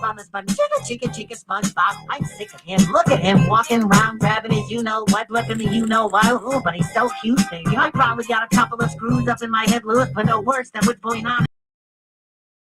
on the sponge. Chica, SpongeBob. I'm sick of him. Look at him walking around grabbing his you-know-what, looking the you-know-what. Ooh, but he's so cute, baby. I probably got a couple of screws up in my head, Lewis, but no worse than what's going on.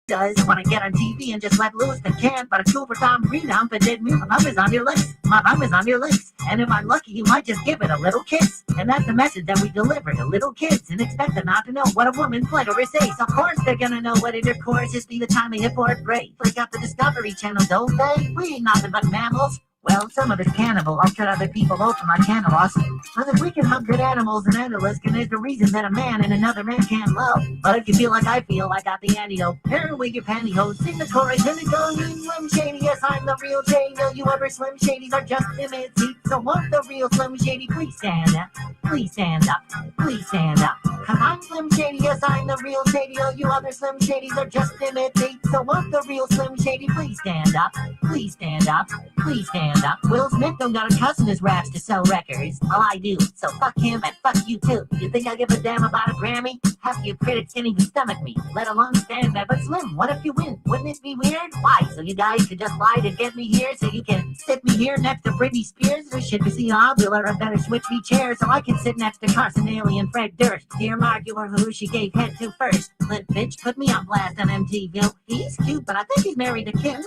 Does want to get on TV and just let loose and can't, but a super Tom rebound that did me. My bum is on your lips. My bum is on your lips. And if I'm lucky, you might just give it a little kiss. And that's the message that we deliver to little kids and expect them not to know what a woman's clitoris is. Of course, they're gonna know what intercourse is. Be the time they hit for it break. Like up the Discovery Channel, don't they? We ain't nothing but mammals. Well, some of it's cannibal. I'll cut other people open my cannibals. But if we can hug good animals and animals, then there's the reason that a man and another man can't love. But if you feel like I feel, I got the antidote. Here with your pantyhose, sing the chorus, and it goes, Slim Shady, yes, I'm the real Shady. You ever Slim Shadys are just imitates. So want the real Slim Shady, please stand up. Please stand up. Please stand up. Come on, Slim Shady, yes, I'm the real Shady. You other Slim Shadys are just imitates. So want the real Slim Shady, please stand up. Please stand up. Please stand up. Will Smith don't got a cuss in his raps to sell records. Well, I do. So fuck him and fuck you too. You think I give a damn about a Grammy? Half your critics can't even stomach me, let alone stand there. But Slim, what if you win? Wouldn't it be weird? Why? So you guys could just lie to get me here so you can sit me here next to Britney Spears? Or should we see Obula or better switch me chairs so I can sit next to Carson Daly and Fred Durst? Dear arguer who she gave head to first. Clint bitch put me on blast on MTV. He's cute, but I think he's married to Kim.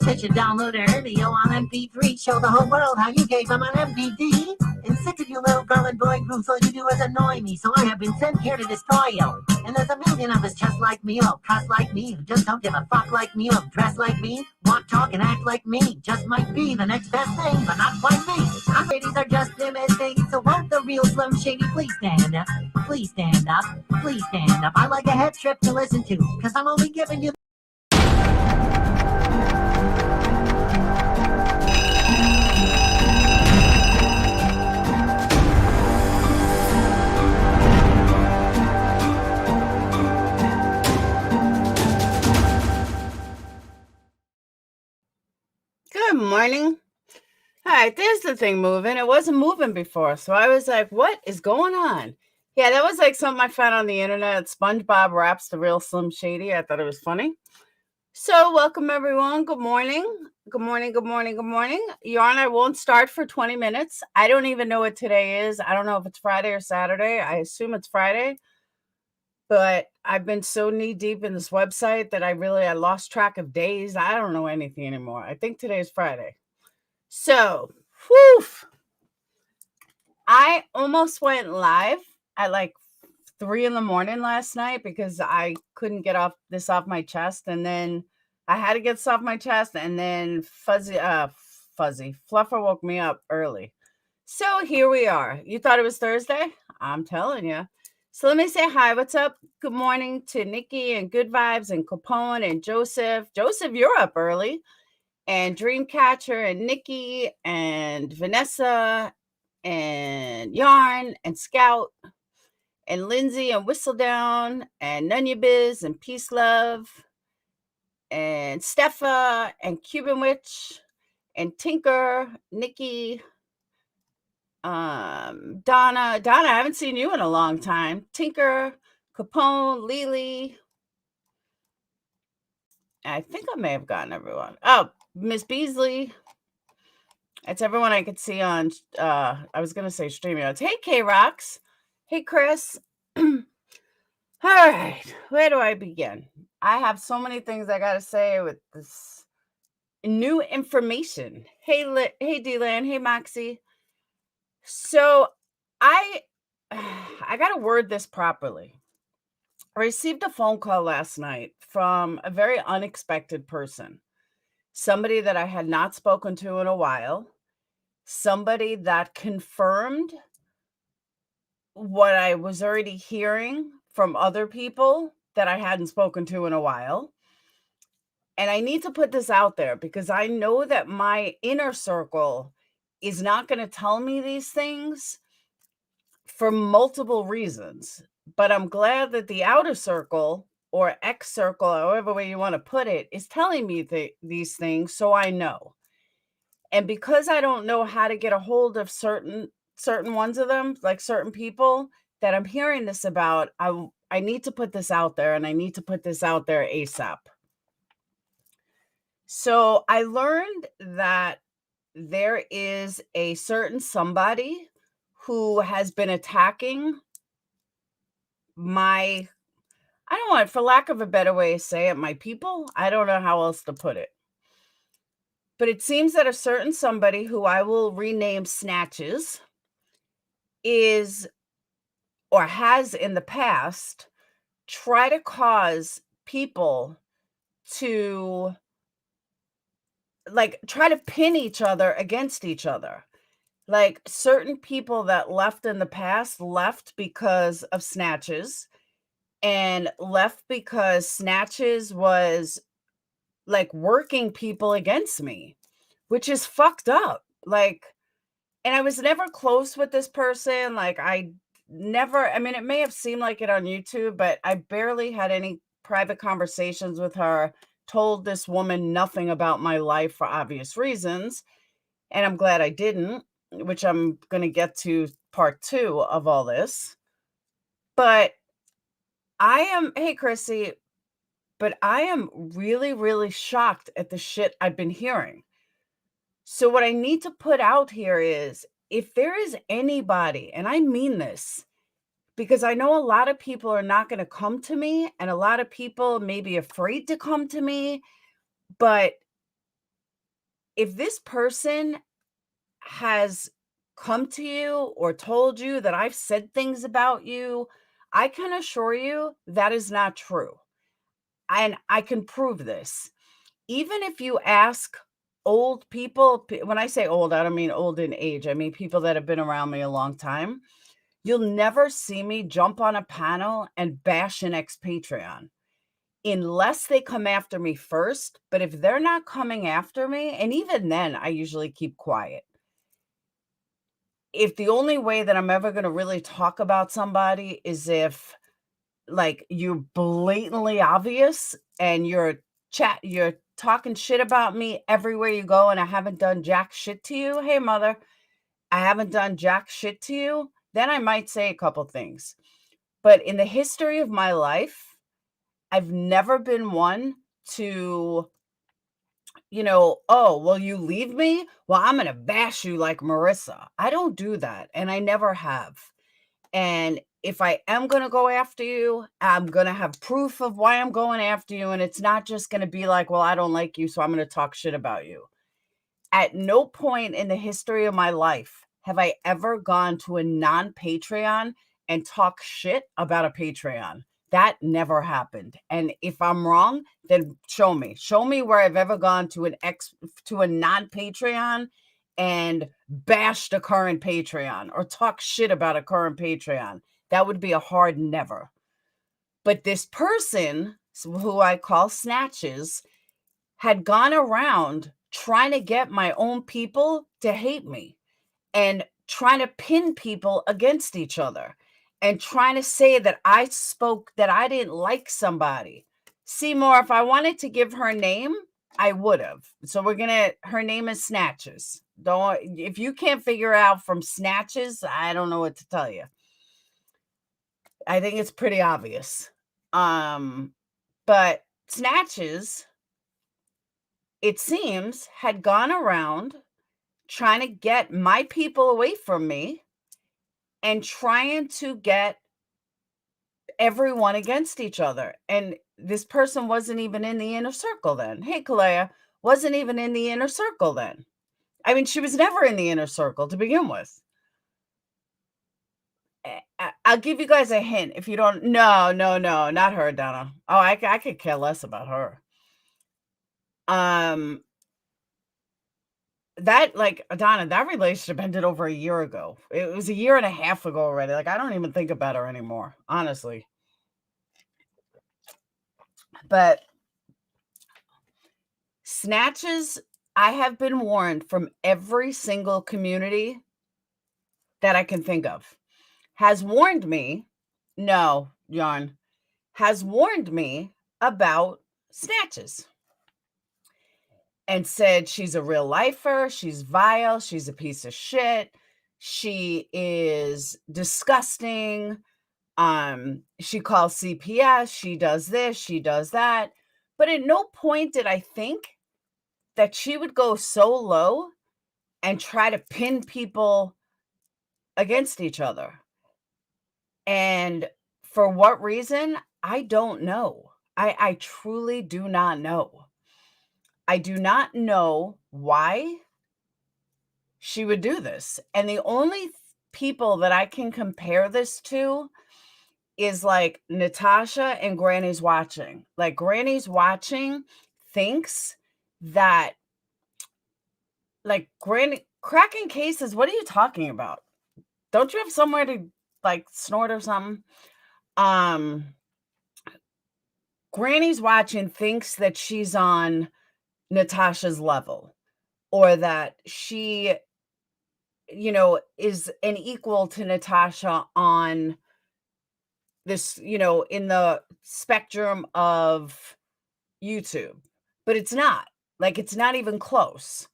They should download her video on MP3. Show the whole world how you gave him an MVD. And sick of you little girl and boy groups, all you do is annoy me. So I have been sent here to destroy you. And there's a million of us just like me, or cuss like me, who just don't give a fuck like me, or dress like me, walk, talk, and act like me. Just might be the next best thing, but not quite me. Our ladies are just imitating, so won't the real Slim Shady please stand up? Please stand up. Please stand up. I like a head trip to listen to, cause I'm only giving you Good morning. All right, there's the thing moving. It wasn't moving before, so I was like, what is going on? Yeah, that was like something I found on the internet. SpongeBob raps the real Slim Shady. I thought it was funny. So welcome, everyone. Good morning. Good morning, good morning, good morning. Yarn, I won't start for 20 minutes. I don't even know what today is. I don't know if it's Friday or Saturday. I assume it's Friday. But I've been so knee-deep in this website that I lost track of days. I don't know anything anymore. I think today is Friday. So, whew, I almost went live at like 3 in the morning last night because I couldn't get this off my chest. And then I had to get this off my chest. And then Fluffer woke me up early. So here we are. You thought it was Thursday? I'm telling you. So let me say hi. What's up? Good morning to Nikki and Good Vibes and Capone and Joseph. Joseph, you're up early. And Dreamcatcher and Nikki and Vanessa and Yarn and Scout and Lindsay and Whistledown and Nunya Biz and Peace Love and Steffa and Cuban Witch and Tinker, Nikki, Donna, I haven't seen you in a long time. Tinker, Capone, Lily. I think I may have gotten everyone. Oh, Miss Beasley. That's everyone I could see on, I was going to say StreamYards. Hey, K-Rocks. Hey, Chris. All right. Where do I begin? I have so many things I got to say with this new information. Hey, D-Lan. Hey, Moxie. So I got to word this properly. I received a phone call last night from a very unexpected person, somebody that I had not spoken to in a while, somebody that confirmed what I was already hearing from other people that I hadn't spoken to in a while. And I need to put this out there because I know that my inner circle is not going to tell me these things for multiple reasons. But I'm glad that the outer circle or X circle, however way you want to put it, is telling me these things so I know. And because I don't know how to get a hold of certain ones of them, like certain people that I'm hearing this about, I need to put this out there, and I need to put this out there ASAP. So I learned that there is a certain somebody who has been attacking my, I don't want, for lack of a better way to say it, my people. I don't know how else to put it. But it seems that a certain somebody who I will rename Snatches is, or has in the past, try to cause people to, like, try to pin each other against each other. Like, certain people that left in the past left because of Snatches, and left because Snatches was, like, working people against me, which is fucked up. Like, and I was never close with this person. Like, I never, I mean, it may have seemed like it on YouTube, but I barely had any private conversations with her. Told this woman nothing about my life for obvious reasons. And I'm glad I didn't, which I'm going to get to part 2 of all this. But hey, Chrissy, but I am really, really shocked at the shit I've been hearing. So what I need to put out here is, if there is anybody, and I mean this, because I know a lot of people are not going to come to me, and a lot of people may be afraid to come to me, but if this person has come to you or told you that I've said things about you, I can assure you that is not true. And I can prove this. Even if you ask old people, when I say old, I don't mean old in age, I mean people that have been around me a long time, you'll never see me jump on a panel and bash an ex-Patreon unless they come after me first. But if they're not coming after me, and even then, I usually keep quiet. If the only way that I'm ever going to really talk about somebody is if, like, you're blatantly obvious and you're talking shit about me everywhere you go, and I haven't done jack shit to you. Hey, mother, I haven't done jack shit to you. Then I might say a couple things. But in the history of my life, I've never been one to, oh, well, you leave me? Well, I'm going to bash you like Marissa. I don't do that. And I never have. And if I am going to go after you, I'm going to have proof of why I'm going after you. And it's not just going to be like, well, I don't like you, so I'm going to talk shit about you. At no point in the history of my life have I ever gone to a non-Patreon and talk shit about a Patreon. That never happened. And if I'm wrong, then show me. Show me where I've ever gone to a non-Patreon and bashed a current Patreon or talk shit about a current Patreon. That would be a hard never. But this person, who I call Snatches, had gone around trying to get my own people to hate me and trying to pin people against each other and trying to say that that I didn't like somebody. Seymour, if I wanted to give her name, I would have. So her name is Snatches. If you can't figure out from Snatches, I don't know what to tell you. I think it's pretty obvious. But Snatches, it seems, had gone around trying to get my people away from me and trying to get everyone against each other. And this person wasn't even in the inner circle then. Hey, Kalea, wasn't even in the inner circle then. I mean, she was never in the inner circle to begin with. I'll give you guys a hint if you don't. No, not her, Donna. Oh, I could care less about her. That, like, Donna, that relationship ended over a year ago. It was a year and a half ago already. Like, I don't even think about her anymore, honestly. But Snatches, I have been warned from every single community that I can think of. Has warned me, no, Yarn, has warned me about Snatches. And said she's a real lifer, she's vile, she's a piece of shit, she is disgusting, she calls CPS, she does this, she does that. But at no point did I think that she would go so low and try to pin people against each other. And for what reason? I don't know. I truly do not know. I do not know why she would do this. And the only people that I can compare this to is like Natasha and Granny's Watching. Like Granny's Watching thinks that like Granny cracking cases, what are you talking about? Don't you have somewhere to like snort or something? Granny's Watching thinks that she's on Natasha's level or that she, is an equal to Natasha on this, in the spectrum of YouTube. But it's not. Like, it's not even close.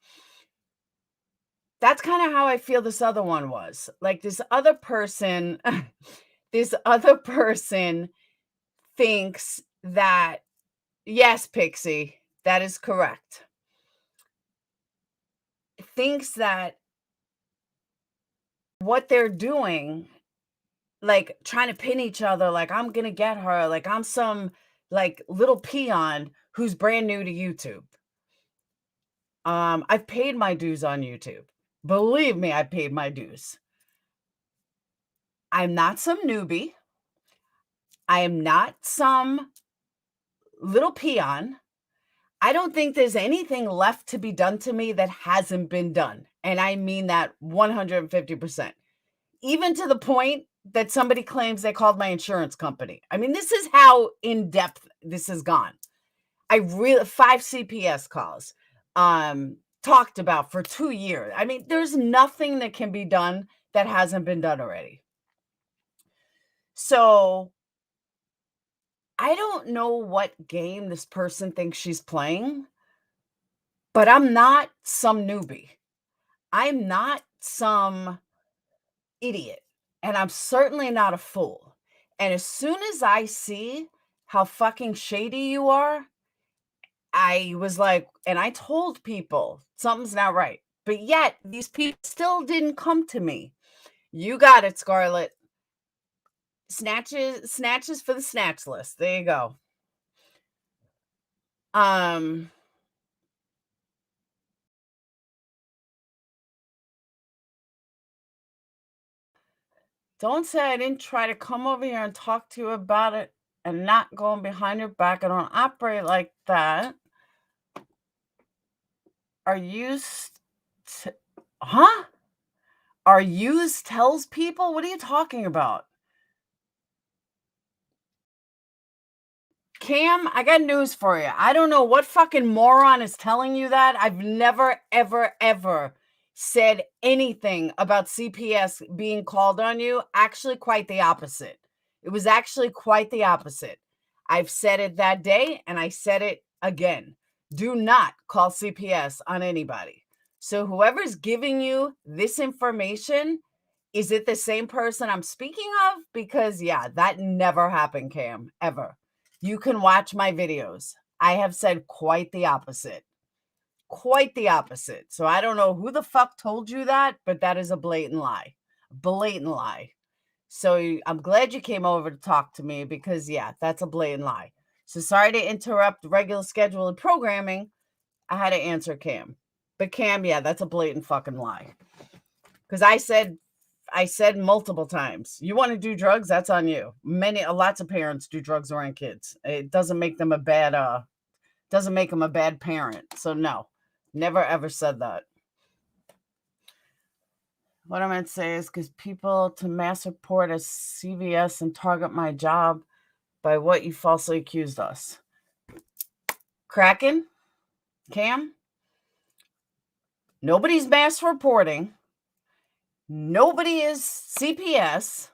That's kind of how I feel this other one was. Like, this other person thinks that, yes, Pixie, that is correct. Thinks that what they're doing, like trying to pin each other, like I'm gonna get her, like I'm some like little peon who's brand new to YouTube. I've paid my dues on YouTube. Believe me, I paid my dues. I'm not some newbie. I am not some little peon. I don't think there's anything left to be done to me that hasn't been done. And I mean that 150%. Even to the point that somebody claims they called my insurance company. I mean, this is how in depth this has gone. 5 CPS calls, talked about for 2 years. I mean, there's nothing that can be done that hasn't been done already. So I don't know what game this person thinks she's playing, but I'm not some newbie. I'm not some idiot, and I'm certainly not a fool. And as soon as I see how fucking shady you are, I was like, and I told people something's not right. But yet these people still didn't come to me. You got it, Scarlett. Snatches for the snatch list. There you go. Don't say I didn't try to come over here and talk to you about it and not going behind your back. I don't operate like that. Are used to, huh? Are used tells people? What are you talking about? Cam, I got news for you. I don't know what fucking moron is telling you that. I've never, ever, ever said anything about CPS being called on you. Actually, quite the opposite. It was actually quite the opposite. I've said it that day and I said it again. Do not call CPS on anybody. So whoever's giving you this information, is it the same person I'm speaking of? Because yeah, that never happened, Cam, ever. You can watch my videos. I have said quite the opposite. Quite the opposite. So I don't know who the fuck told you that, but that is a blatant lie. Blatant lie. So I'm glad you came over to talk to me because, yeah, that's a blatant lie. So sorry to interrupt regular scheduled programming. I had to answer Cam. But Cam, yeah, that's a blatant fucking lie. Because I said multiple times, you want to do drugs, that's on you. Lots of parents do drugs around kids. It doesn't make them a bad parent. So no, never ever said that. What I'm going to say is because people to mass report as CVS and target my job by what you falsely accused us. Kraken, Cam, nobody's mass reporting. Nobody is CPS.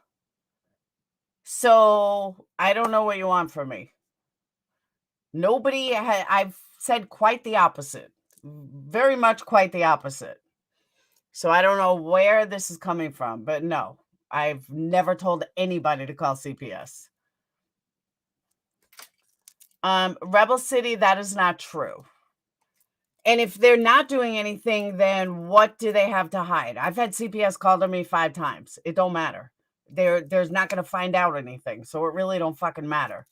So I don't know what you want from me. I've said quite the opposite. Very much quite the opposite. So I don't know where this is coming from, but no, I've never told anybody to call CPS. Rebel City, that is not true. And if they're not doing anything, then what do they have to hide? I've had CPS call to me 5 times. It don't matter. There's not gonna find out anything, so it really don't fucking matter.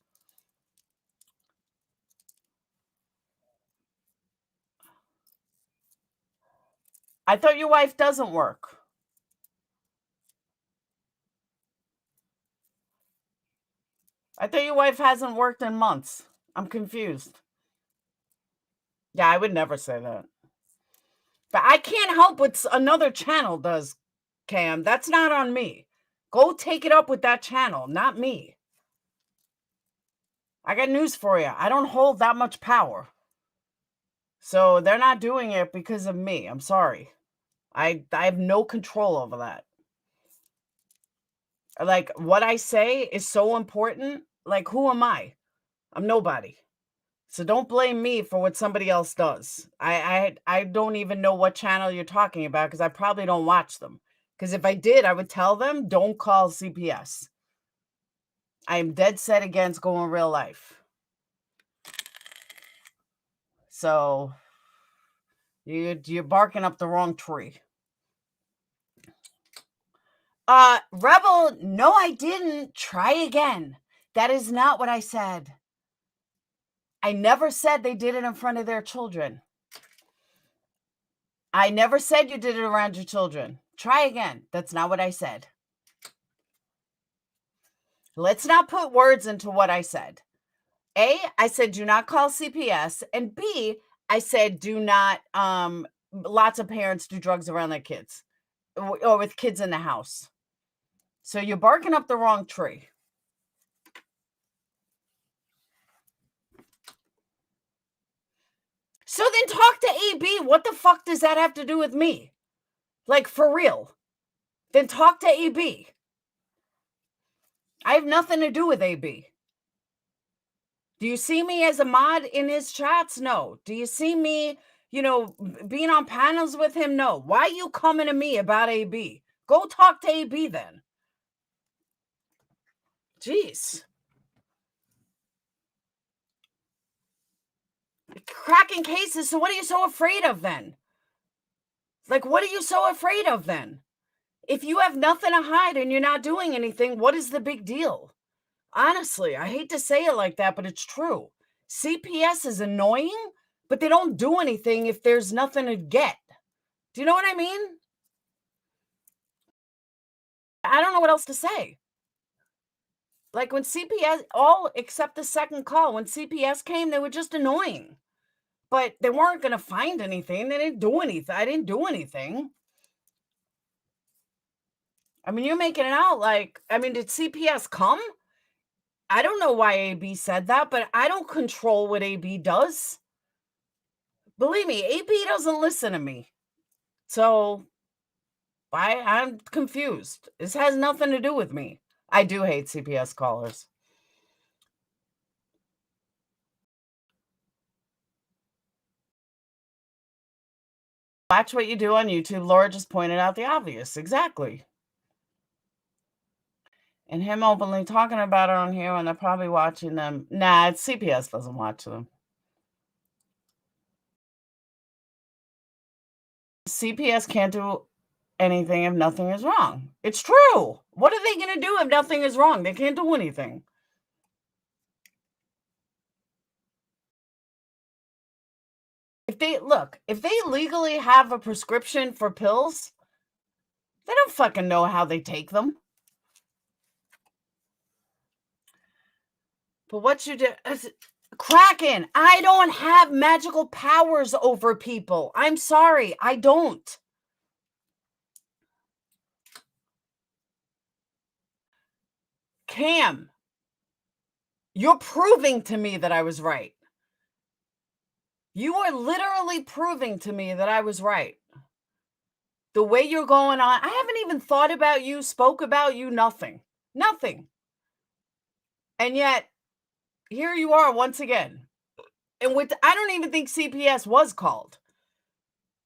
I thought your wife doesn't work. I thought your wife hasn't worked in months. I'm confused. Yeah, I would never say that. But I can't help what another channel does, Cam. That's not on me. Go take it up with that channel, not me. I got news for you. I don't hold that much power. So they're not doing it because of me. I'm sorry. I have no control over that. Like, what I say is so important. Like, who am I? I'm nobody. So don't blame me for what somebody else does. I don't even know what channel you're talking about because I probably don't watch them. Because if I did, I would tell them, don't call CPS. I am dead set against going real life. So you're barking up the wrong tree. Rebel, no, I didn't. Try again. That is not what I said. I never said they did it in front of their children. I never said you did it around your children. Try again. That's not what I said. Let's not put words into what I said. A, I said do not call CPS, and B, I said do not lots of parents do drugs around their kids or with kids in the house. So you're barking up the wrong tree. So then talk to AB. What the fuck does that have to do with me? Like, for real. Then talk to AB. I have nothing to do with AB. Do you see me as a mod in his chats? No. Do you see me, being on panels with him? No. Why are you coming to me about AB? Go talk to AB then. Jeez. Cracking cases. So what are you so afraid of then? Like, what are you so afraid of then? If you have nothing to hide and you're not doing anything, what is the big deal? Honestly, I hate to say it like that, but it's true. CPS is annoying, but they don't do anything if there's nothing to get. Do you know what I mean? I don't know what else to say. Like when CPS, all except the second call, when CPS came, they were just annoying. But they weren't going to find anything. They didn't do anything. I didn't do anything. I mean, you're making it out like, did CPS come? I don't know why AB said that, but I don't control what AB does. Believe me, AB doesn't listen to me. So I'm confused. This has nothing to do with me. I do hate CPS callers. Watch what you do on YouTube. Laura just pointed out the obvious. Exactly. And him openly talking about it on here when they're probably watching them. Nah, CPS doesn't watch them. CPS can't do anything if nothing is wrong. It's true. What are they going to do if nothing is wrong? They can't do anything. If they legally have a prescription for pills, they don't fucking know how they take them. But what you do, Kraken, I don't have magical powers over people. I'm sorry, I don't. Cam, you're proving to me that I was right. You are literally proving to me that I was right. The way you're going on, I haven't even thought about you, spoke about you, nothing. Nothing. And yet, here you are once again. And I don't even think CPS was called.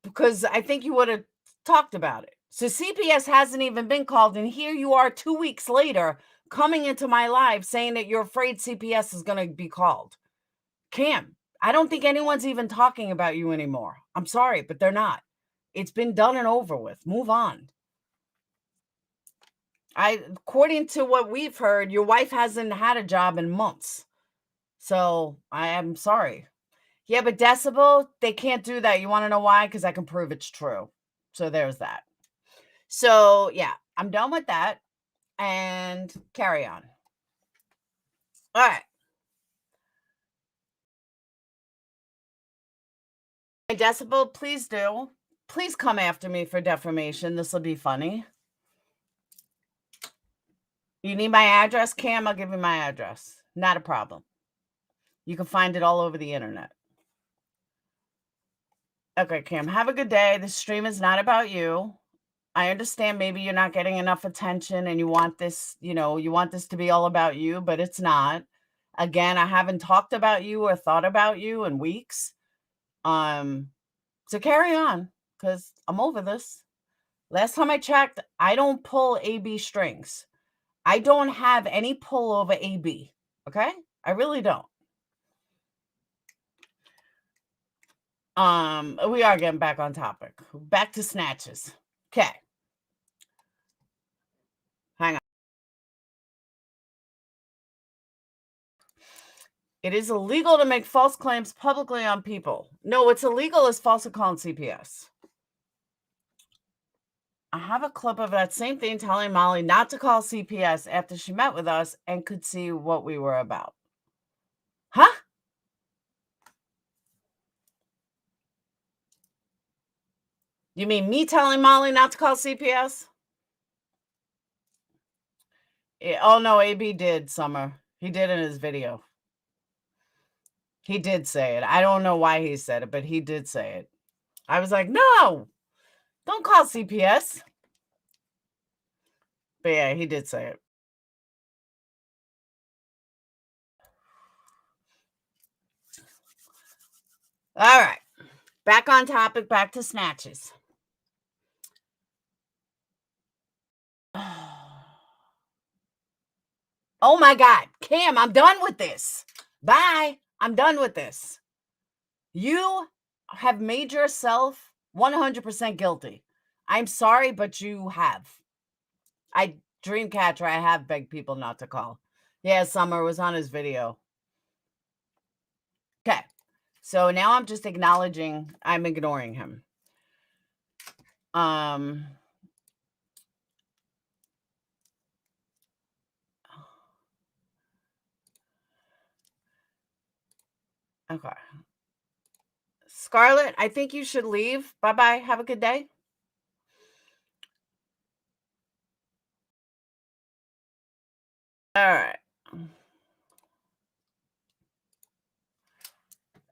Because I think you would have talked about it. So CPS hasn't even been called. And here you are 2 weeks later coming into my live saying that you're afraid CPS is going to be called. Cam, I don't think anyone's even talking about you anymore. I'm sorry, but they're not. It's been done and over with. Move on. According to what we've heard, your wife hasn't had a job in months. So I am sorry. Yeah, but Decibel, they can't do that. You want to know why? Because I can prove it's true. So there's that. So yeah, I'm done with that. And carry on. All right. Decibel, please do. Please come after me for defamation. This will be funny. You need my address, Cam? I'll give you my address. Not a problem. You can find it all over the internet. Okay, Cam, have a good day. This stream is not about you. I understand maybe you're not getting enough attention and you want this, you want this to be all about you, but it's not. Again, I haven't talked about you or thought about you in weeks. So carry on, because I'm over this. Last time I checked, I don't pull AB strings. I don't have any pull over AB, okay? I really don't. We are getting back on topic. Back to snatches. Okay. Hang on. It is illegal to make false claims publicly on people. No, what's illegal is false account CPS. I have a clip of that same thing telling Molly not to call CPS after she met with us and could see what we were about. Huh? You mean me telling Molly not to call CPS? Oh, no, AB did, Summer. He did in his video. He did say it. I don't know why he said it, but he did say it. I was like, no, don't call CPS. But yeah, he did say it. All right. Back on topic, back to snatches. Oh my God. Cam, I'm done with this. Bye. I'm done with this. You have made yourself 100% guilty. I'm sorry, but you have. Dreamcatcher, I have begged people not to call. Yeah, Summer was on his video. Okay. So now I'm just acknowledging I'm ignoring him. Okay. Scarlett, I think you should leave. Bye-bye. Have a good day. All right. All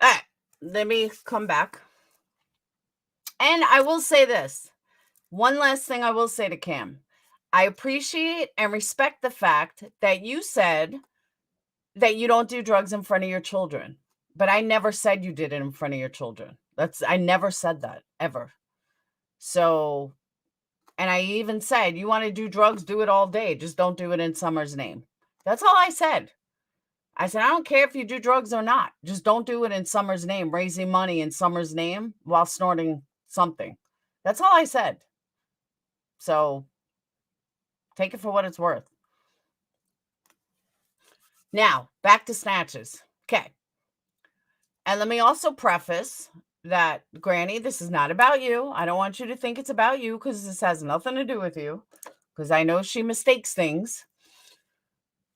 right. Let me come back. And I will say this. One last thing I will say to Cam. I appreciate and respect the fact that you said that you don't do drugs in front of your children. But I never said you did it in front of your children. I never said that, ever. So, and I even said, you want to do drugs, do it all day. Just don't do it in Summer's name. That's all I said. I said, I don't care if you do drugs or not. Just don't do it in Summer's name, raising money in Summer's name while snorting something. That's all I said. So take it for what it's worth. Now, back to snatches. Okay. And let me also preface that, Granny, this is not about you. I don't want you to think it's about you because this has nothing to do with you, because I know she mistakes things.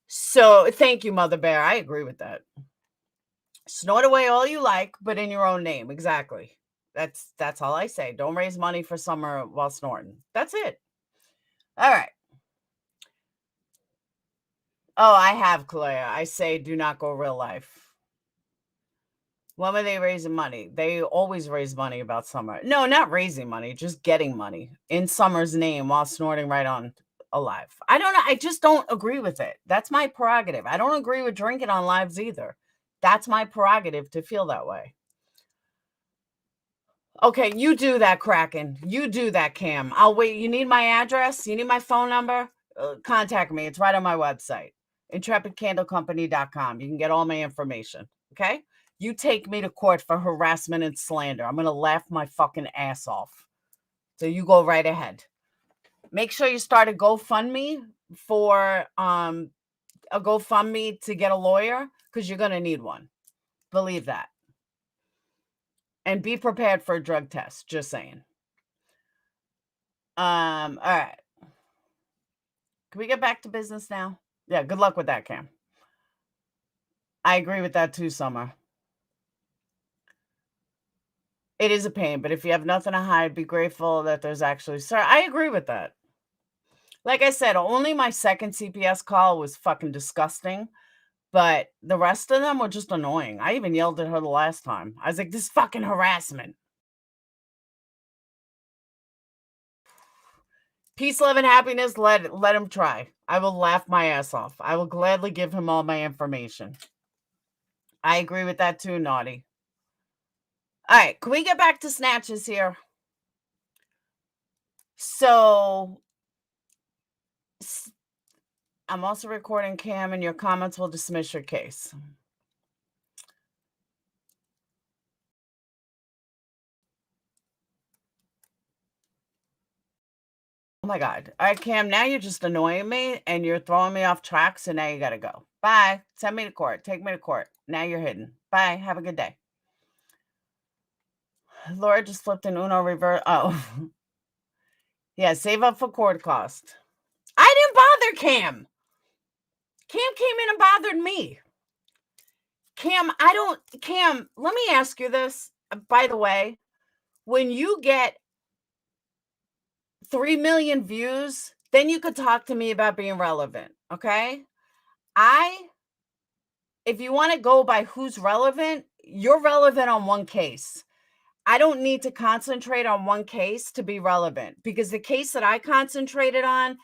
So thank you, Mother Bear. I agree with that. Snort away all you like, but in your own name. Exactly. That's all I say. Don't raise money for Summer while snorting. That's it. All right. Oh, I have, Claire. I say do not go real life. When were they raising money? They always raise money about Summer. No, not raising money, just getting money in Summer's name while snorting right on alive. I don't know. I just don't agree with it. That's my prerogative. I don't agree with drinking on lives either. That's my prerogative to feel that way. Okay, you do that, Kraken. You do that, Cam. I'll wait. You need my address? You need my phone number? Contact me. It's right on my website, intrepidcandlecompany.com. You can get all my information. Okay? you take me to court for harassment and slander. I'm going to laugh my fucking ass off. So you go right ahead. Make sure you start a GoFundMe for a GoFundMe to get a lawyer, because you're going to need one. Believe that. And be prepared for a drug test. Just saying. All right. Can we get back to business now? Yeah, good luck with that, Cam. I agree with that too, Summer. It is a pain, but if you have nothing to hide, be grateful that there's actually... Sir, I agree with that. Like I said, only my second CPS call was fucking disgusting, but the rest of them were just annoying. I even yelled at her the last time. I was like, this fucking harassment. Peace, love, and happiness, let him try. I will laugh my ass off. I will gladly give him all my information. I agree with that too, Naughty. All right, can we get back to snatches here? So, I'm also recording, Cam, and your comments will dismiss your case. Oh my God. All right, Cam, now you're just annoying me and you're throwing me off track, so now you got to go. Bye. Send me to court. Take me to court. Now you're hidden. Bye. Have a good day. Laura just flipped an Uno reverse. Oh. Yeah, save up for court cost. I didn't bother Cam. Cam came in and bothered me. Cam, let me ask you this. By the way, when you get 3 million views, then you could talk to me about being relevant, okay? If you want to go by who's relevant, you're relevant on one case. I don't need to concentrate on one case to be relevant, because the case that I concentrated on,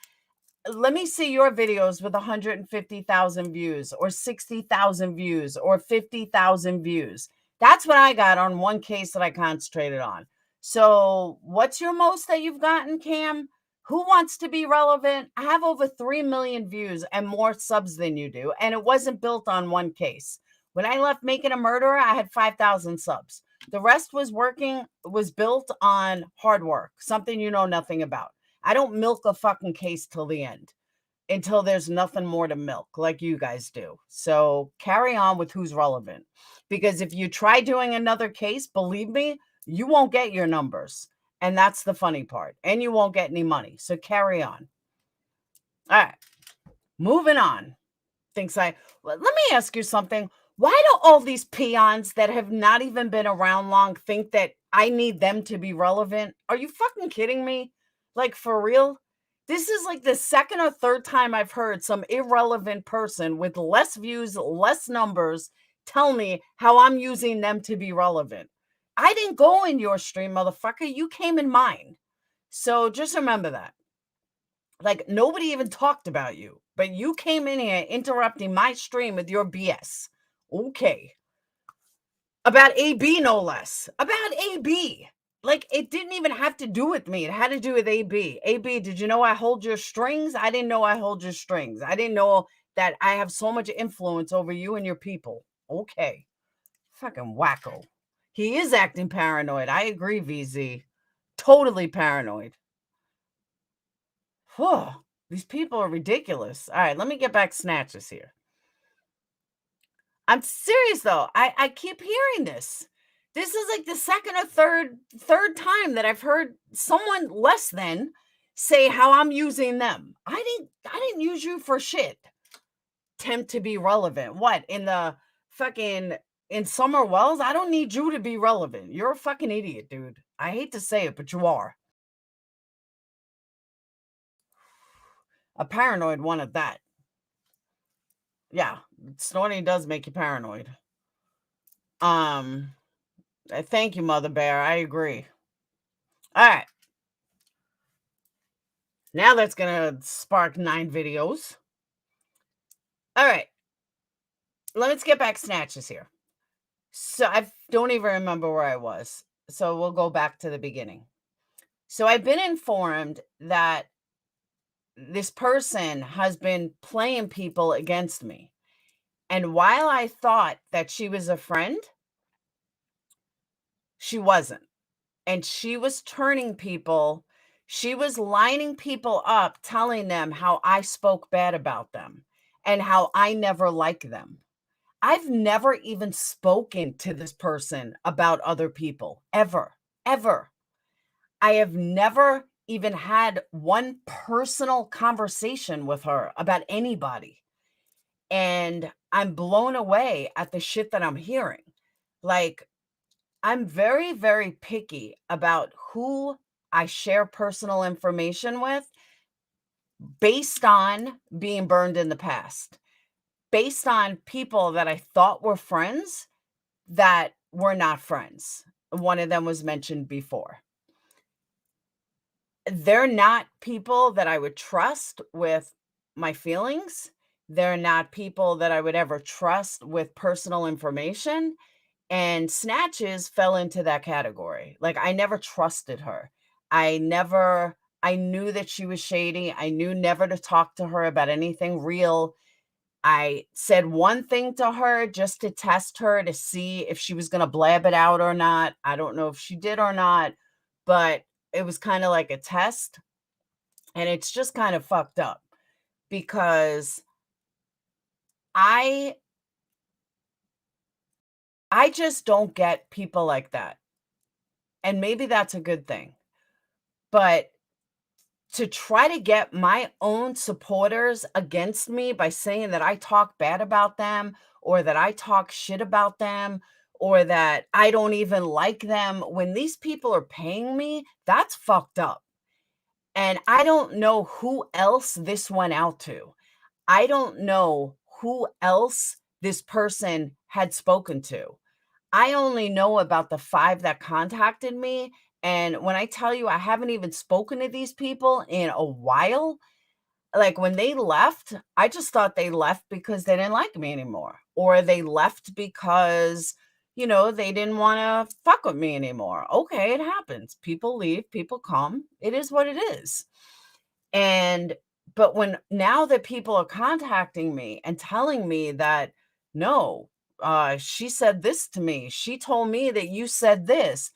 let me see your videos with 150,000 views or 60,000 views or 50,000 views. That's what I got on one case that I concentrated on. So what's your most that you've gotten, Cam? Who wants to be relevant? I have over 3 million views and more subs than you do. And it wasn't built on one case. When I left Making a Murderer, I had 5,000 subs. The rest was built on hard work, something you know nothing about. I don't milk a fucking case till the end, until there's nothing more to milk like you guys do. So carry on with who's relevant. Because if you try doing another case, believe me, you won't get your numbers. And that's the funny part. And you won't get any money. So carry on. All right. Moving on. Let me ask you something. Why do all these peons that have not even been around long think that I need them to be relevant? Are you fucking kidding me? Like, for real? This is like the second or third time I've heard some irrelevant person with less views, less numbers, tell me how I'm using them to be relevant. I didn't go in your stream, motherfucker. You came in mine. So just remember that. Like, nobody even talked about you, but you came in here interrupting my stream with your BS. Okay. About AB, no less. About AB. Like, it didn't even have to do with me. It had to do with AB. AB, did you know I hold your strings? I didn't know I hold your strings. I didn't know that I have so much influence over you and your people. Okay. Fucking wacko. He is acting paranoid. I agree, VZ. Totally paranoid. Whew. These people are ridiculous. All right, let me get back snatches here. I'm serious though. I keep hearing this. This is like the second or third time that I've heard someone less than say how I'm using them. I didn't use you for shit. Attempt to be relevant. What, in the fucking in Summer Wells? I don't need you to be relevant. You're a fucking idiot, dude. I hate to say it, but you are. A paranoid one at that. Yeah, snorting does make you paranoid. Thank you, Mother Bear. I agree. All right. Now that's going to spark 9 videos. All right. Let's get back snatches here. So I don't even remember where I was. So we'll go back to the beginning. So I've been informed that this person has been playing people against me. And while I thought that she was a friend, she wasn't. And she was turning people, she was lining people up, telling them how I spoke bad about them and how I never liked them. I've never even spoken to this person about other people, ever, ever. I have never even had one personal conversation with her about anybody. And I'm blown away at the shit that I'm hearing. Like, I'm very, very picky about who I share personal information with based on being burned in the past, based on people that I thought were friends that were not friends. One of them was mentioned before. They're not people that I would trust with my feelings. They're not people that I would ever trust with personal information. And Snatches fell into that category. Like, I never trusted her. I knew that she was shady. I knew never to talk to her about anything real. I said one thing to her just to test her to see if she was going to blab it out or not. I don't know if she did or not, but it was kind of like a test. And it's just kind of fucked up because I I just don't get people like that. And maybe that's a good thing. But to try to get my own supporters against me by saying that I talk bad about them or that I talk shit about them or that I don't even like them when these people are paying me, that's fucked up. And I don't know who else this went out to. I don't know who else this person had spoken to. I only know about the 5 that contacted me, and when I tell you I haven't even spoken to these people in a while, like, when they left, I just thought they left because they didn't like me anymore, or they left because, they didn't wanna fuck with me anymore. Okay, it happens. People leave, people come. It is what it is. And but when now that people are contacting me and telling me that, "No, she said this to me. She told me that you said this."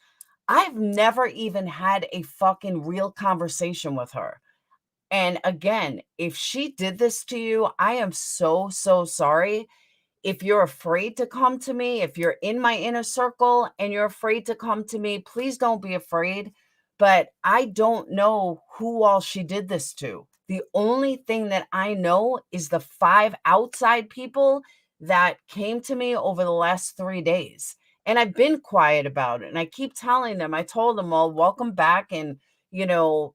I've never even had a fucking real conversation with her. And again, if she did this to you, I am so, so sorry. If you're afraid to come to me, if you're in my inner circle and you're afraid to come to me, please don't be afraid. But I don't know who all she did this to. The only thing that I know is the 5 outside people that came to me over the last 3 days. And I've been quiet about it. And I keep telling them, I told them all, welcome back. And, you know,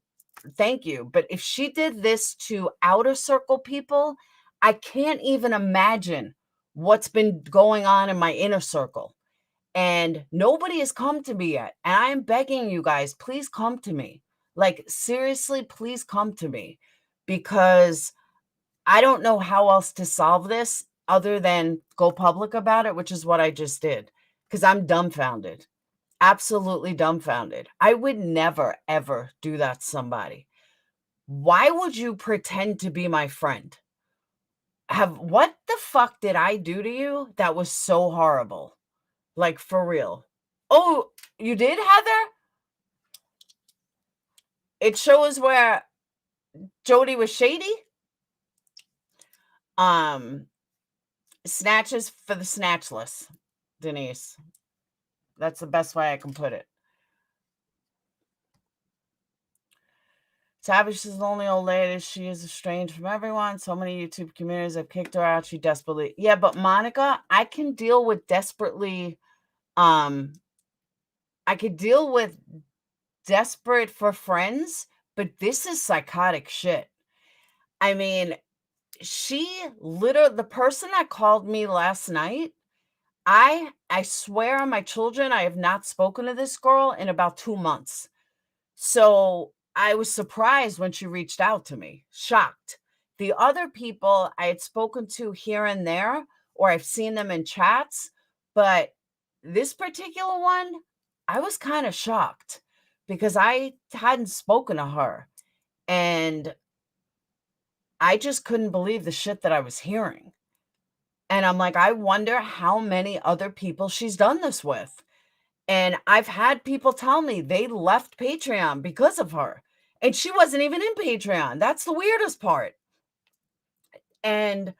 thank you. But if she did this to outer circle people, I can't even imagine what's been going on in my inner circle. And nobody has come to me yet. And I'm begging you guys, please come to me. Like, seriously, please come to me because I don't know how else to solve this other than go public about it, which is what I just did because I'm dumbfounded. Absolutely dumbfounded. I would never, ever do that to somebody. Why would you pretend to be my friend? What the fuck did I do to you that was so horrible? Like, for real. Oh, you did, Heather? It shows where Jody was shady? Um, Snatches for the snatchless, Denise. That's the best way I can put it. Savage is the only old lady. She is estranged from everyone. So many YouTube communities have kicked her out. She desperately. Yeah, but Monica, I can deal with desperately. I could deal with desperate for friends, but this is psychotic shit. I mean, the person that called me last night, I swear on my children, I have not spoken to this girl in about 2 months. So I was surprised when she reached out to me, shocked. The other people I had spoken to here and there, or I've seen them in chats, but this particular one, I was kind of shocked because I hadn't spoken to her and I just couldn't believe the shit that I was hearing. And I'm like, I wonder how many other people she's done this with. And I've had people tell me they left Patreon because of her. And she wasn't even in Patreon. That's the weirdest part. And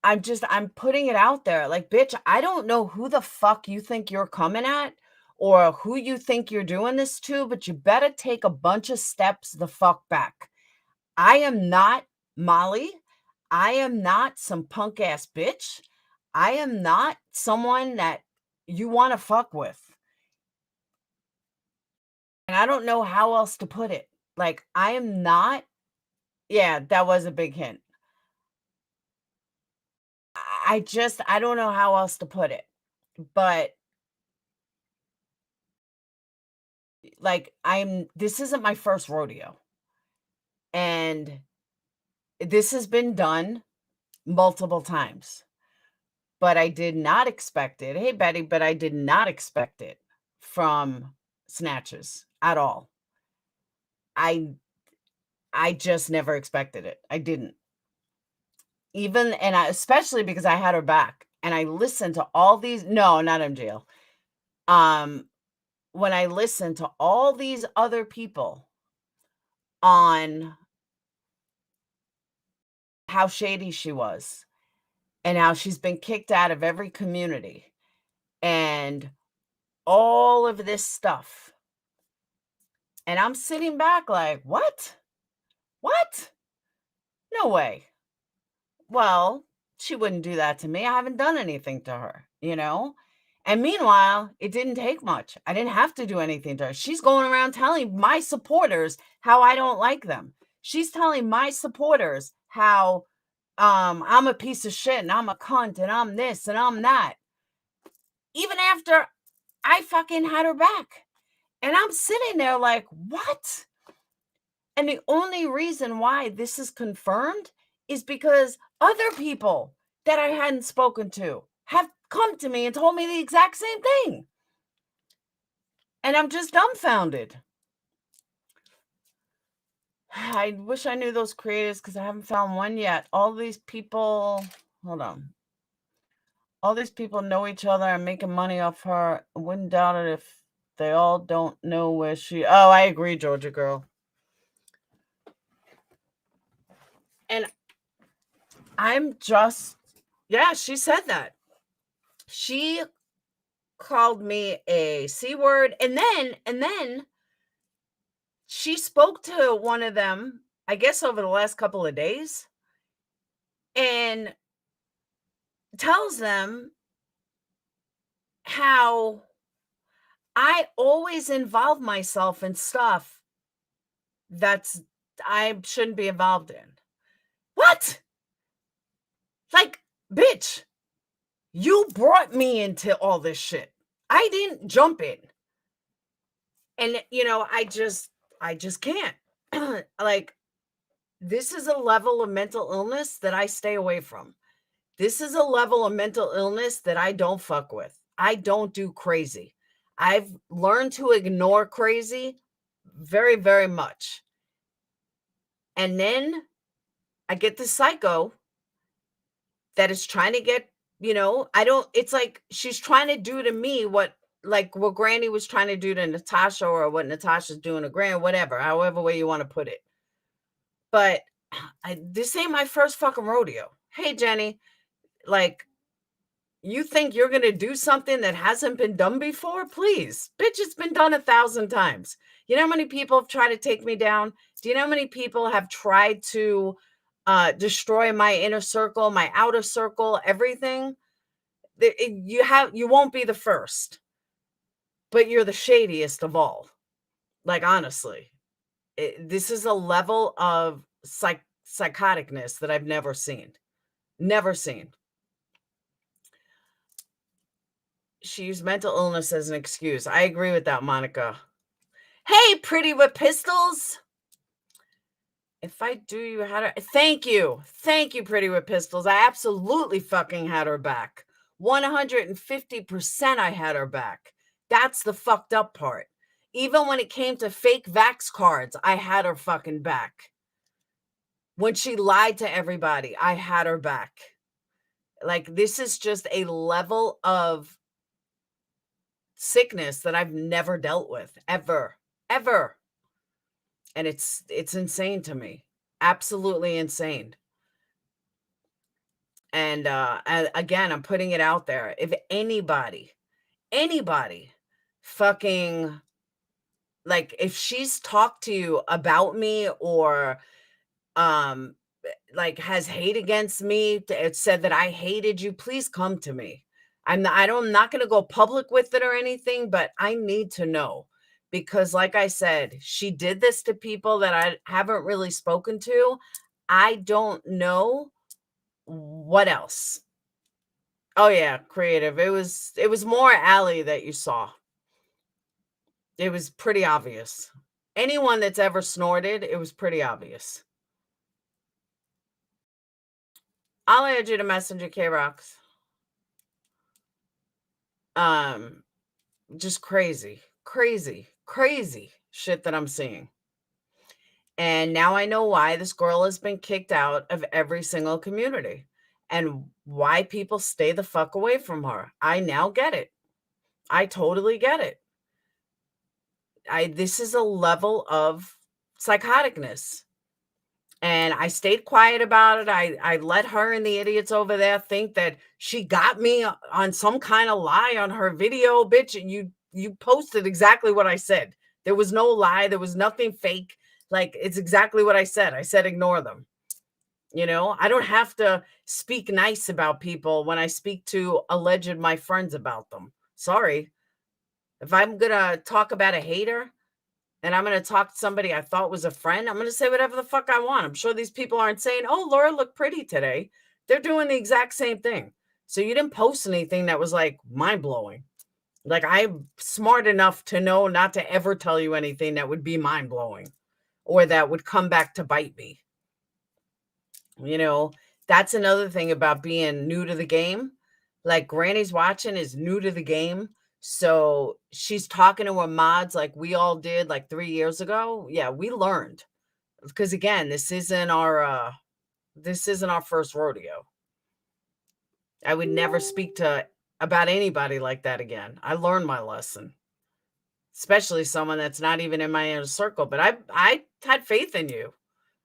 I'm putting it out there. Like, bitch, I don't know who the fuck you think you're coming at or who you think you're doing this to, but you better take a bunch of steps the fuck back. I am not Molly. I am not some punk ass bitch. I am not someone that you want to fuck with. And I don't know how else to put it. Like, I am not. Yeah, that was a big hint. I don't know how else to put it. But like, this isn't my first rodeo. And this has been done multiple times. But I did not expect it. Hey, Betty, but I did not expect it from Snatches at all. I just never expected it. I didn't. Especially because I had her back and I listened to all these. No, not in jail. When I listened to all these other people on how shady she was and how she's been kicked out of every community and all of this stuff. And I'm sitting back like, what? What? No way. Well, she wouldn't do that to me. I haven't done anything to her, you know? And meanwhile, it didn't take much. I didn't have to do anything to her. She's going around telling my supporters how I don't like them. She's telling my supporters how I'm a piece of shit and I'm a cunt and I'm this and I'm that. Even after I fucking had her back. And I'm sitting there like, what? And the only reason why this is confirmed is because other people that I hadn't spoken to have come to me and told me the exact same thing. And I'm just dumbfounded. I wish I knew those creators because I haven't found one yet. All these people, hold on. All these people know each other and making money off her. I wouldn't doubt it if they all don't know where she. Oh, I agree, Georgia girl. And I'm just, yeah, she said that. She called me a C word. And then she spoke to one of them, I guess over the last couple of days, and tells them how I always involve myself in stuff I shouldn't be involved in. What? Like, bitch, you brought me into all this shit. I didn't jump in. And I just can't. Like, this is a level of mental illness that I stay away from. This is a level of mental illness that I don't fuck with. I don't do crazy. I've learned to ignore crazy very, very much. And then I get the psycho that is trying to get, it's like she's trying to do to me what Granny was trying to do to Natasha, or what Natasha's doing to Gran, whatever, however way you want to put it. But this ain't my first fucking rodeo. Hey, Jenny, like, you think you're going to do something that hasn't been done before? Please. Bitch, it's been done 1,000 times. You know how many people have tried to take me down? Do you know how many people have tried to destroy my inner circle, my outer circle, everything? You won't be the first, but you're the shadiest of all. Like, honestly, this is a level of psychoticness that I've never seen. Never seen. She used mental illness as an excuse. I agree with that, Monica. Hey, Pretty with Pistols. If I do, you had her. Thank you. Thank you, Pretty with Pistols. I absolutely fucking had her back. 150% I had her back. That's the fucked up part. Even when it came to fake vax cards, I had her fucking back. When she lied to everybody, I had her back. Like, this is just a level of sickness that I've never dealt with, ever. And it's insane to me. Absolutely insane. And again, I'm putting it out there. If anybody fucking, like, if she's talked to you about me or like has hate against me, it said that I hated you, please come to me. I'm not going to go public with it or anything, but I need to know, because like I said, she did this to people that I haven't really spoken to. I don't know what else. Oh yeah, creative. It was more Allie that you saw. It was pretty obvious. Anyone that's ever snorted, it was pretty obvious. I'll add you to Messenger, K-Rocks. Just crazy shit that I'm seeing. And now I know why this girl has been kicked out of every single community and why people stay the fuck away from her. I now get it. I totally get it. This is a level of psychoticness. And I stayed quiet about it. I let her and the idiots over there think that she got me on some kind of lie on her video, bitch. And you posted exactly what I said. There was no lie. There was nothing fake. Like, it's exactly what I said. I said, ignore them. You know, I don't have to speak nice about people when I speak to alleged my friends about them. Sorry. If I'm going to talk about a hater, and I'm going to talk to somebody I thought was a friend, I'm going to say whatever the fuck I want. I'm sure these people aren't saying, oh, Laura looked pretty today. They're doing the exact same thing. So you didn't post anything that was like mind-blowing. Like, I'm smart enough to know not to ever tell you anything that would be mind-blowing or that would come back to bite me. You know, that's another thing about being new to the game. Like, Granny's Watching is new to the game. So she's talking to her mods like we all did like 3 years ago. Yeah, we learned. Because again, this isn't our first rodeo. I would never speak to about anybody like that again. I learned my lesson. Especially someone that's not even in my inner circle. But I had faith in you.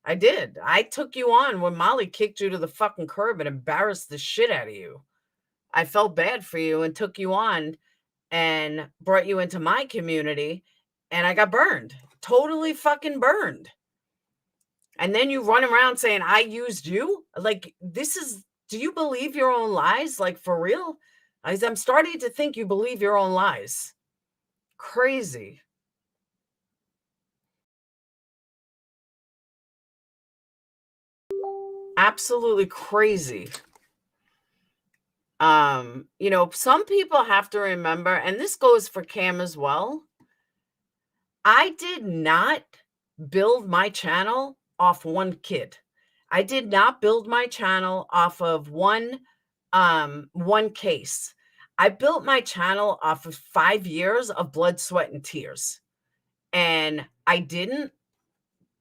I did. I took you on when Molly kicked you to the fucking curb and embarrassed the shit out of you. I felt bad for you and took you on and brought you into my community, and I got burned. Totally fucking burned. And then you run around saying I used you? Like, do you believe your own lies? Like, for real? I'm starting to think you believe your own lies. Crazy. Absolutely crazy. You know, some people have to remember, and this goes for Cam as well. I did not build my channel off one kid. I did not build my channel off of one case. I built my channel off of 5 years of blood, sweat, and tears. And I didn't,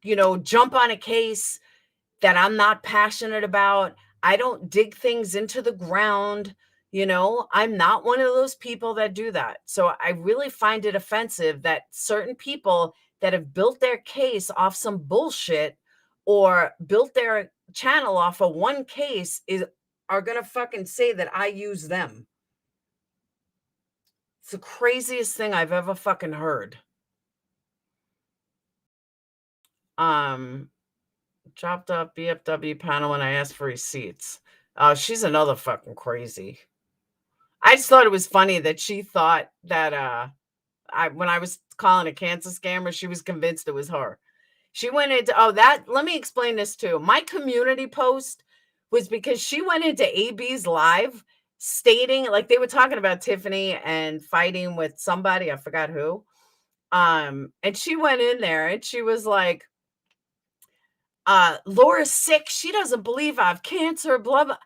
you know, jump on a case that I'm not passionate about. I don't dig things into the ground. You know, I'm not one of those people that do that. So I really find it offensive that certain people that have built their case off some bullshit or built their channel off of one case are going to fucking say that I use them. It's the craziest thing I've ever fucking heard. Chopped up BFW panel when I asked for receipts. Oh, she's another fucking crazy. I just thought it was funny that she thought that when I was calling a cancer scammer, she was convinced it was her. She went into let me explain this too. My community post was because she went into AB's live stating, like, they were talking about Tiffany and fighting with somebody, I forgot who. And she went in there and she was like, Laura's sick. She doesn't believe I have cancer, blah, blah.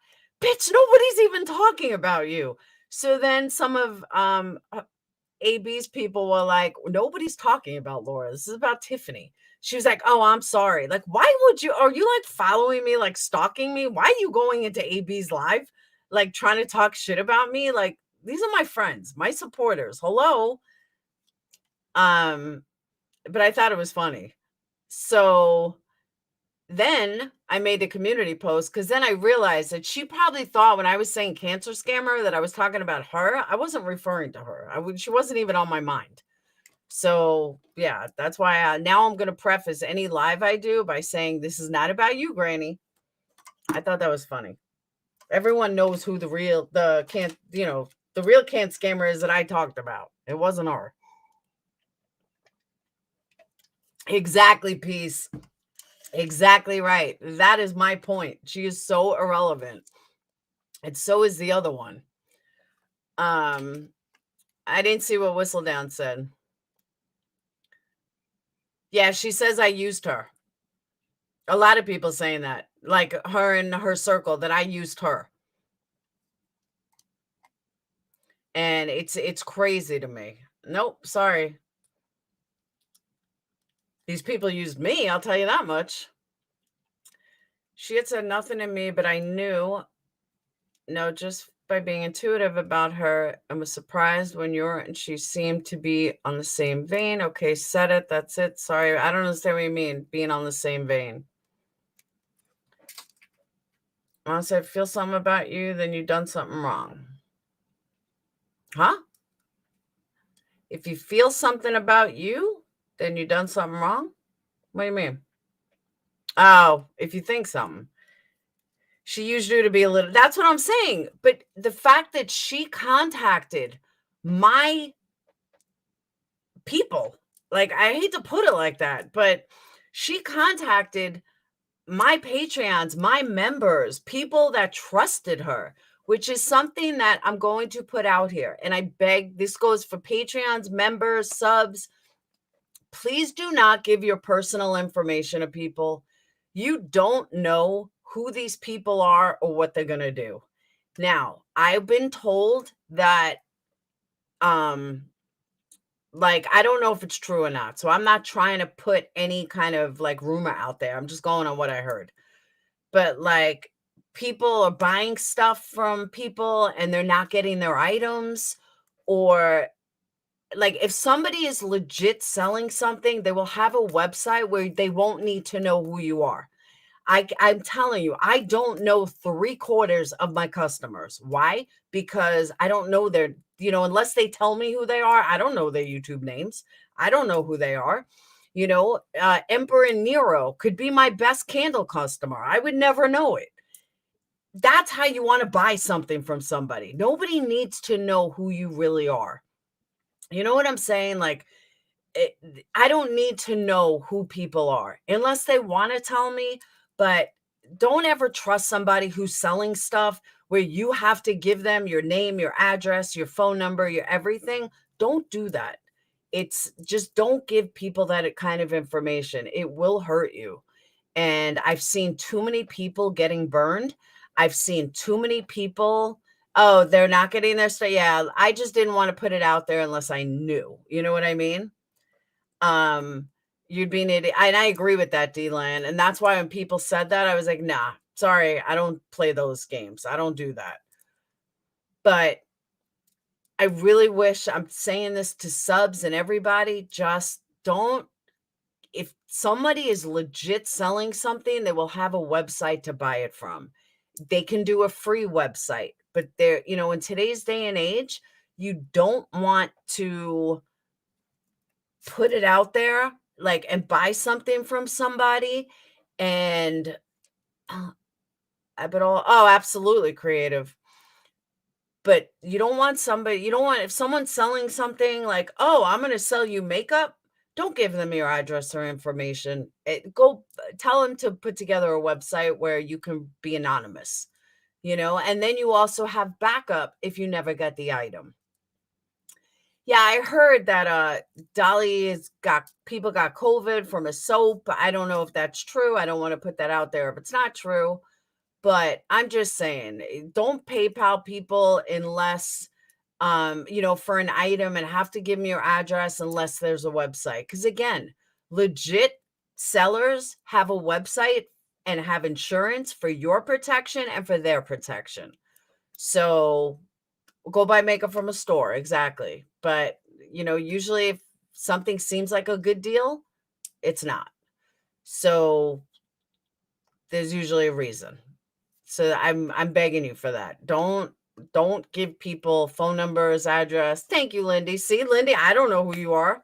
Bitch, nobody's even talking about you. So then some of AB's people were like, nobody's talking about Laura. This is about Tiffany. She was like, oh, I'm sorry. Like, why would you? Are you like following me, like stalking me? Why are you going into AB's live, like trying to talk shit about me? Like, these are my friends, my supporters. Hello. But I thought it was funny. So then I made the community post because then I realized that she probably thought when I was saying cancer scammer that I was talking about her. I wasn't referring to her. She wasn't even on my mind. So yeah, that's why now I'm going to preface any live I do by saying this is not about you, Granny. I thought that was funny. Everyone knows who the real can't scammer is that I talked about. It wasn't her. Exactly, Peace. Exactly right. That is my point. She is so irrelevant. And so is the other one. I didn't see what Whistledown said. Yeah, she says I used her. A lot of people saying that, like her in her circle, that I used her. And it's crazy to me. Nope, sorry. These people used me, I'll tell you that much. She had said nothing to me, but I knew, no, just by being intuitive about her, and was surprised when you're and she seemed to be on the same vein. Okay, said it. That's it. Sorry, I don't understand what you mean, being on the same vein. Once I feel something about you, then you've done something wrong. Huh? If you feel something about you, then you've done something wrong? What do you mean? Oh, if you think something. She used you to be a little, that's what I'm saying. But the fact that she contacted my people, like, I hate to put it like that, but she contacted my Patreons, my members, people that trusted her, which is something that I'm going to put out here. And I beg, this goes for Patreons, members, subs. Please do not give your personal information to people. You don't know who these people are or what they're going to do. Now, I've been told that, like, I don't know if it's true or not. So I'm not trying to put any kind of like rumor out there. I'm just going on what I heard. But like, people are buying stuff from people and they're not getting their items, or like if somebody is legit selling something, they will have a website where they won't need to know who you are. I'm telling you, I don't know 3/4 of my customers. Why? Because I don't know their, unless they tell me who they are, I don't know their YouTube names. I don't know who they are. Emperor Nero could be my best candle customer. I would never know it. That's how you want to buy something from somebody. Nobody needs to know who you really are. You know what I'm saying? Like, I don't need to know who people are unless they want to tell me, but don't ever trust somebody who's selling stuff where you have to give them your name, your address, your phone number, your everything. Don't do that. It's just, don't give people that kind of information. It will hurt you. And I've seen too many people getting burned. I've seen too many people, oh, they're not getting their stuff. Yeah, I just didn't want to put it out there unless I knew. You know what I mean? You'd be an idiot. And I agree with that, D-Lan. And that's why when people said that, I was like, nah, sorry, I don't play those games. I don't do that. But I really wish, I'm saying this to subs and everybody, just don't, if somebody is legit selling something, they will have a website to buy it from. They can do a free website, but they're, in today's day and age, you don't want to put it out there, like, and buy something from somebody and absolutely creative. But you don't want if someone's selling something like, oh, I'm going to sell you makeup, don't give them your address or information. Go tell them to put together a website where you can be anonymous, and then you also have backup if you never get the item. Yeah, I heard that Dolly's people got COVID from a soap. I don't know if that's true. I don't want to put that out there if it's not true. But I'm just saying, don't PayPal people unless, for an item, and have to give me your address unless there's a website. Because again, legit sellers have a website and have insurance for your protection and for their protection. So Go buy makeup from a store, exactly. But, usually if something seems like a good deal, it's not. So there's usually a reason. So I'm begging you for that. Don't give people phone numbers, address. Thank you, Lindy. See, Lindy, I don't know who you are.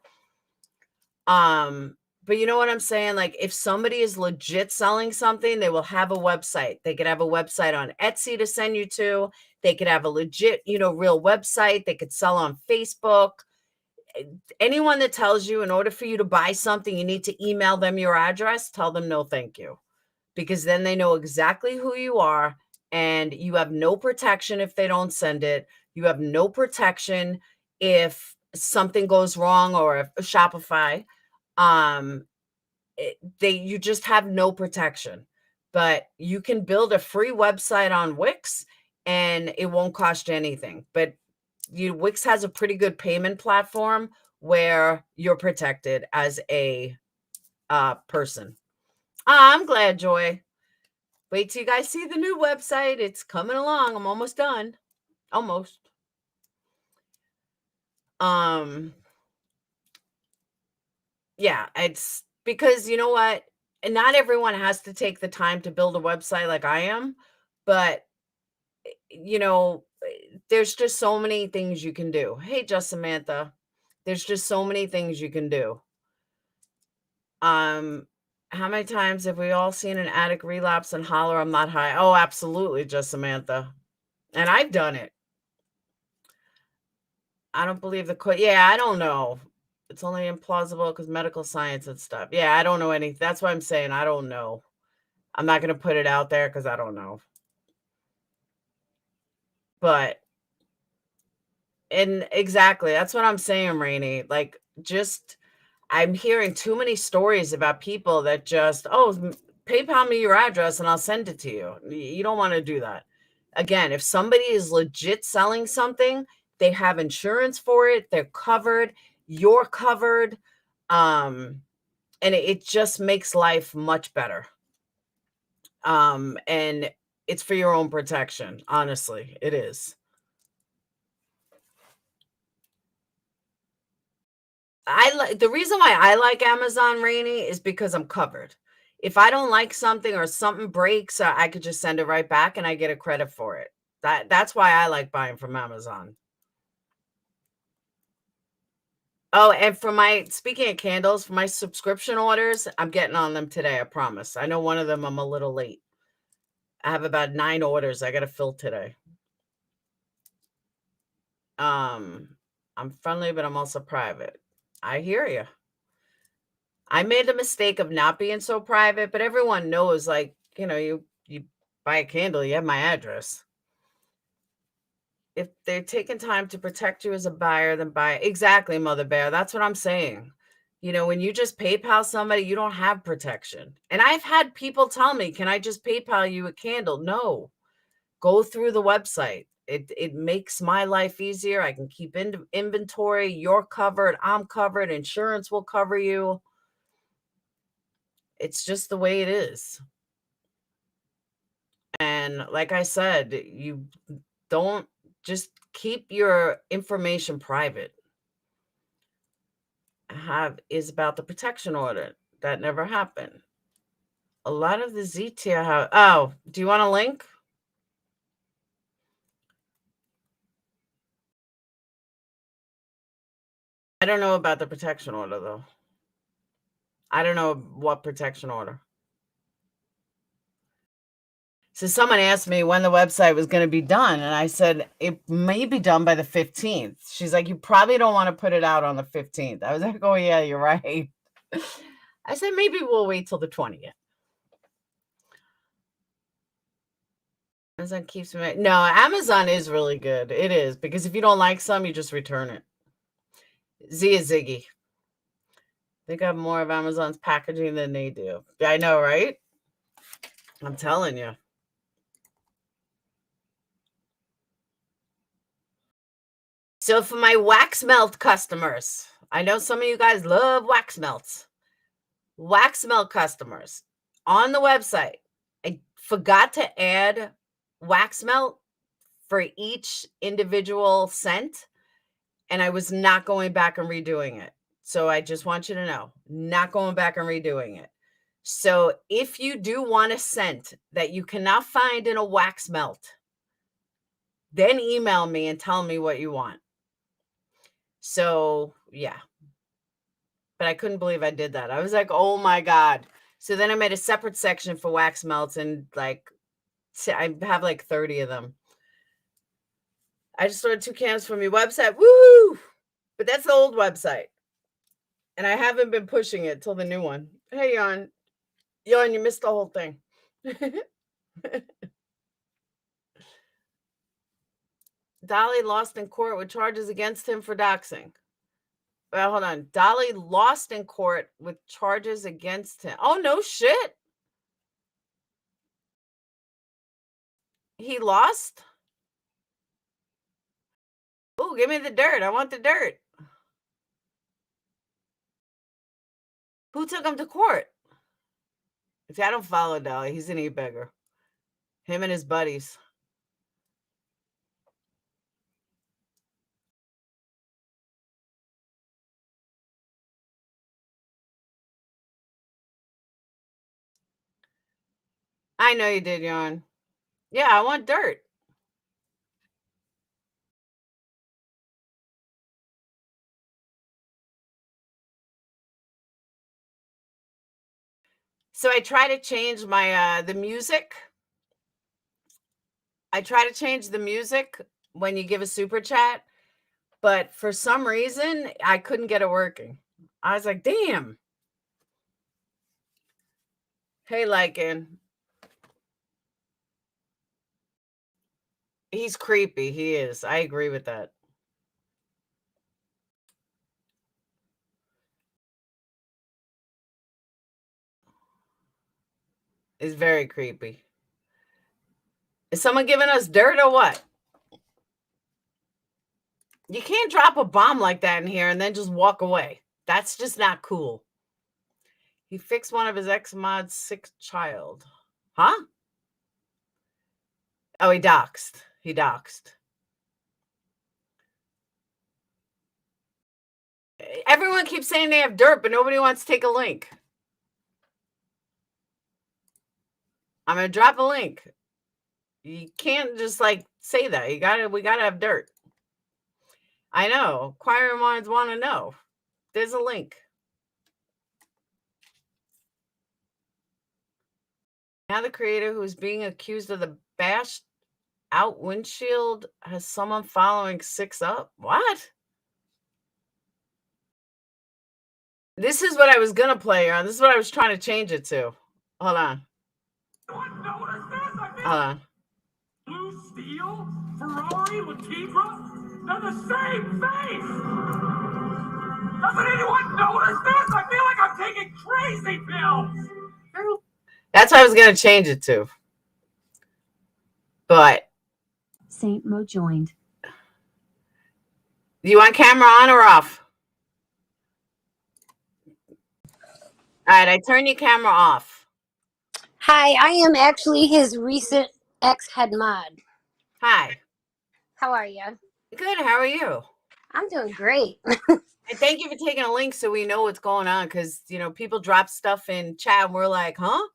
But you know what I'm saying? Like, if somebody is legit selling something, they will have a website. They could have a website on Etsy to send you to. They could have a legit, real website. They could sell on Facebook. Anyone that tells you in order for you to buy something, you need to email them your address, tell them no, thank you. Because then they know exactly who you are, and you have no protection if they don't send it. You have no protection if something goes wrong, or if Shopify, you just have no protection. But you can build a free website on Wix and it won't cost you anything. But Wix has a pretty good payment platform where you're protected as a person. I'm glad, Joy. Wait till you guys see the new website. It's coming along. I'm almost done. Almost. Yeah, it's because you know what? And not everyone has to take the time to build a website like I am, but there's just so many things you can do. Hey, just Samantha. There's just so many things you can do. How many times have we all seen an addict relapse and holler, I'm not high? Oh, absolutely, just Samantha. And I've done it. I don't believe yeah, I don't know. It's only implausible because medical science and stuff. Yeah, I don't know anything. That's why I'm saying I don't know. I'm not going to put it out there because I don't know. But, and exactly, that's what I'm saying, Rainey. Like, I'm hearing too many stories about people that just, PayPal me your address and I'll send it to you. You don't want to do that. Again, if somebody is legit selling something, they have insurance for it, they're covered, you're covered, and it just makes life much better. And it's for your own protection. Honestly, it is. The reason why I like Amazon, Rainy, is because I'm covered. If I don't like something or something breaks, I could just send it right back and I get a credit for it. That's why I like buying from Amazon. Oh, and speaking of candles, for my subscription orders, I'm getting on them today, I promise. I know one of them I'm a little late. I have about 9 orders I got to fill today. I'm friendly, but I'm also private. I hear you. I made the mistake of not being so private, but everyone knows, like, you buy a candle, you have my address. If they're taking time to protect you as a buyer, then buy. Exactly, Mother Bear. That's what I'm saying. When you just PayPal somebody, you don't have protection. And I've had people tell me, can I just PayPal you a candle? No, go through the website. It makes my life easier. I can keep inventory. You're covered. I'm covered. Insurance will cover you. It's just the way it is. And like I said, you don't just keep your information private. Is about the protection order. That never happened. A lot of the Z tier have. Oh, do you want a link? I don't know about the protection order, though. I don't know what protection order. So someone asked me when the website was going to be done, and I said it may be done by the 15th. She's like, you probably don't want to put it out on the 15th. I was like, oh yeah, you're right. I said maybe we'll wait till the 20th. Amazon keeps me. No, Amazon is really good. It is, because if you don't like some, you just return it. Z is Ziggy. They got more of Amazon's packaging than they do. I know, right? I'm telling you. So for my wax melt customers, I know some of you guys love wax melts. Wax melt customers, on the website, I forgot to add wax melt for each individual scent, and I was not going back and redoing it. So I just want you to know, not going back and redoing it. So if you do want a scent that you cannot find in a wax melt, then email me and tell me what you want. So yeah. But I couldn't believe I did that. I was like, oh my God. So then I made a separate section for wax melts, and like I have like 30 of them. I just ordered 2 cans from your website. Woo! But that's the old website. And I haven't been pushing it till the new one. Hey, Yon, you missed the whole thing. Dolly lost in court with charges against him for doxing. Well, hold on. Dolly lost in court with charges against him. Oh, no shit. He lost? Oh, give me the dirt. I want the dirt. Who took him to court? See, I don't follow Dolly. He's an e-beggar. Him and his buddies. I know you did, Yarn. Yeah, I want dirt. So I try to change my the music. I try to change the music when you give a super chat, but for some reason I couldn't get it working. I was like, damn. Hey, Lycan. He's creepy. He is. I agree with that. It's very creepy. Is someone giving us dirt or what? You can't drop a bomb like that in here and then just walk away. That's just not cool. He fixed one of his ex-mod's sick child. Huh? Oh, he doxed. He doxed. Everyone keeps saying they have dirt, but nobody wants to take a link. I'm going to drop a link. You can't just like say that. We gotta have dirt. I know. Inquiring minds want to know. There's a link. Now the creator who is being accused of the bashed out windshield has someone following 6 up. What? This is what I was gonna play on. This is what I was trying to change it to. Hold on. Hold on. Blue Steel, Ferrari, Latifa, they're the same face! Doesn't anyone notice this? I feel like I'm taking crazy pills! That's what I was going to change it to. But. Saint Mo joined. Do you want camera on or off? All right, I turn your camera off. Hi, I am actually his recent ex-head mod. Hi. How are you? Good, how are you? I'm doing great. And thank you for taking a link so we know what's going on, because, people drop stuff in chat and we're like, huh?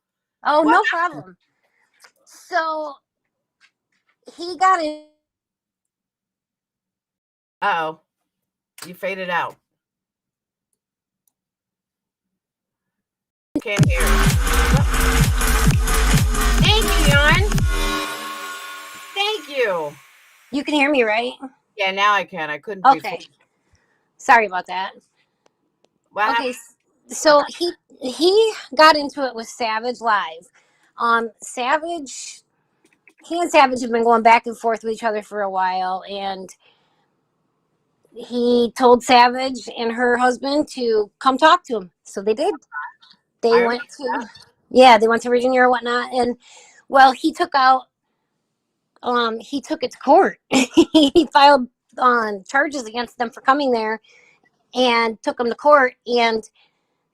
Oh, what? No problem. So, he got in. Uh-oh. You faded out. Can't hear you. Thank you, Jan. Thank you. You can hear me, right? Yeah, now I can. I couldn't. Okay. Before. Sorry about that. What okay, so he got into it with Savage Live. Savage, he and Savage have been going back and forth with each other for a while, and he told Savage and her husband to come talk to him. So they did. They went to Virginia or whatnot, and well, he took it to court. He filed charges against them for coming there and took them to court, and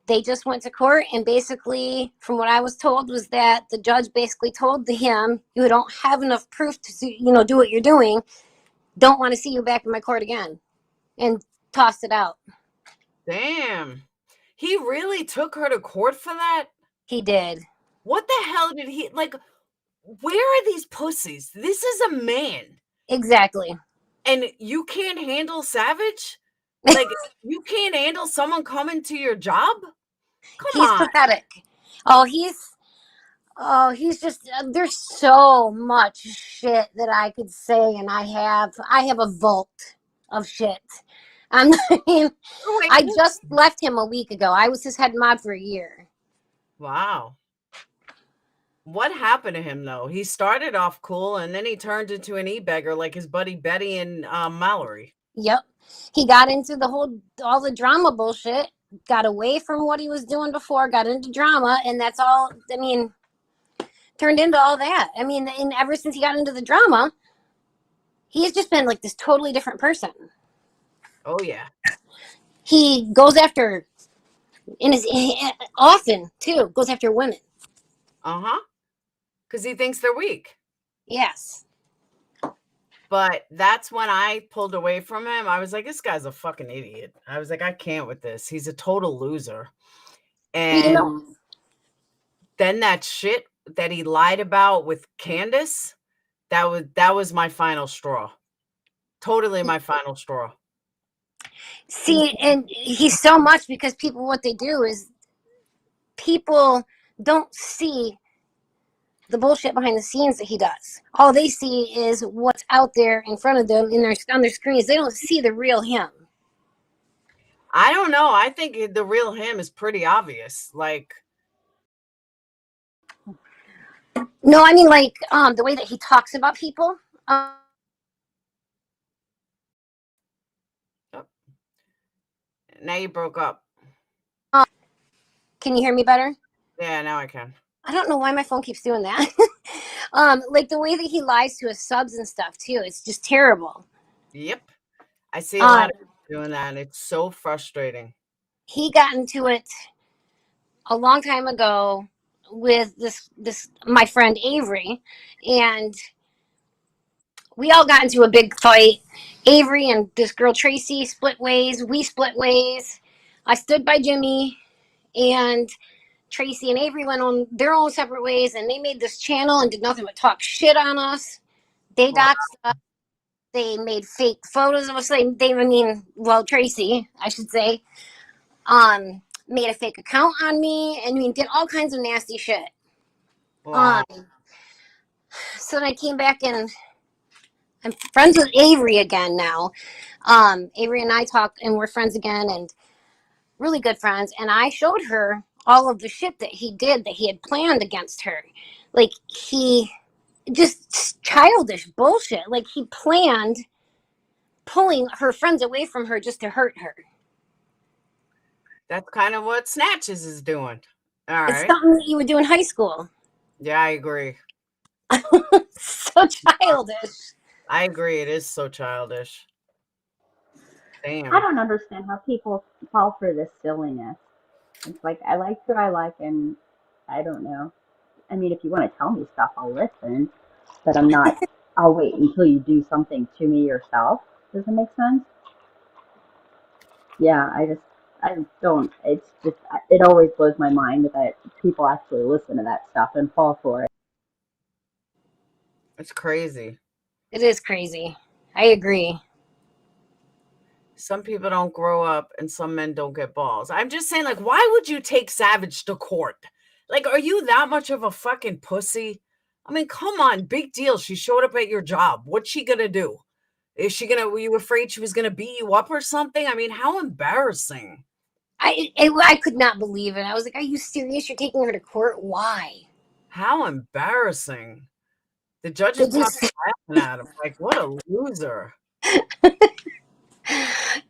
They just went to court, and basically, from what I was told, was that the judge basically told him, "You don't have enough proof to, do what you're doing. Don't want to see you back in my court again," and tossed it out. Damn. He really took her to court for that? He did. What the hell did he like? Where are these pussies? This is a man. Exactly. And you can't handle Savage? Like, you can't handle someone coming to your job? Come He's on. pathetic. He's just there's so much shit that I could say, and I have a vault of shit. I mean, Wait, I just left him a week ago. I was his head mod for a year. wow. What happened to him, though? He started off cool, and then he turned into an e-beggar like his buddy Betty and Mallory. Yep. He got into all the drama bullshit, got away from what he was doing before, got into drama, and that's all, turned into all that. And ever since he got into the drama, he's just been like this totally different person. Oh, yeah. He goes after, often, too, goes after women. Uh-huh. Because he thinks they're weak. Yes. But that's when I pulled away from him. I was like, this guy's a fucking idiot. I was like, I can't with this. He's a total loser. And then that shit that he lied about with Candace, that was my final straw. Totally my final straw. See, and he's so much because what they do is people don't see the bullshit behind the scenes that he does. All they see is what's out there in front of them on their screens. They don't see the real him. I don't know. I think the real him is pretty obvious. Like, no, I mean the way that he talks about people. Now you broke up. Can you hear me better? Yeah, now I can. I don't know why my phone keeps doing that. Like the way that he lies to his subs and stuff too. It's just terrible. Yep. I see a lot of people doing that, and it's so frustrating. He got into it a long time ago with this my friend Avery, and we all got into a big fight. Avery and this girl Tracy split ways. We split ways. I stood by Jimmy, and Tracy and Avery went on their own separate ways, and they made this channel and did nothing but talk shit on us. They doxed us. They made fake photos of us. Tracy, I should say, made a fake account on me, and did all kinds of nasty shit. Wow. So then I came back, and I'm friends with Avery again now. Avery and I talk, and we're friends again, and really good friends. And I showed her all of the shit that he did, that he had planned against her. Like, he just childish bullshit. Like, he planned pulling her friends away from her just to hurt her. That's kind of what Snatches is doing. All right. It's something that you would do in high school. Yeah, I agree. So childish. I agree. It is so childish. Damn. I don't understand how people fall for this silliness. It's like, I like what I like, and I don't know. I mean, if you want to tell me stuff, I'll listen, but I'll wait until you do something to me yourself. Does it make sense? Yeah, I don't, it's just, it always blows my mind that people actually listen to that stuff and fall for it. It's crazy. It is crazy. I agree. Some people don't grow up, and some men don't get balls. I'm just saying, like, why would you take Savage to court? Like, are you that much of a fucking pussy? I mean, come on, big deal. She showed up at your job. What's she gonna do? Were you afraid she was gonna beat you up or something? I mean, how embarrassing. I could not believe it. I was like, are you serious? You're taking her to court? Why? How embarrassing. The judge is laughing at him. Like, what a loser.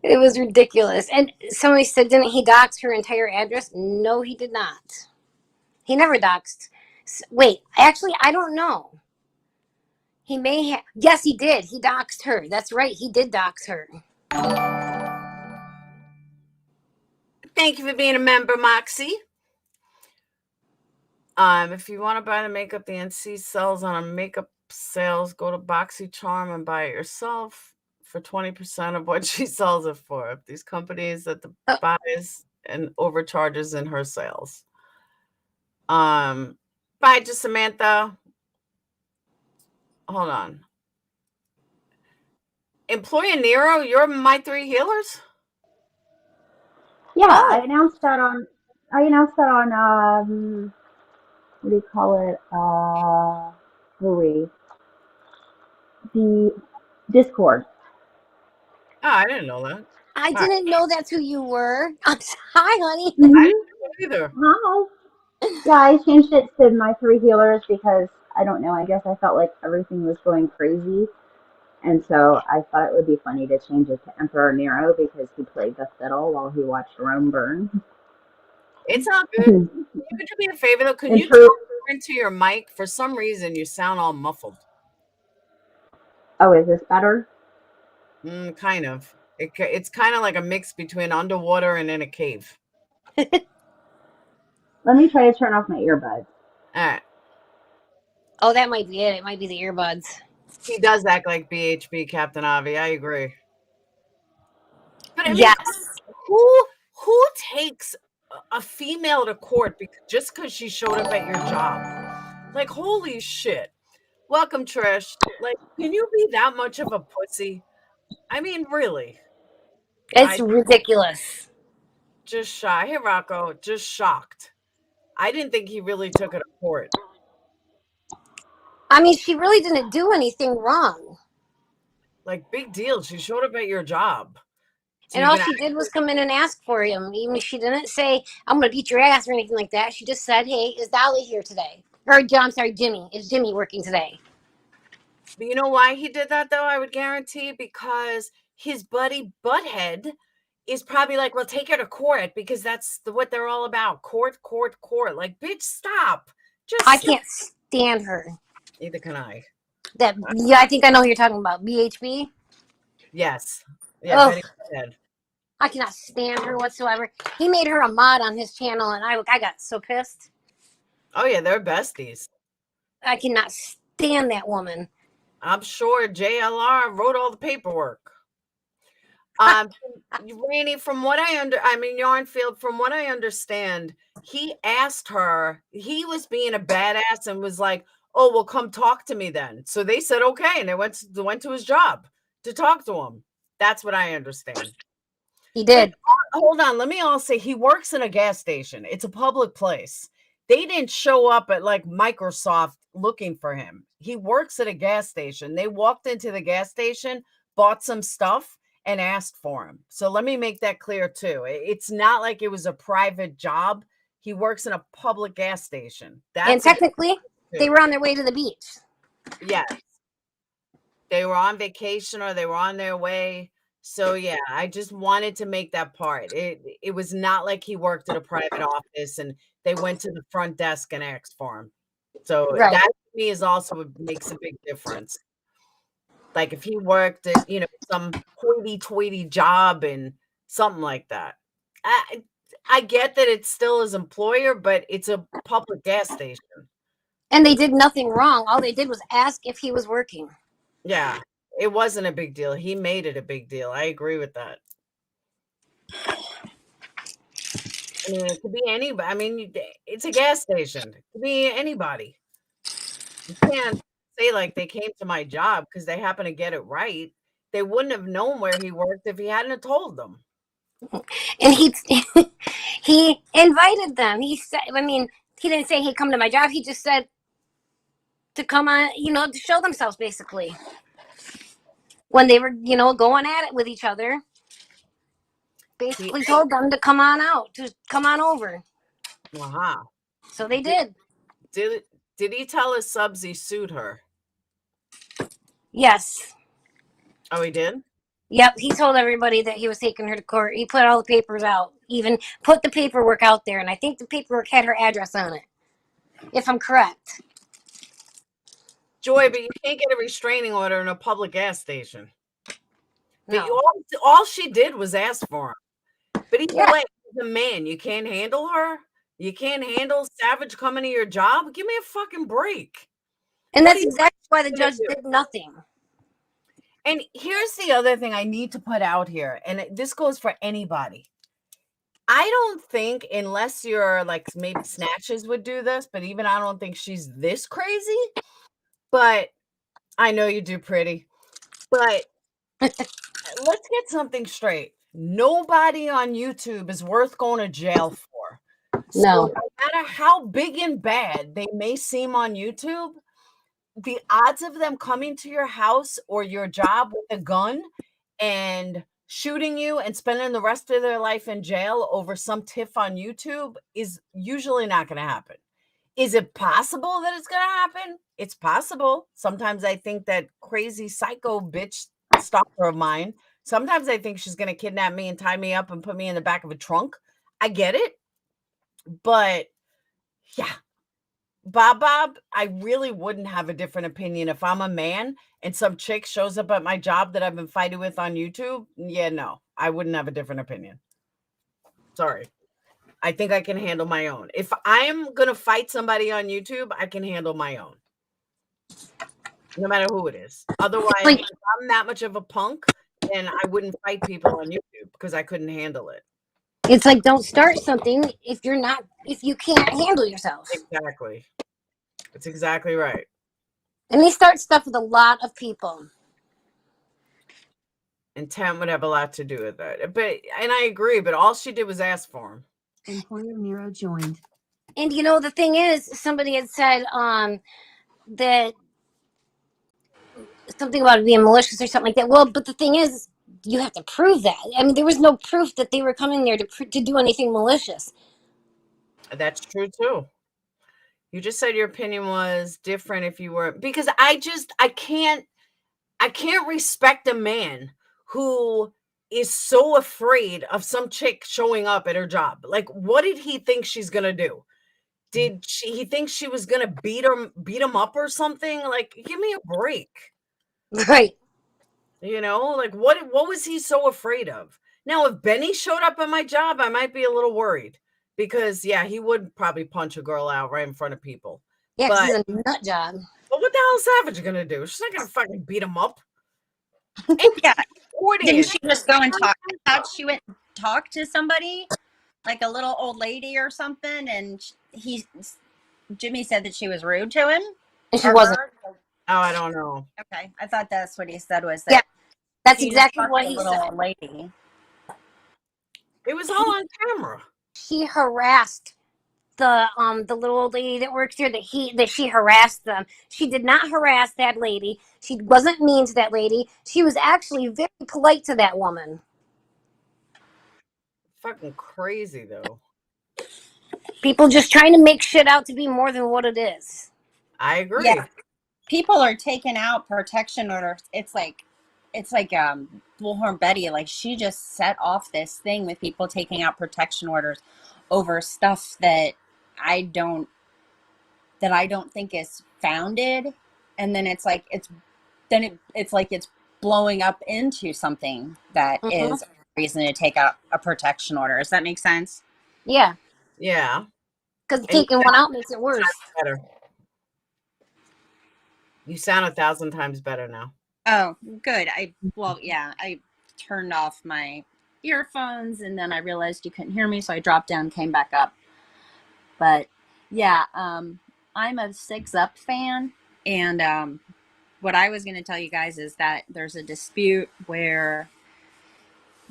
It was ridiculous. And somebody said, didn't he dox her entire address? No, he did not. He never doxed. Wait, actually, I don't know. He may have. Yes, he did. He doxed her. That's right. He did dox her. Thank you for being a member, Moxie. If you want to buy the makeup the NC sells on a makeup sales, go to BoxyCharm and buy it yourself for 20% of what she sells it for. These companies that buys and overcharges in her sales. Bye to Samantha. Hold on. Employer Nero, you're my 3 healers? Yeah, Oh. I announced that on what do you call it? Louis, the Discord. Oh, I didn't know that. I didn't know that's who you were. Hi, honey. I didn't know either. Hi. Yeah, I changed it to my 3 healers because I don't know. I guess I felt like everything was going crazy, and so I thought it would be funny to change it to Emperor Nero because he played the fiddle while he watched Rome burn. It's all good. Can you do me a favor though? Can In you true. talk into your mic? For some reason, you sound all muffled. Oh, is this better? Kind of. It's kind of like a mix between underwater and in a cave. Let me try to turn off my earbuds. All right. Oh, that might be it. It might be the earbuds. He does act like BHB, Captain Avi. I agree. But I mean, Yes. who takes a female to court just because she showed up at your job? Like, holy shit. Welcome, Trish. Like, can you be that much of a pussy? I mean, really. It's ridiculous. Just shy. Hey, Rocco, just shocked. I didn't think he really took it to court. I mean, she really didn't do anything wrong. Like, big deal. She showed up at your job. So And all she did was come in and ask for him. Even she didn't say, I'm going to beat your ass or anything like that. She just said, hey, is Dolly here today? Or, I'm sorry, Jimmy. Is Jimmy working today? But you know why he did that, though, I would guarantee? Because his buddy Butthead is probably like, well, take her to court because that's what they're all about. Court, court, court. Like, bitch, stop. I can't stand her. Neither can I. Yeah, I think I know who you're talking about. BHB? Yes. Yeah, Betty Butthead. I cannot stand her whatsoever. He made her a mod on his channel, and I got so pissed. Oh, yeah, they're besties. I cannot stand that woman. I'm sure JLR wrote all the paperwork. Rainey, from what Yarnfield, from what I understand, he asked her, he was being a badass and was like, oh, well, come talk to me then. So they said, okay. And they went to his job to talk to him. That's what I understand. He did. But, hold on. Let me all say, he works in a gas station. It's a public place. They didn't show up at like Microsoft looking for him. He works at a gas station. They walked into the gas station, bought some stuff, and asked for him. So let me make that clear too. It's not like it was a private job. He works in a public gas station. And technically, they were on their way to the beach. Yes. They were on vacation or they were on their way. So yeah, I just wanted to make that part. It was not like he worked at a private office and they went to the front desk and asked for him. So that to me is also makes a big difference. Like if he worked at, some hoity-toity job and something like that. I get that it's still his employer, but it's a public gas station. And they did nothing wrong. All they did was ask if he was working. Yeah, it wasn't a big deal. He made it a big deal. I agree with that. I mean, it could be anybody. I mean, it's a gas station. It could be anybody. You can't say like they came to my job because they happen to get it right. They wouldn't have known where he worked if he hadn't have told them. And he invited them. He said, I mean, he didn't say, hey, come to my job. He just said to come on, to show themselves basically. When they were, going at it with each other, basically told them to come on out, to come on over. Wow. So they did. Did he tell his subs he sued her? Yes. Oh, he did? Yep. He told everybody that he was taking her to court. He put all the papers out, even put the paperwork out there. And I think the paperwork had her address on it, if I'm correct. Joy, but you can't get a restraining order in a public gas station. No. All she did was ask for him. But either way, the man, you can't handle her? You can't handle Savage coming to your job? Give me a fucking break. And What that's do you exactly why the gonna judge do? did nothing. And here's the other thing I need to put out here, and this goes for anybody. I don't think, unless you're like maybe Snatches would do this, but even I don't think she's this crazy. But I know you do, pretty. But let's get something straight. Nobody on YouTube is worth going to jail for. So No. no matter how big and bad they may seem on YouTube, the odds of them coming to your house or your job with a gun and shooting you and spending the rest of their life in jail over some tiff on YouTube is usually not going to happen. Is it possible that it's going to happen? It's possible. Sometimes I think that crazy psycho bitch stalker of mine, sometimes I think she's going to kidnap me and tie me up and put me in the back of a trunk. I get it. But yeah, Bob, I really wouldn't have a different opinion if I'm a man and some chick shows up at my job that I've been fighting with on YouTube. Yeah, no, I wouldn't have a different opinion. Sorry. I think I can handle my own. If I'm going to fight somebody on YouTube, I can handle my own. No matter who it is. Otherwise, Like, if I'm that much of a punk, then I wouldn't fight people on YouTube because I couldn't handle it. it's like, don't start something if you can't handle yourself. Exactly. That's exactly right. And they start stuff with a lot of people. Intent would have a lot to do with that. And I agree, but all she did was ask for him. Employer Nero joined. And the thing is, somebody had said that something about it being malicious or something like that. Well, but the thing is, you have to prove that. I mean, there was no proof that they were coming there to do anything malicious. That's true too. You just said your opinion was different if you were, because I can't respect a man who is so afraid of some chick showing up at her job. Like, what did he think she's gonna do? Did he think she was gonna beat him up or something? Like, give me a break. Right. Like what was he so afraid of? Now, if Benny showed up at my job, I might be a little worried because yeah, he would probably punch a girl out right in front of people. Yeah, because But he's a nut job. what the hell is Savage gonna do? She's not gonna fucking beat him up. Yeah. Didn't Audience. she just go and talk? I thought she went and talked to somebody, like a little old lady or something, and Jimmy said that she was rude to him. And she Or wasn't. her? Oh, I don't know. Okay, I thought that's what he said was that. Yeah, that's she just exactly talked what to a he little said. old lady. It was all on camera. She harassed the little old lady that works here. That she harassed them. She did not harass that lady. She wasn't mean to that lady. She was actually very polite to that woman. Fucking crazy though. People just trying to make shit out to be more than what it is. I agree. Yeah. People are taking out protection orders. It's like Bullhorn Betty, like she just set off this thing with people taking out protection orders over stuff that I don't think is founded, and then it's like it's blowing up into something that is a reason to take out a protection order. Does that make sense? Yeah, Yeah. because taking one out makes it worse. Better. You sound 1,000 times better now. Oh, good. I turned off my earphones and then I realized you couldn't hear me, so I dropped down, came back up. But yeah, I'm a 6 Up fan, and what I was going to tell you guys is that there's a dispute where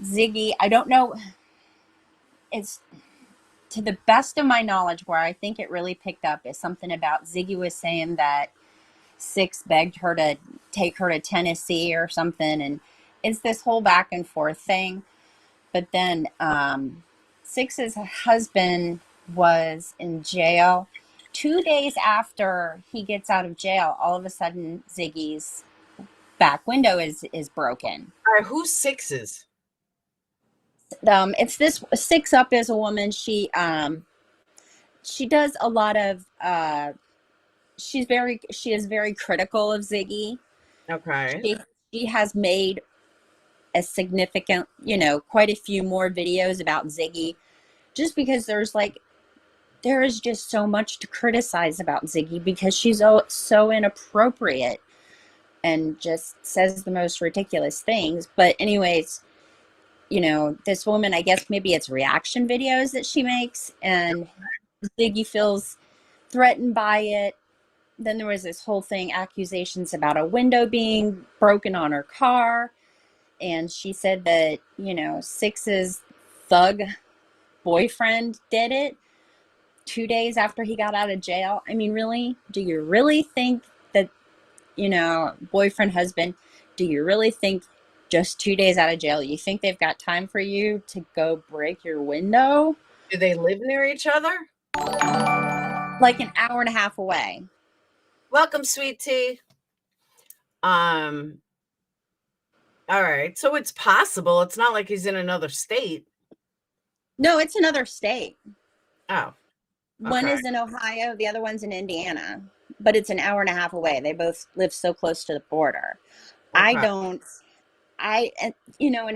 Ziggy, I don't know, it's to the best of my knowledge where I think it really picked up is something about Ziggy was saying that 6 begged her to take her to Tennessee or something, and it's this whole back and forth thing. But then 6's husband was in jail. 2 days after he gets out of jail, all of a sudden Ziggy's back window is broken. All right, who's 6's? It's this 6 Up is a woman. She does a lot of she is very critical of Ziggy. Okay. She has made a significant, quite a few more videos about Ziggy. just because there is just so much to criticize about Ziggy because she's so inappropriate and just says the most ridiculous things. But anyways, this woman, I guess maybe it's reaction videos that she makes, and Ziggy feels threatened by it. Then there was this whole thing, accusations about a window being broken on her car. And she said that, Six's thug boyfriend did it 2 days after he got out of jail. I mean, really? Do you really think that, boyfriend, husband, do you really think just 2 days out of jail, you think they've got time for you to go break your window? Do they live near each other? Like an hour and a half away. Welcome, sweet tea. All right. So it's possible. It's not like he's in another state. No, it's another state. Oh. One Okay. is in Ohio, the other one's in Indiana, but it's an hour and a half away. They both live so close to the border. Okay. And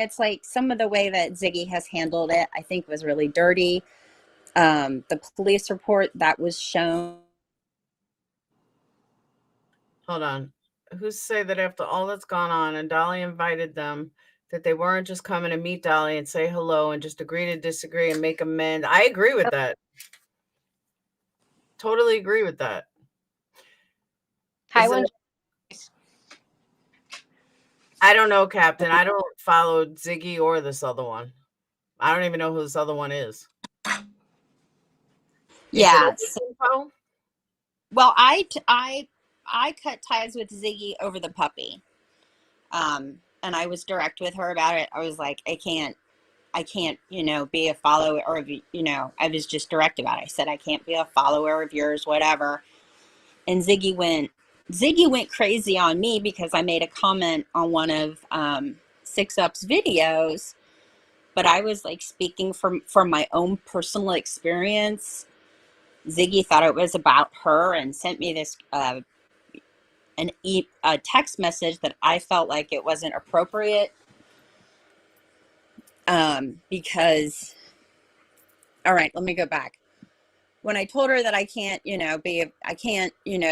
it's like some of the way that Ziggy has handled it, I think was really dirty. The police report that was shown. Hold on. Who's to say that after all that's gone on and Dolly invited them, that they weren't just coming to meet Dolly and say hello and just agree to disagree and make amends? I agree with that. Totally agree with that. Hi, I don't know, Captain. I don't follow Ziggy or this other one. I don't even know who this other one is. Yeah. Info? Well, I cut ties with Ziggy over the puppy. And I was direct with her about it. I was like, I can't, be a follower of, I was just direct about it. I said, I can't be a follower of yours, whatever. And Ziggy went crazy on me because I made a comment on one of 6up's videos, but I was like speaking from my own personal experience. Ziggy thought it was about her and sent me this a text message that I felt like it wasn't appropriate because, all right, let me go back. When I told her that I can't,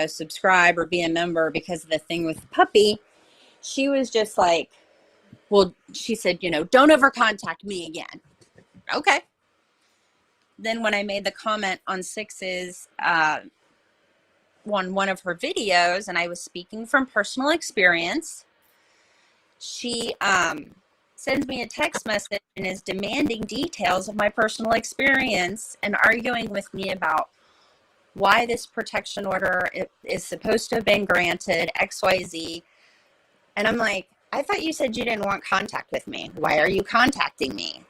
subscribe or be a member because of the thing with the puppy, she was just like, well, she said, don't ever contact me again. Okay. Then when I made the comment on Six's, one of her videos, and I was speaking from personal experience, she sends me a text message and is demanding details of my personal experience and arguing with me about why this protection order is supposed to have been granted, XYZ. And I'm like, I thought you said you didn't want contact with me. Why are you contacting me?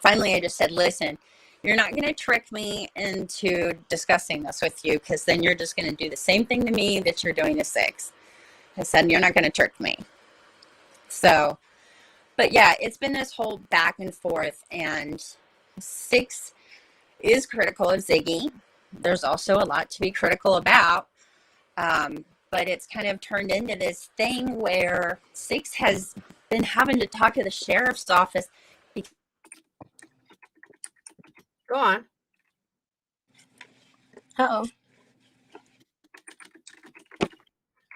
Finally, I just said, listen, you're not going to trick me into discussing this with you because then you're just going to do the same thing to me that you're doing to Six. I said, you're not going to trick me. So, but yeah, it's been this whole back and forth, and Six is critical of Ziggy. There's also a lot to be critical about, but it's kind of turned into this thing where Six has been having to talk to the sheriff's office. Go on. Uh-oh.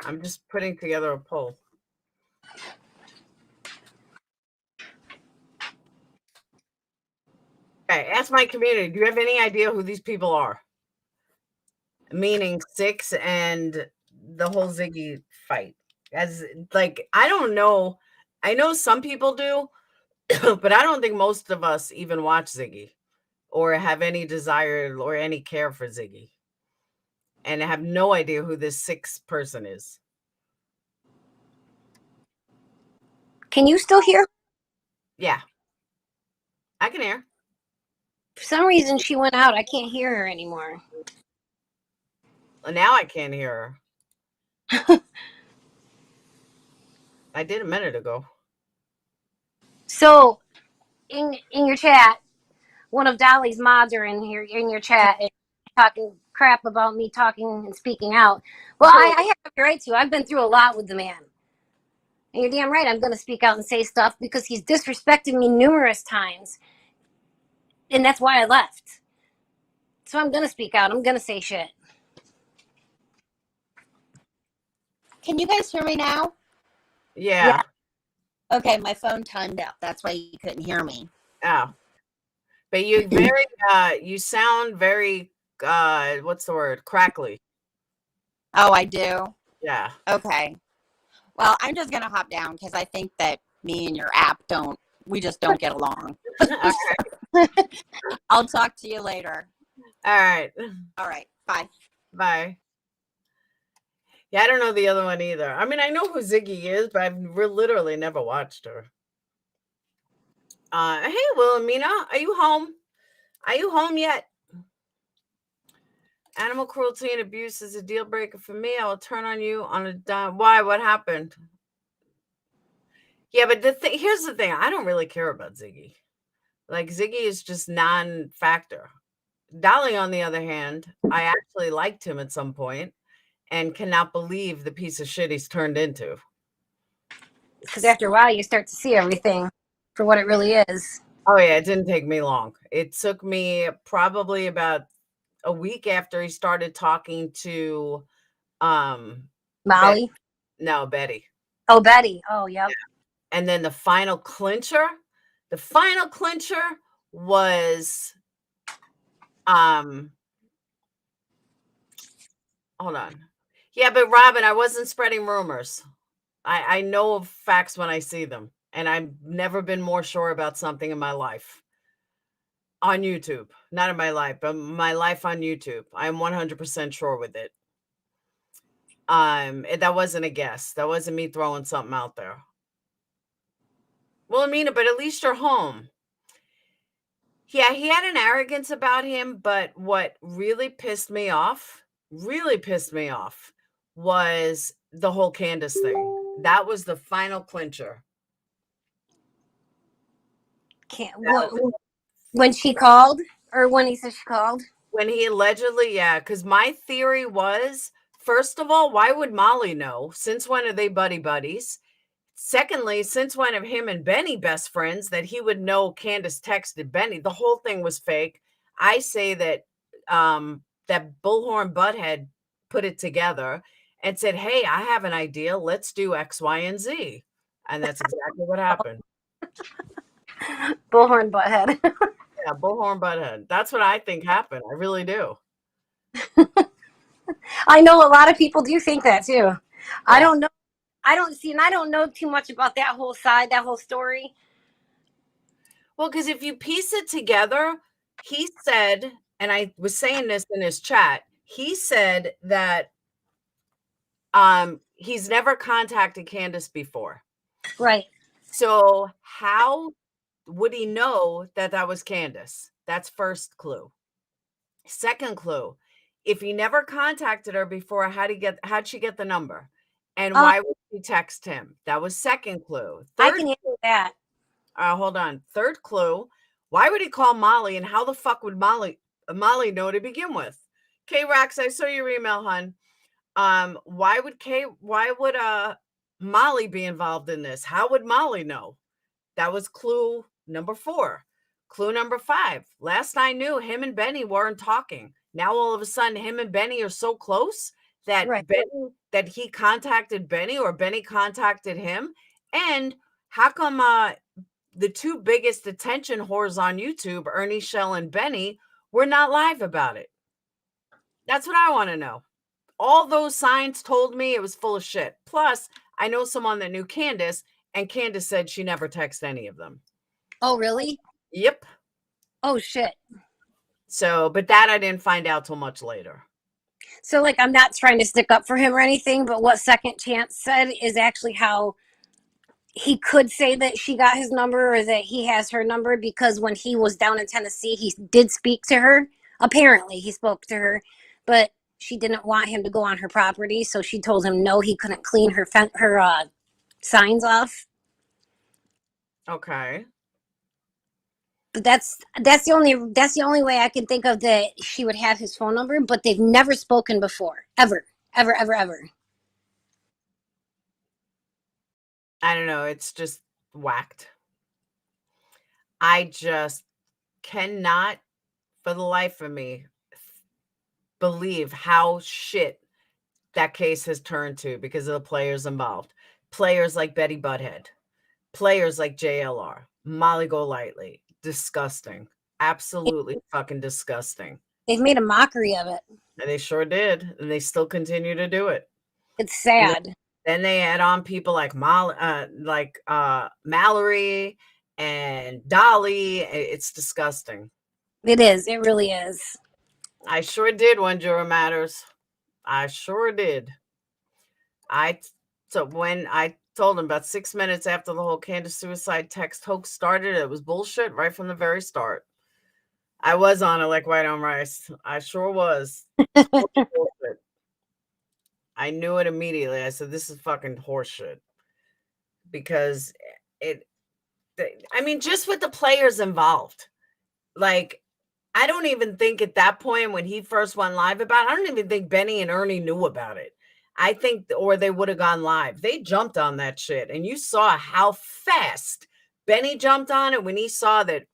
I'm just putting together a poll. Okay, ask my community. Do you have any idea who these people are? Meaning Six and the whole Ziggy fight. As like, I don't know. I know some people do, but I don't think most of us even watch Ziggy or have any desire or any care for Ziggy. And I have no idea who this Six person is. Can you still hear? Yeah. I can hear. For some reason, she went out. I can't hear her anymore. Well, now I can't hear her. I did a minute ago. So, in your chat, one of Dolly's mods are in here in your chat and talking crap about me talking and speaking out. Well, I have the right to. I've been through a lot with the man. And you're damn right I'm going to speak out and say stuff because he's disrespected me numerous times. and that's why I left. So I'm gonna speak out. I'm gonna say shit. Can you guys hear me now? Yeah. Okay, my phone timed out. That's why you couldn't hear me. Oh. But you you sound very what's the word? Crackly. Oh, I do? Yeah. Okay. Well, I'm just going to hop down because I think that me and your app we just don't get along. Okay. I'll talk to you later. All right. All right. Bye. Bye. Yeah, I don't know the other one either. I mean, I know who Ziggy is, but I've literally never watched her. Hey, Wilhelmina, are you home? Are you home yet? Animal cruelty and abuse is a deal breaker for me. I will turn on you on a dime. Why? What happened? Yeah, but here's the thing. I don't really care about Ziggy. Like, Ziggy is just non-factor. Dolly, on the other hand, I actually liked him at some point and cannot believe the piece of shit he's turned into. Because after a while, you start to see everything for what it really is. Oh, yeah, it didn't take me long. It took me probably about a week after he started talking to Molly? Betty. Oh, Betty. Oh, yep. Yeah. And then the final clincher was hold on. Yeah, but Robin, I wasn't spreading rumors. I know of facts when I see them, and I've never been more sure about something in my life. On YouTube, not in my life, but my life on YouTube. I'm 100% sure with it. That wasn't a guess. That wasn't me throwing something out there. Well, Amina, but at least you're home. Yeah, he had an arrogance about him, but what really pissed me off was the whole Candace thing. That was the final clincher. When she called, or when he said she called? When he allegedly, yeah, because my theory was, first of all, why would Molly know? Since when are they buddies? Secondly, since when are him and Benny best friends that he would know Candace texted Benny? The whole thing was fake. I say that that Bullhorn Butthead put it together and said, hey, I have an idea. Let's do X, Y, and Z. And that's exactly what happened. Bullhorn Butthead. Yeah, Bullhorn Butthead. That's what I think happened. I really do. I know a lot of people do think that too. Yeah. I don't know. I don't know too much about that whole side, that whole story. Well, because if you piece it together, he said, and I was saying this in his chat, he said that he's never contacted Candace before. Right. So how would he know that that was Candace? That's first clue. Second clue, if he never contacted her before, how'd she get the number? And why would she text him? That was second clue. Third, I can answer that. Hold on. Third clue, why would he call Molly, and how the fuck would Molly know to begin with? K-Rax, I saw your email, hun. Why would Molly be involved in this? How would Molly know? That was clue number 4. Clue number 5. Last I knew, him and Benny weren't talking. Now all of a sudden, him and Benny are so close that that he contacted Benny, or Benny contacted him. And how come the two biggest attention whores on YouTube, Ernie Shell and Benny, were not live about it? That's what I want to know. All those signs told me it was full of shit. Plus, I know someone that knew Candace, and Candace said she never texted any of them. Oh, really? Yep. Oh, shit. So, but that I didn't find out till much later. So, like, I'm not trying to stick up for him or anything, but what Second Chance said is actually how he could say that she got his number or that he has her number, because when he was down in Tennessee, he did speak to her. Apparently, he spoke to her, but she didn't want him to go on her property, so she told him no, he couldn't clean her signs off. Okay. But that's the only way I can think of that she would have his phone number, but they've never spoken before. Ever. Ever, ever, ever. I don't know. It's just whacked. I just cannot for the life of me believe how shit that case has turned to because of the players involved. Players like Betty Butthead, players like JLR, Molly Golightly. Disgusting. Absolutely fucking disgusting. They've made a mockery of it. And they sure did. And they still continue to do it. It's sad. Then they add on people like Mallory and Dolly. It's disgusting. It is. It really is. I sure did when Juror Matters. I sure did. So when I told him about 6 minutes after the whole Candace suicide text hoax started, it was bullshit right from the very start. I was on it like white on rice. I sure was. I knew it immediately. I said, this is fucking horseshit. Because just with the players involved, like, I don't even think at that point when he first went live about it, I don't even think Benny and Ernie knew about it. I think, or they would have gone live. They jumped on that shit. And you saw how fast Benny jumped on it when he saw that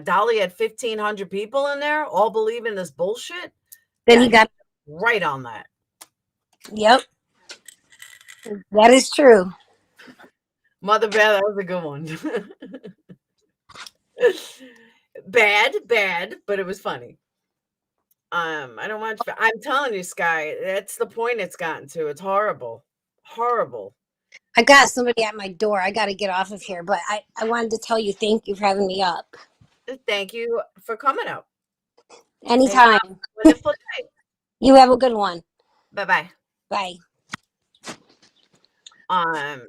Dolly had 1,500 people in there all believing this bullshit. Then he got right on that. Yep. That is true. Mother Bear, that was a good one. Bad, but it was funny. I don't want to, I'm telling you, Sky, that's the point it's gotten to. It's horrible. Horrible. I got somebody at my door. I got to get off of here, but I wanted to tell you thank you for having me up. Thank you for coming up. Anytime. Wonderful day. You have a good one. Bye-bye. Bye.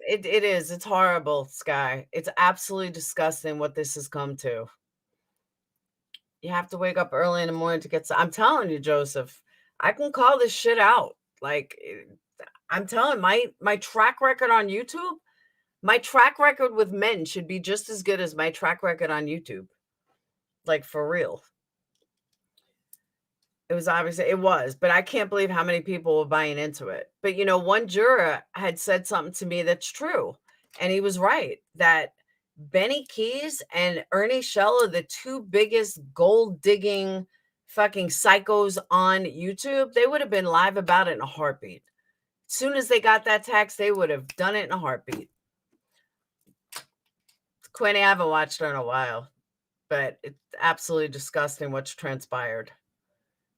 It is. It's horrible, Sky. It's absolutely disgusting what this has come to. You have to wake up early in the morning to get. I'm telling you, Joseph, I can call this shit out. Like, I'm telling my track record on YouTube, my track record with men should be just as good as my track record on YouTube. Like, for real. It was obviously, it was, but I can't believe how many people were buying into it. But, one juror had said something to me that's true. And he was right that Benny Keys and Ernie Shell are the two biggest gold digging fucking psychos on YouTube. They would have been live about it in a heartbeat. As soon as they got that text, they would have done it in a heartbeat. Quinny, I haven't watched her in a while, but it's absolutely disgusting what's transpired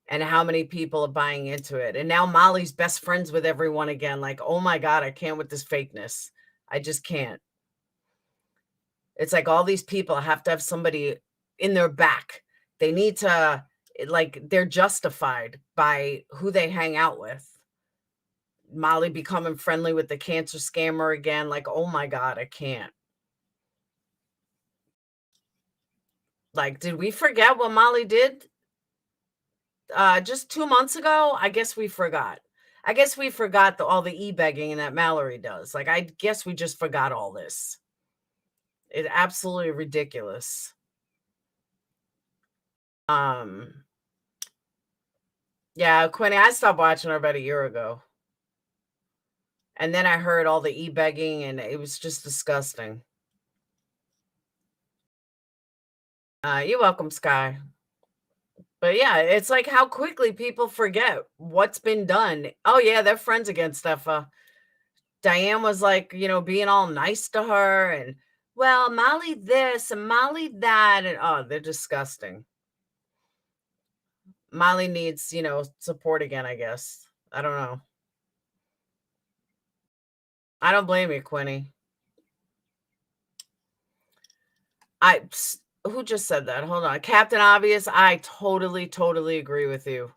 and how many people are buying into it. And now Molly's best friends with everyone again. Like, oh my God, I can't with this fakeness. I just can't. It's like all these people have to have somebody in their back. They need to, like, they're justified by who they hang out with. Molly becoming friendly with the cancer scammer again. Like, oh my God, I can't. Like, did we forget what Molly did just 2 months ago? I guess we forgot. I guess we forgot all the e-begging that Mallory does. Like, I guess we just forgot all this. It's absolutely ridiculous. Yeah, Quinny, I stopped watching her about a year ago. And then I heard all the e-begging and it was just disgusting. You're welcome, Sky. But yeah, it's like how quickly people forget what's been done. Oh yeah, they're friends again, Steffa. Diane was like, being all nice to her and, well, Molly this and Molly that. And oh, they're disgusting. Molly needs, support again, I guess. I don't know. I don't blame you, Quinny. Who just said that? Hold on. Captain Obvious, I totally agree with you.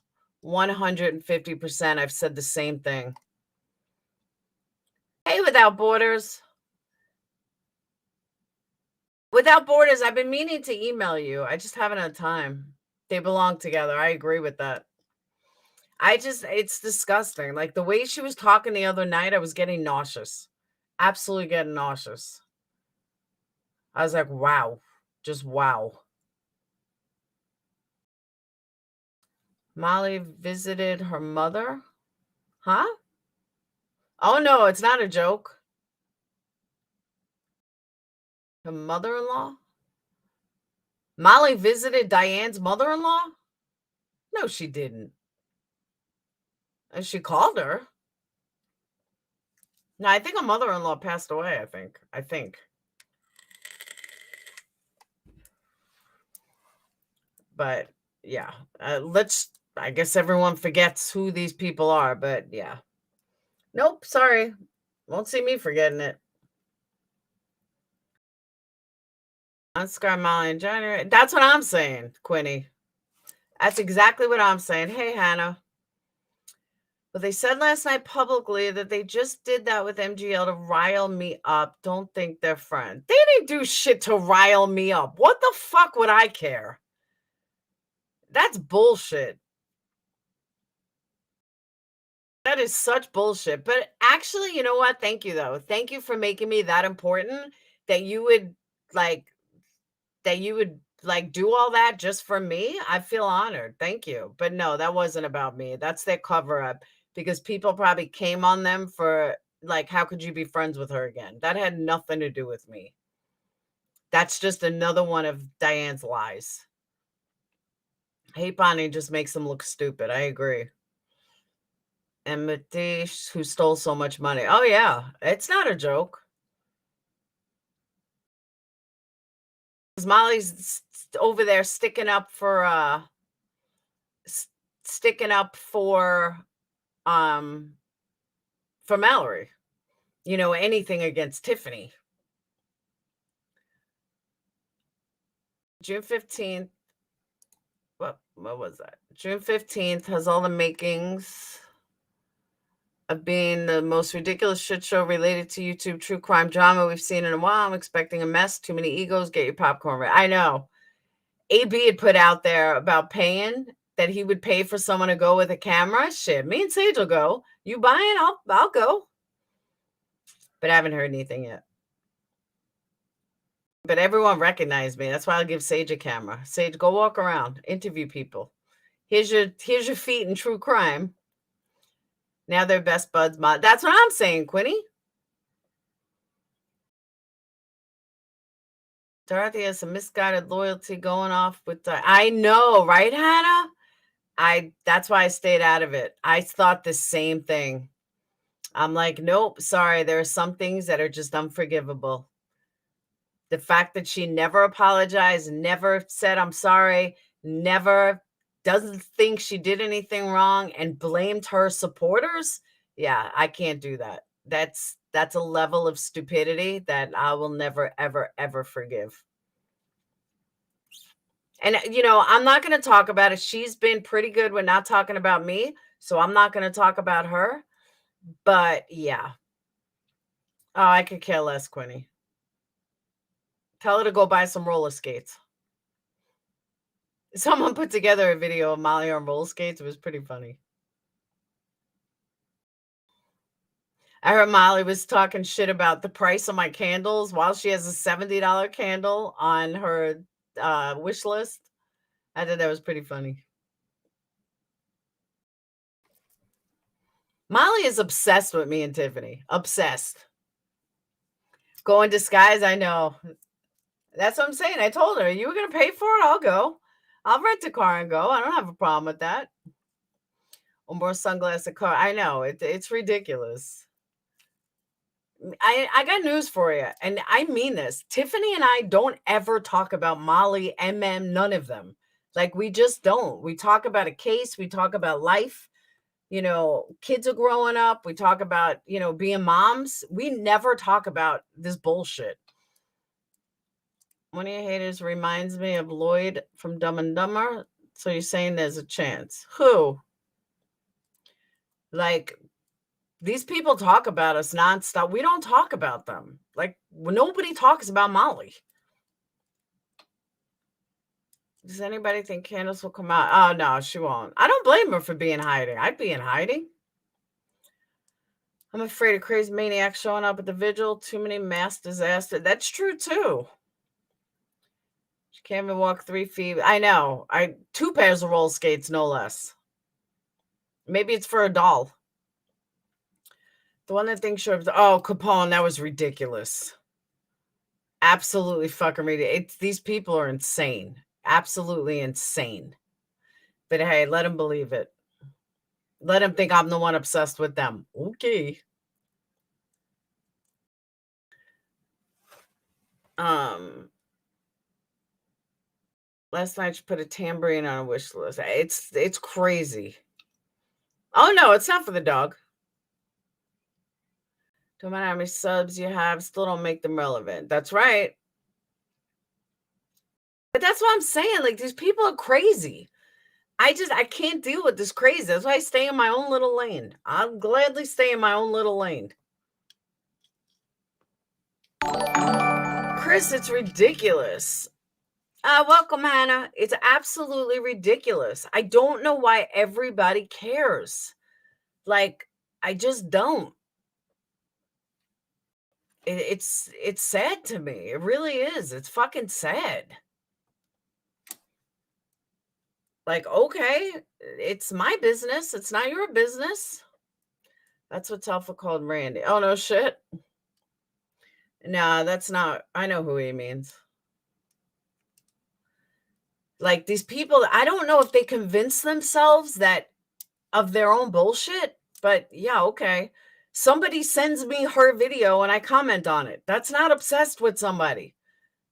150%. I've said the same thing. Hey, Without Borders. Without Borders, I've been meaning to email you. I just haven't had time. They belong together. I agree with that. It's disgusting. Like the way she was talking the other night, I was getting nauseous. Absolutely getting nauseous. I was like, wow. Just wow. Molly visited her mother? Huh? Oh, no, it's not a joke. Her mother-in-law? Molly visited Diane's mother-in-law? No, she didn't. And she called her. No, I think her mother-in-law passed away, I think. But yeah, I guess everyone forgets who these people are, but yeah. Nope, sorry. Won't see me forgetting it. Oscar, Molly, and January. That's what I'm saying, Quinny. That's exactly what I'm saying. Hey, Hannah. But they said last night publicly that they just did that with MGL to rile me up. Don't think they're friends. They didn't do shit to rile me up. What the fuck would I care? That's bullshit. That is such bullshit. But actually, you know what? Thank you, though. Thank you for making me that important that you would like do all that just for me. I feel honored. Thank you. But no, that wasn't about me. That's their cover up because people probably came on them for like, how could you be friends with her again? That had nothing to do with me. That's just another one of Diane's lies. Hate Bonnie just makes them look stupid. I agree. And Matish, who stole so much money. Oh, yeah. It's not a joke. Molly's over there sticking up for Mallory. You know, anything against Tiffany. June 15th. What was that? June 15th has all the makings of being the most ridiculous shit show related to YouTube true crime drama we've seen in a while. I'm expecting a mess. Too many egos. Get your popcorn ready. I know. AB had put out there about paying, that he would pay for someone to go with a camera. Shit, me and Sage will go. You buying? I'll go. But I haven't heard anything yet. But everyone recognized me. That's why I'll give Sage a camera. Sage, go walk around, interview people. Here's your feat in true crime. Now they're best buds. That's what I'm saying, Quinny. Dorothy has some misguided loyalty going off with I know, right, Hannah? That's why I stayed out of it. I thought the same thing. I'm like, nope, sorry. There are some things that are just unforgivable. The fact that she never apologized, never said I'm sorry, never doesn't think she did anything wrong and blamed her supporters. Yeah, I can't do that. That's a level of stupidity that I will never, ever, ever forgive. And, you know, I'm not going to talk about it. She's been pretty good with not talking about me, so I'm not going to talk about her. But, yeah. Oh, I could care less, Quinny. Tell her to go buy some roller skates. Someone put together a video of Molly on roller skates. It was pretty funny. I heard Molly was talking shit about the price of my candles while she has a $70 candle on her wish list. I thought that was pretty funny. Molly is obsessed with me and Tiffany. Obsessed. Go in disguise, I know. That's what I'm saying. I told her, you were going to pay for it? I'll go. I'll rent a car and go. I don't have a problem with that. Or more sunglasses car. I know. It's ridiculous. I got news for you. And I mean this. Tiffany and I don't ever talk about Molly, MM, none of them. Like, we just don't. We talk about a case. We talk about life. You know, kids are growing up. We talk about, you know, being moms. We never talk about this bullshit. One of your haters reminds me of Lloyd from Dumb and Dumber. So you're saying there's a chance. Who? Like, these people talk about us nonstop. We don't talk about them. Like, nobody talks about Molly. Does anybody think Candace will come out? Oh, no, she won't. I don't blame her for being in hiding. I'd be in hiding. I'm afraid of crazy maniacs showing up at the vigil. Too many mass disaster. That's true, too. She can't even walk 3 feet. I know. 2 pairs of roller skates, no less. Maybe it's for a doll. The one that thinks you're... Oh, Capone, that was ridiculous. Absolutely fucking ridiculous. These people are insane. Absolutely insane. But hey, let him believe it. Let him think I'm the one obsessed with them. Okay. Last night she put a tambourine on a wish list. It's crazy. Oh no, it's not for the dog. Don't matter how many subs you have, still don't make them relevant. That's right. But that's what I'm saying. Like, these people are crazy. I can't deal with this crazy. That's why I stay in my own little lane. I'll gladly stay in my own little lane. Chris, it's ridiculous. Welcome, Hannah. It's absolutely ridiculous. I don't know why everybody cares. Like, I just don't. It's sad to me. It really is. It's fucking sad. Like, okay, it's my business. It's not your business. That's what Alpha called Randy. Oh, no shit. Nah, that's not. I know who he means. Like, these people, I don't know if they convince themselves that of their own bullshit, but yeah, okay. Somebody sends me her video and I comment on it. That's not obsessed with somebody.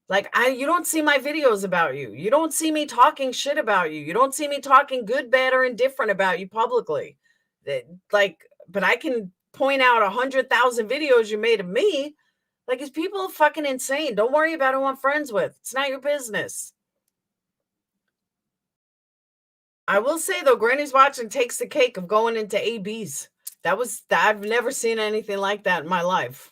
Like, you don't see my videos about you. You don't see me talking shit about you. You don't see me talking good, bad, or indifferent about you publicly. But I can point out 100,000 videos you made of me. Like, these people are fucking insane. Don't worry about who I'm friends with. It's not your business. I will say, though, Granny's watching takes the cake of going into ABs. I've never seen anything like that in my life.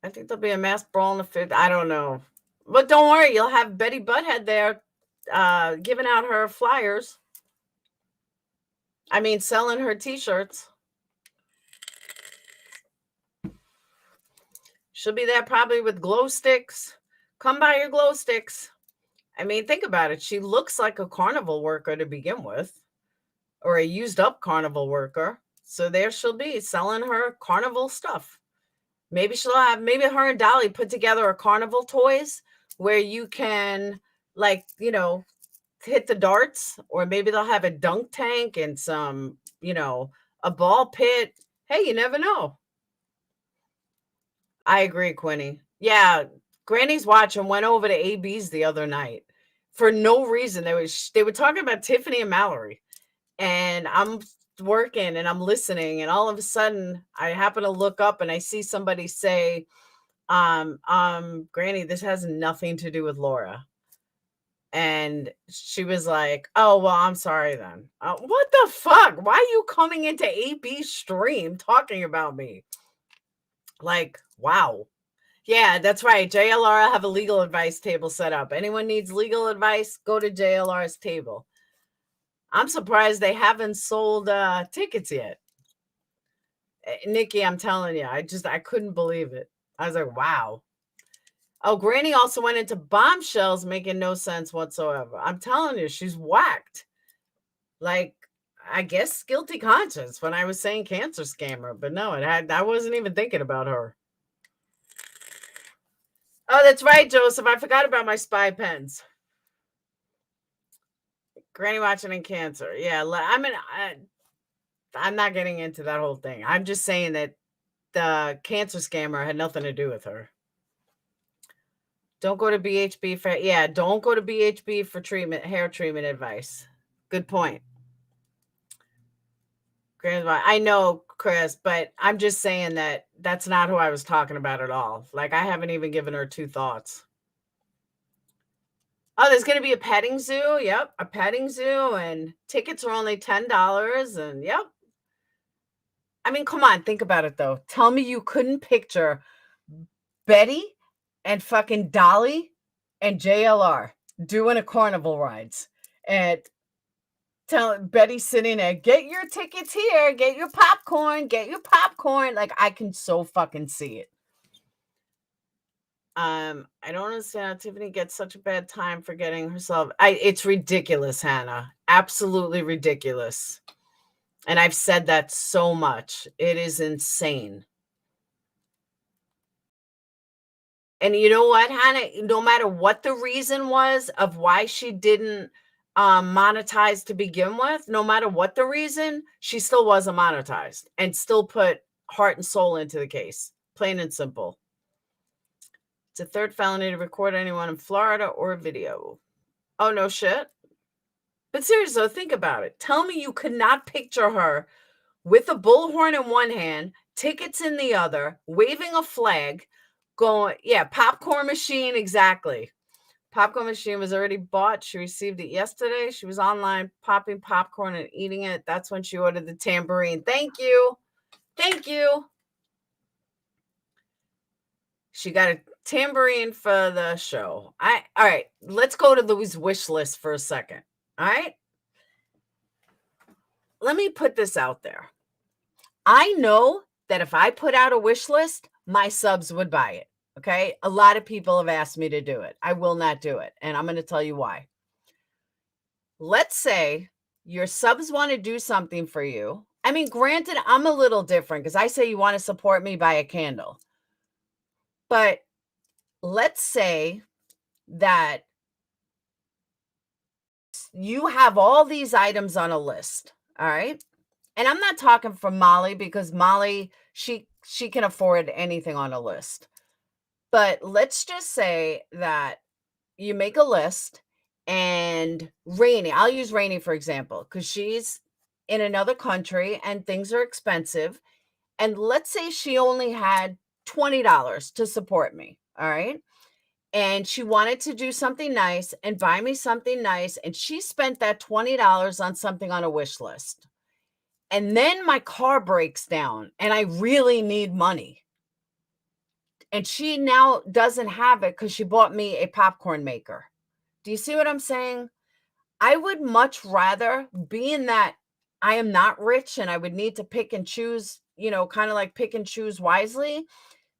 I think there'll be a mass brawl in the fifth. I don't know. But don't worry, you'll have Betty Butthead there giving out her flyers. I mean, selling her T-shirts. She'll be there probably with glow sticks. Come buy your glow sticks. I mean, think about it. She looks like a carnival worker to begin with, or a used up carnival worker. So there she'll be selling her carnival stuff. Maybe her and Dolly put together a carnival toys where you can, like, hit the darts, or maybe they'll have a dunk tank and some, a ball pit. Hey, you never know. I agree, Quinny. Yeah, Granny's watching went over to AB's the other night for no reason. They were talking about Tiffany and Mallory, and I'm working and I'm listening, and all of a sudden I happen to look up and I see somebody say, Granny, this has nothing to do with Laura. And she was like, oh, well, I'm sorry then. What the fuck? Why are you coming into AB's stream talking about me? Like, wow. Yeah, that's right. JLR have a legal advice table set up. Anyone needs legal advice, go to JLR's table. I'm surprised they haven't sold tickets yet. Nikki, I'm telling you, I couldn't believe it. I was like, wow. Oh, Granny also went into bombshells, making no sense whatsoever. I'm telling you, she's whacked. Like, I guess guilty conscience when I was saying cancer scammer, but no, I wasn't even thinking about her. Oh, that's right, Joseph. I forgot about my spy pens. Granny watching and cancer. Yeah, I'm not getting into that whole thing. I'm just saying that the cancer scammer had nothing to do with her. Don't go to BHB don't go to BHB for hair treatment advice. Good point. I know, Chris, but I'm just saying that that's not who I was talking about at all. Like, I haven't even given her two thoughts. Oh, there's going to be a petting zoo. Yep, a petting zoo, and tickets are only $10. And yep. I mean, come on, think about it, though. Tell me you couldn't picture Betty and fucking Dolly and JLR doing a carnival rides. And tell Betty sitting there, get your tickets here, get your popcorn. Like, I can so fucking see it. I don't understand how Tiffany gets such a bad time for getting herself. It's ridiculous, Hannah. Absolutely ridiculous. And I've said that so much. It is insane. And you know what, Hannah? No matter what the reason was of why she didn't monetize to begin with, no matter what the reason, she still wasn't monetized and still put heart and soul into the case. Plain and simple. It's a third felony to record anyone in Florida or video. Oh, no shit. But seriously, though, think about it. Tell me you could not picture her with a bullhorn in one hand, tickets in the other, waving a flag, going, yeah, popcorn machine, exactly. Popcorn machine was already bought. She received it yesterday. She was online popping popcorn and eating it. That's when she ordered the tambourine. Thank you. Thank you. She got a tambourine for the show. All right, let's go to Louis' wish list for a second. All right. Let me put this out there. I know that if I put out a wish list, my subs would buy it. Okay. A lot of people have asked me to do it. I will not do it. And I'm going to tell you why. Let's say your subs want to do something for you. I mean, granted, I'm a little different because I say you want to support me, buy a candle. But let's say that you have all these items on a list. All right. And I'm not talking from Molly because Molly, she can afford anything on a list. But let's just say that you make a list and Rainey, I'll use Rainey for example, because she's in another country and things are expensive. And let's say she only had $20 to support me. All right. And she wanted to do something nice and buy me something nice. And she spent that $20 on something on a wish list. And then my car breaks down and I really need money. And she now doesn't have it because she bought me a popcorn maker. Do you see what I'm saying? I would much rather, being that I am not rich and I would need to pick and choose, kind of like pick and choose wisely,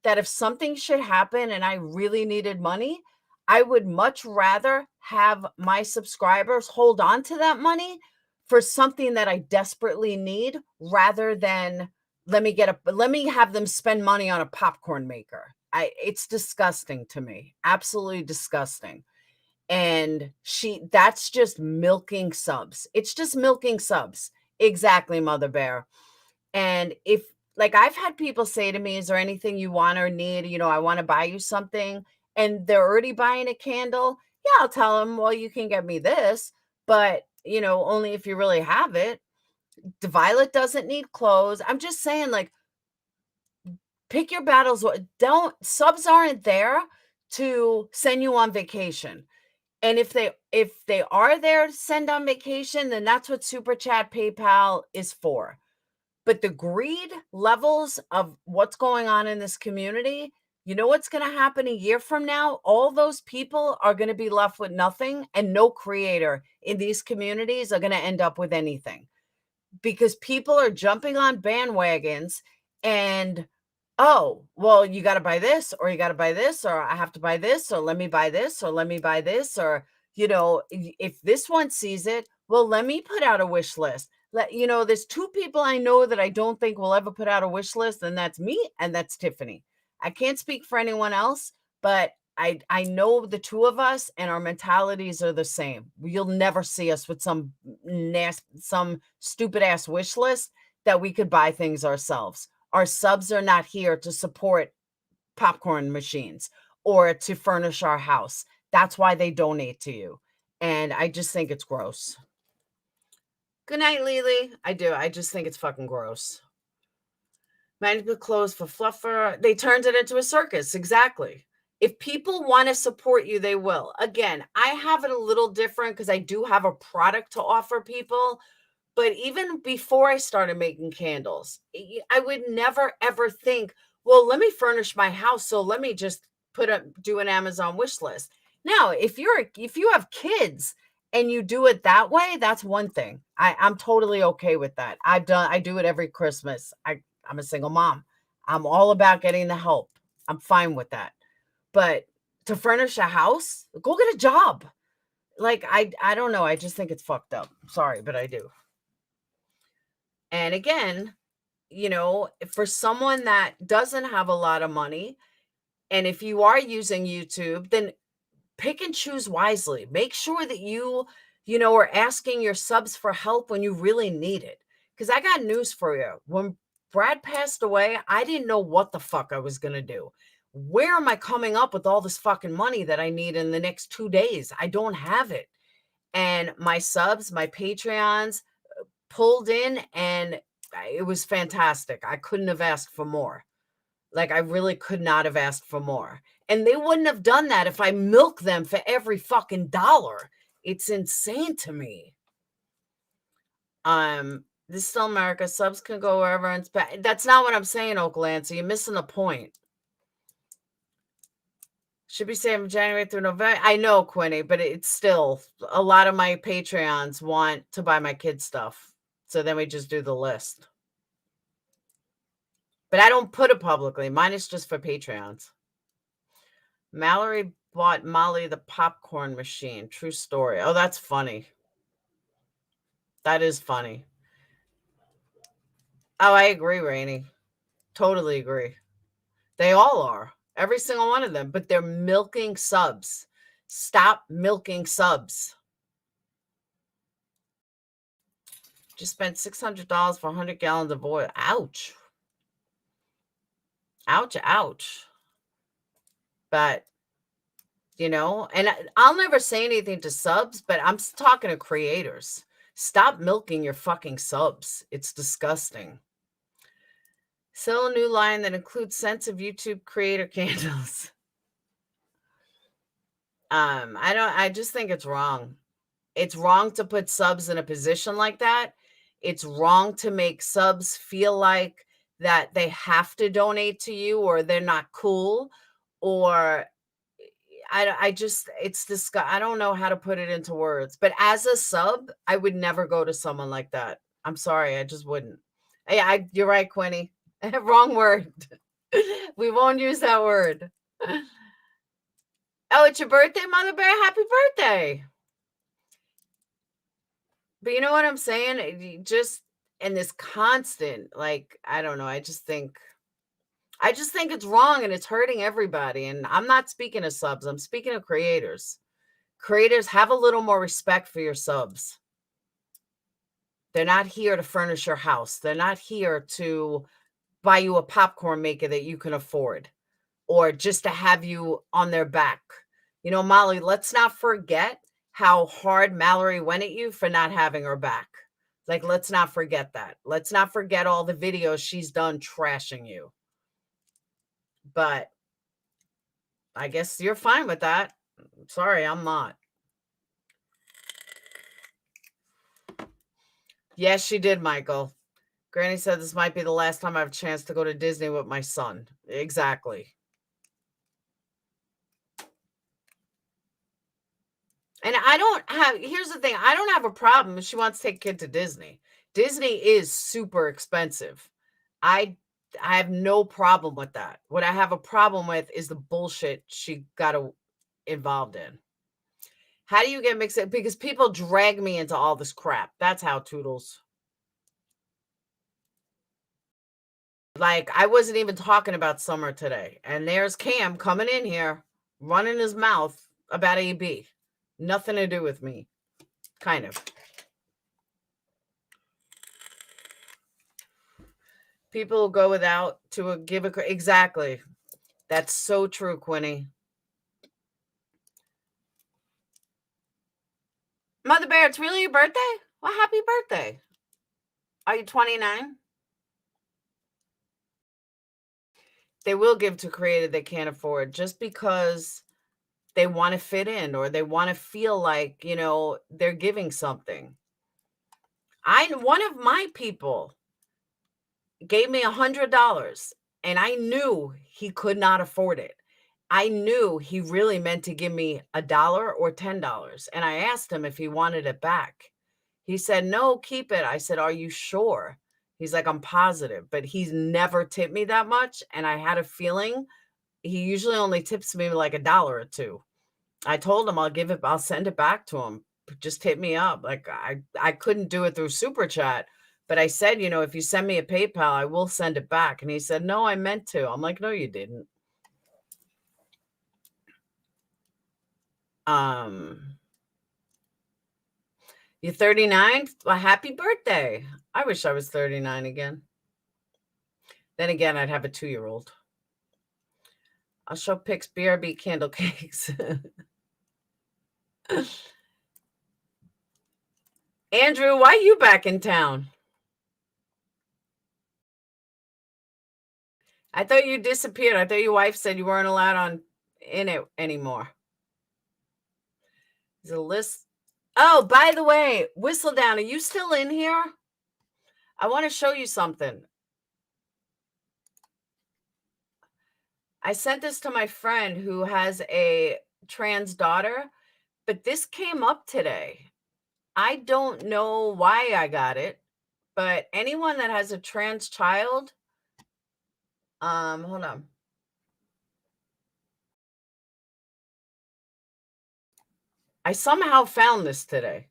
that if something should happen and I really needed money, I would much rather have my subscribers hold on to that money for something that I desperately need rather than let me have them spend money on a popcorn maker. It's disgusting to me. Absolutely disgusting. And that's just milking subs. It's just milking subs. Exactly, Mother Bear. And if, like, I've had people say to me, is there anything you want or need? I want to buy you something. And they're already buying a candle. Yeah, I'll tell them, well, you can get me this, but, only if you really have it. Violet doesn't need clothes. I'm just saying, like, pick your battles. Subs aren't there to send you on vacation. And if they are there to send on vacation, then that's what Super Chat PayPal is for. But the greed levels of what's going on in this community, you know what's going to happen a year from now? All those people are going to be left with nothing, and no creator in these communities are going to end up with anything because people are jumping on bandwagons and, oh, well, you got to buy this, or you got to buy this, or I have to buy this, or let me buy this, or let me buy this, or, if this one sees it, well, let me put out a wish list. There's two people I know that I don't think will ever put out a wish list, and that's me and that's Tiffany. I can't speak for anyone else, but I know the two of us and our mentalities are the same. You'll never see us with some stupid ass wish list that we could buy things ourselves. Our subs are not here to support popcorn machines or to furnish our house. That's why they donate to you. And I just think it's gross. Good night, Lily. I do. I just think it's fucking gross. Management clothes for Fluffer. They turned it into a circus. Exactly. If people want to support you, they will. Again, I have it a little different because I do have a product to offer people. But even before I started making candles, I would never, ever think, well, let me furnish my house. So let me just do an Amazon wish list. Now, if you have kids and you do it that way, that's one thing. I'm totally okay with that. I do it every Christmas. I'm a single mom. I'm all about getting the help. I'm fine with that. But to furnish a house, go get a job. Like, I don't know. I just think it's fucked up. Sorry, but I do. And again, for someone that doesn't have a lot of money, And if you are using YouTube, then pick and choose wisely. Make sure that you are asking your subs for help when you really need it. Because I got news for you. When Brad passed away, I didn't know what the fuck I was going to do. Where am I coming up with all this fucking money that I need in the next 2 days? I don't have it. And my subs, my Patreons pulled in, and it was fantastic. I couldn't have asked for more. Like, I really could not have asked for more. And they wouldn't have done that if I milked them for every fucking dollar. It's insane to me. This is still America. Subs can go wherever. And that's not what I'm saying, Oakland. So you're missing the point. Should be saying from January through November. I know, Quinny, but it's still a lot of my Patreons want to buy my kids stuff. So then we just do the list. But I don't put it publicly. Mine is just for Patreons. Mallory bought Molly the popcorn machine. True story. Oh, that's funny. That is funny. Oh, I agree, Rainey. Totally agree. They all are. Every single one of them. But they're milking subs. Stop milking subs. Just spent $600 for 100 gallons of oil. Ouch. Ouch, ouch. But, and I'll never say anything to subs, but I'm talking to creators. Stop milking your fucking subs. It's disgusting. Sell a new line that includes scents of YouTube creator candles. I just think it's wrong. It's wrong to put subs in a position like that. It's wrong to make subs feel like that they have to donate to you or they're not cool, or it's disgusting. I don't know how to put it into words, but as a sub, I would never go to someone like that. I'm sorry. I just wouldn't. You're right, Quinny. Wrong word. We won't use that word. Oh, it's your birthday, Mother Bear? Happy birthday. But you know what I'm saying? And this constant, I don't know. I just think it's wrong and it's hurting everybody. And I'm not speaking of subs. I'm speaking of creators. Creators, have a little more respect for your subs. They're not here to furnish your house. They're not here to buy you a popcorn maker that you can afford, or just to have you on their back. Molly, let's not forget how hard Mallory went at you for not having her back. Let's not forget that. Let's not forget all the videos she's done trashing you. But I guess you're fine with that. Sorry, I'm not. Yes, she did, Michael. Granny said this might be the last time I have a chance to go to Disney with my son. Exactly. And here's the thing. I don't have a problem if she wants to take a kid to Disney. Disney is super expensive. I have no problem with that. What I have a problem with is the bullshit she got involved in. How do you get mixed up? Because people drag me into all this crap. That's how, Toodles. I wasn't even talking about Summer today. And there's Cam coming in here, running his mouth about AB. Nothing to do with me. Kind of. People will go without to give a... Exactly. That's so true, Quinny. Mother Bear, it's really your birthday? Well, happy birthday. Are you 29? They will give to creator they can't afford just because they want to fit in, or they want to feel like, they're giving something. One of my people gave me $100, and I knew he could not afford it. I knew he really meant to give me $1 or $10. And I asked him if he wanted it back. He said, no, keep it. I said, are you sure? He's like, I'm positive, but he's never tipped me that much. And I had a feeling he usually only tips me like $1 or $2. I told him I'll send it back to him. Just hit me up. I couldn't do it through Super Chat, but I said, if you send me a PayPal, I will send it back. And he said, no, I meant to. I'm like, no, you didn't. You're 39? Well, happy birthday. I wish I was 39 again. Then again, I'd have a 2-year-old. I'll show pics, BRB candle cakes. Andrew, why you back in town? I thought you disappeared. I thought your wife said you weren't allowed in it anymore. There's a list. Oh, by the way, Whistledown, are you still in here? I want to show you something. I sent this to my friend who has a trans daughter, but this came up today. I don't know why I got it, but anyone that has a trans child, hold on. I somehow found this today.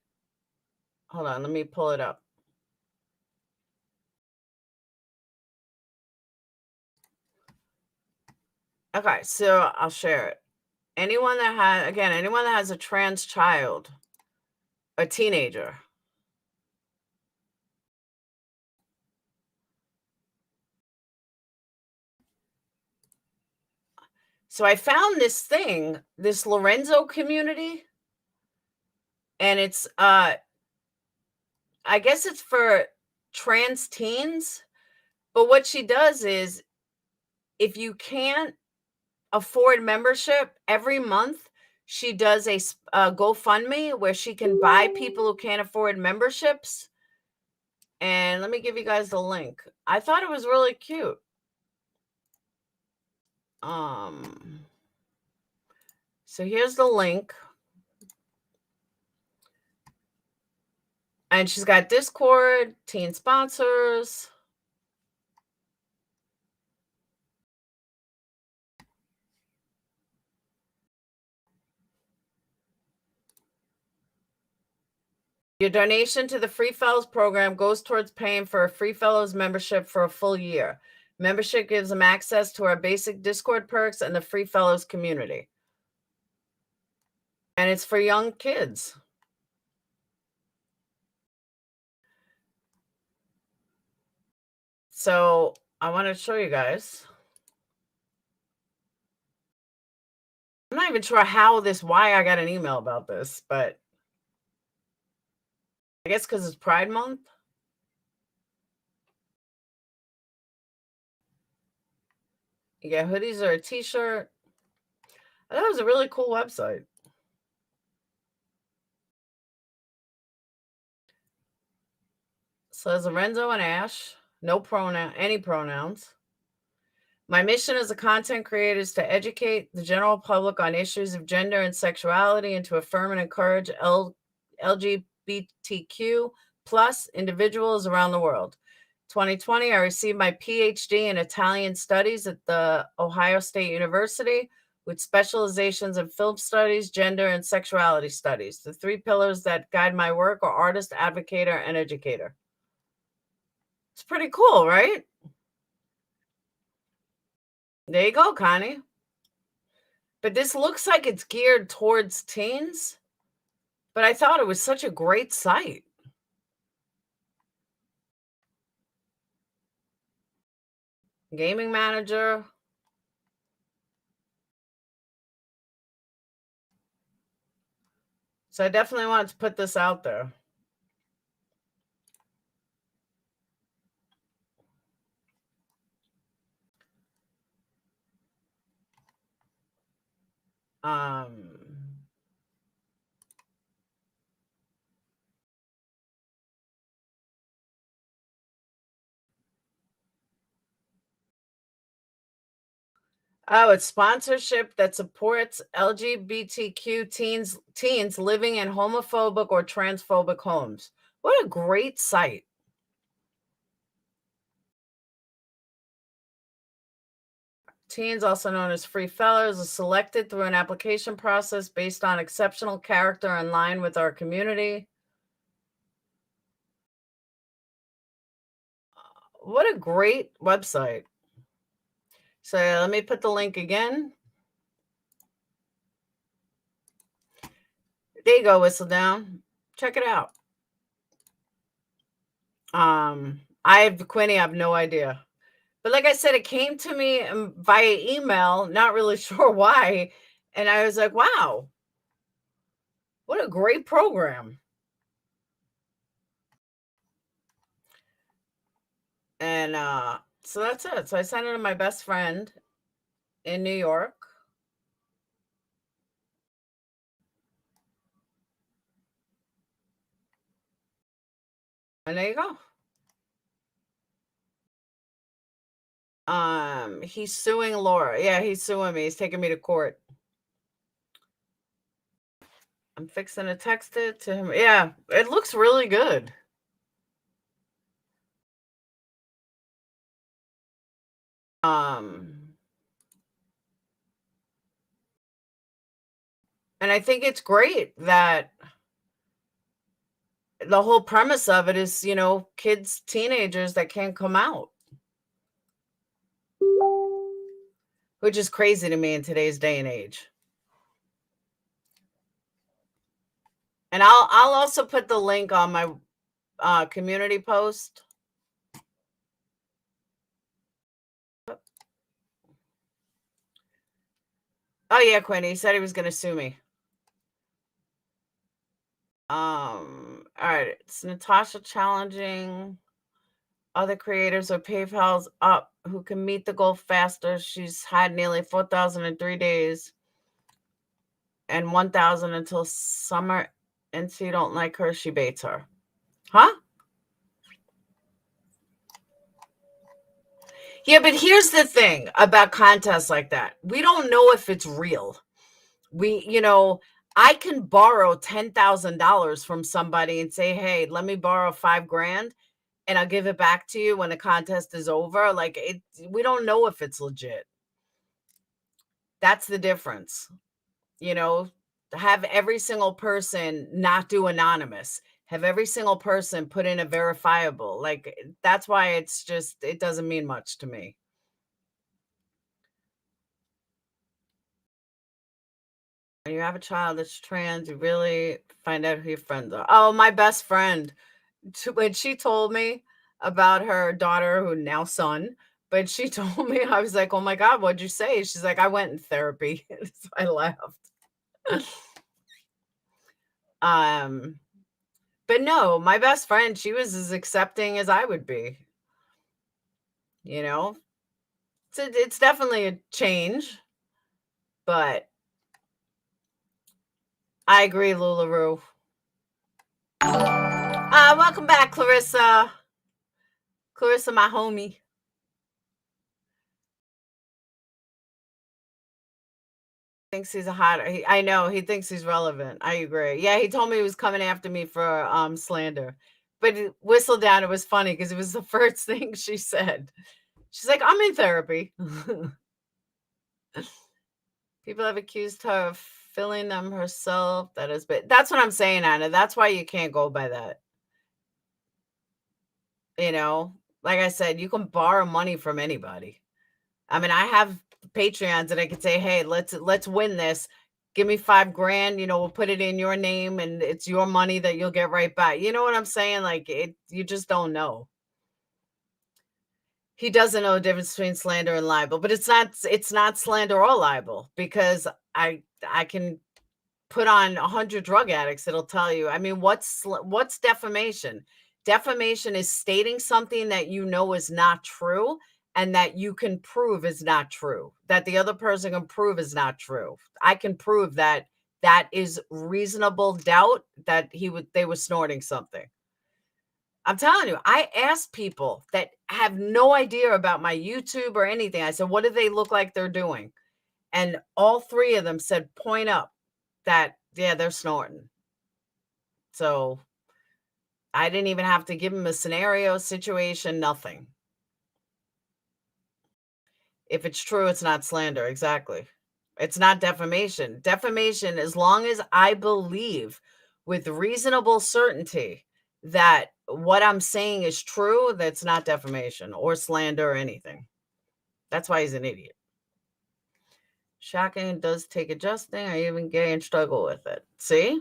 Hold on, let me pull it up. Okay, so I'll share it. Anyone that has a trans child, a teenager. So I found this thing, this Lorenzo community, and it's I guess it's for trans teens, but what she does is if you can't afford membership, every month she does a GoFundMe where she can buy people who can't afford memberships. And let me give you guys the link. I thought it was really cute. So here's the link. And she's got Discord, teen sponsors. Your donation to the Free Fellows program goes towards paying for a Free Fellows membership for a full year. Membership gives them access to our basic Discord perks and the Free Fellows community. And it's for young kids. So I want to show you guys. I'm not even sure why I got an email about this, but I guess because it's Pride Month. You get hoodies or a t-shirt. I thought it was a really cool website. So there's Lorenzo and Ash. No any pronouns. My mission as a content creator is to educate the general public on issues of gender and sexuality and to affirm and encourage LGBTQ plus individuals around the world. 2020, I received my PhD in Italian studies at the Ohio State University with specializations in film studies, gender, and sexuality studies. The 3 pillars that guide my work are artist, advocator, and educator. It's pretty cool, right? There you go, Connie. But this looks like it's geared towards teens. But I thought it was such a great site. Gaming manager. So I definitely wanted to put this out there. Oh, it's sponsorship that supports LGBTQ teens living in homophobic or transphobic homes. What a great site. Teens, also known as Free Fellows, are selected through an application process based on exceptional character in line with our community. What a great website. So let me put the link again. There you go, Whistle Down. Check it out. Quinny, I have no idea. But like I said, it came to me via email, not really sure why. And I was like, wow, what a great program. And so that's it. So I sent it to my best friend in New York. And there you go. He's suing Laura. Yeah, he's suing me. He's taking me to court. I'm fixing to text it to him. Yeah, it looks really good. And I think it's great that the whole premise of it is, kids, teenagers that can't come out, which is crazy to me in today's day and age. And I'll also put the link on my community post. Oh yeah, Quinn, he said he was going to sue me. All right, it's Natasha challenging other creators or PayPal's up who can meet the goal faster. She's had nearly 4,000 in 3 days and 1,000 until summer. And so you don't like her, she baits her. Huh? Yeah, but here's the thing about contests like that. We don't know if it's real. I can borrow $10,000 from somebody and say, hey, let me borrow $5,000 and I'll give it back to you when the contest is over. We don't know if it's legit. That's the difference. Have every single person not do anonymous. Have every single person put in a verifiable. That's why it doesn't mean much to me. When you have a child that's trans, you really find out who your friends are. Oh, my best friend, when she told me about her daughter, who now son, but she told me, I was like, oh my God, what'd you say? She's like, I went in therapy. So I laughed. But no, my best friend, she was as accepting as I would be. It's definitely a change, but I agree, LuLaRoo. Welcome back, Clarissa. Clarissa, my homie. Thinks he's I know, he thinks he's relevant. I agree. Yeah, he told me he was coming after me for slander. But Whistle Down, it was funny because it was the first thing she said. She's like, I'm in therapy. People have accused her of filling them herself. That's what I'm saying, Anna. That's why you can't go by that. Like I said, you can borrow money from anybody. I mean, I have Patreons that I could say, hey, let's win this. Give me $5,000, we'll put it in your name and it's your money that you'll get right back. You know what I'm saying? You just don't know. He doesn't know the difference between slander and libel, but it's not slander or libel, because I can put on 100 drug addicts. It'll tell you. I mean, what's defamation? Defamation is stating something that is not true and that you can prove is not true, that the other person can prove is not true. I can prove that is reasonable doubt that they were snorting something. I'm telling you, I asked people that have no idea about my YouTube or anything. I said, what do they look like they're doing? And all three of them said, point up that, yeah, they're snorting. So I didn't even have to give them a scenario, situation, nothing. If it's true, it's not slander. Exactly. It's not defamation. Defamation, as long as I believe with reasonable certainty that what I'm saying is true, that's not defamation or slander or anything. That's why he's an idiot. Shocking, does take adjusting. I even gay and struggle with it. See?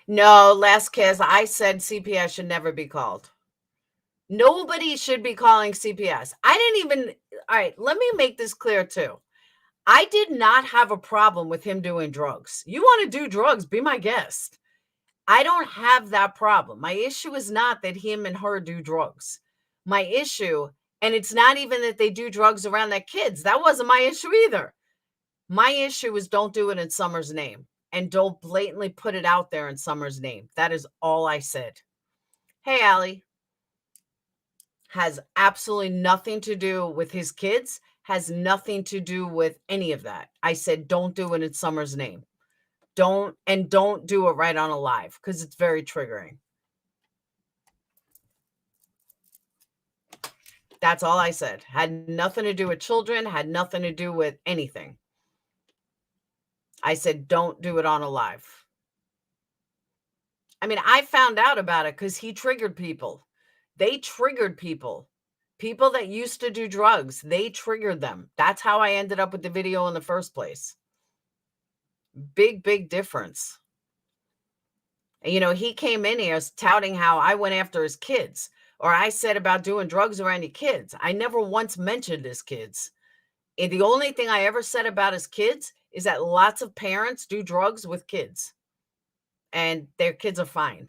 No, last kiss. I said CPS should never be called. Nobody should be calling CPS. I didn't even. All right, let me make this clear too. I did not have a problem with him doing drugs. You want to do drugs, be my guest. I don't have that problem. My issue is not that him and her do drugs. My issue, and it's not even that they do drugs around their kids. That wasn't my issue either. My issue is don't do it in Summer's name and don't blatantly put it out there in Summer's name. That is all I said. Hey, Allie. Has absolutely nothing to do with his kids, has nothing to do with any of that. I said, don't do it in Summer's name. Don't do it right on a live because it's very triggering. That's all I said. Had nothing to do with children, had nothing to do with anything. I said, don't do it on a live. I mean, I found out about it because he triggered people. They triggered people. People that used to do drugs, they triggered them. That's how I ended up with the video in the first place. Big difference. You know, he came in here touting how I went after his kids, or I said about doing drugs around your kids. I never once mentioned his kids. And the only thing I ever said about his kids is that lots of parents do drugs with kids and their kids are fine.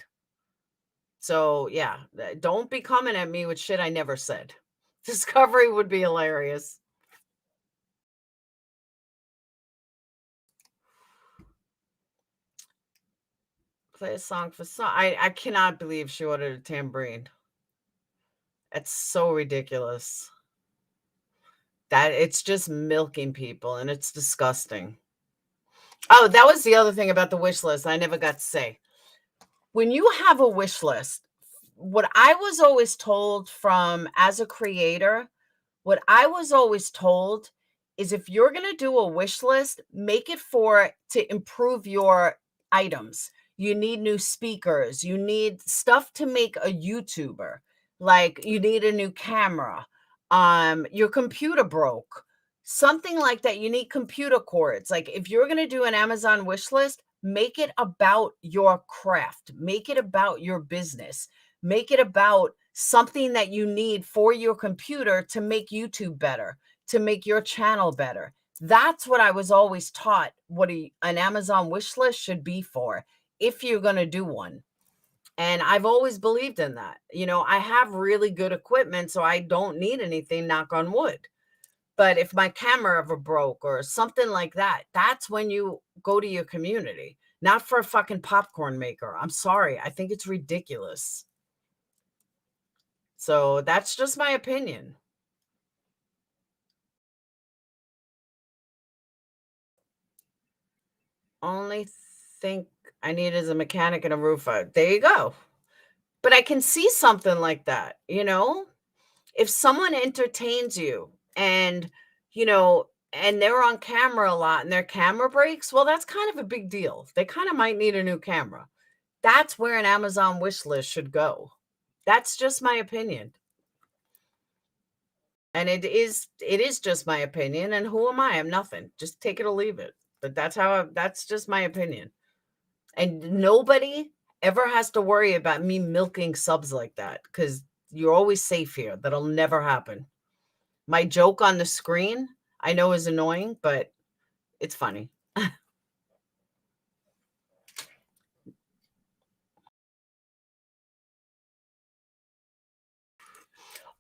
So yeah, don't be coming at me with shit I never said. Discovery would be hilarious. Play a song for song. I cannot believe she ordered a tambourine. It's so ridiculous. That it's just milking people and it's disgusting. Oh, that was the other thing about the wish list I never got to say. When you have a wish list, what I was always told from as a creator, what I was always told is if you're going to do a wish list, make it to improve your items. You need new speakers. You need stuff to make a YouTuber. Like you need a new camera. Your computer broke. Something like that. You need computer cords. Like if you're going to do an Amazon wish list, make it about your craft. Make it about your business. Make it about something that you need for your computer to make YouTube better, to make your channel better. That's what I was always taught what an Amazon wish list should be for if you're going to do one. And I've always believed in that. You know, I have really good equipment, so I don't need anything, knock on wood. But if my camera ever broke or something like that, that's when you go to your community, not for a fucking popcorn maker. I'm sorry. I think it's ridiculous. So that's just my opinion. Only think I need is a mechanic and a roofer. There you go. But I can see something like that, you know? If someone entertains you and, you know, and they're on camera a lot and their camera breaks, well, that's kind of a big deal. They kind of might need a new camera. That's where an Amazon wish list should go. That's just my opinion. And it is just my opinion. And who am I? I'm nothing. Just take it or leave it. But that's just my opinion. And nobody ever has to worry about me milking subs like that because you're always safe here. That'll never happen. My joke on the screen, I know is annoying, but it's funny.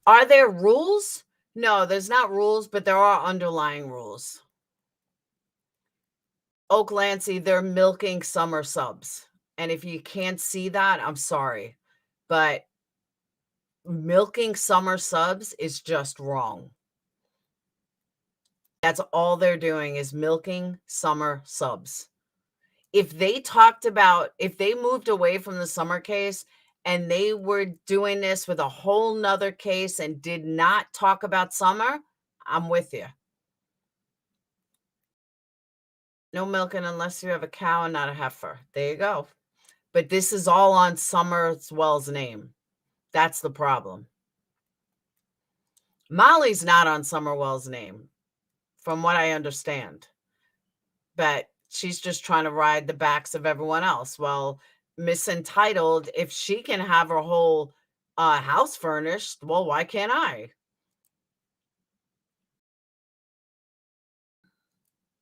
Are there rules? No, there's not rules, but there are underlying rules. Oak Lancy, they're milking summer subs. And if you can't see that, I'm sorry. But milking summer subs is just wrong. That's all they're doing is milking summer subs. If they moved away from the summer case and they were doing this with a whole nother case and did not talk about summer, I'm with you. No milking unless you have a cow and not a heifer. There you go. But this is all on Summerwell's name. That's the problem. Molly's not on Summerwell's name, from what I understand. But she's just trying to ride the backs of everyone else. Well, misentitled. If she can have her whole house furnished, well, why can't I?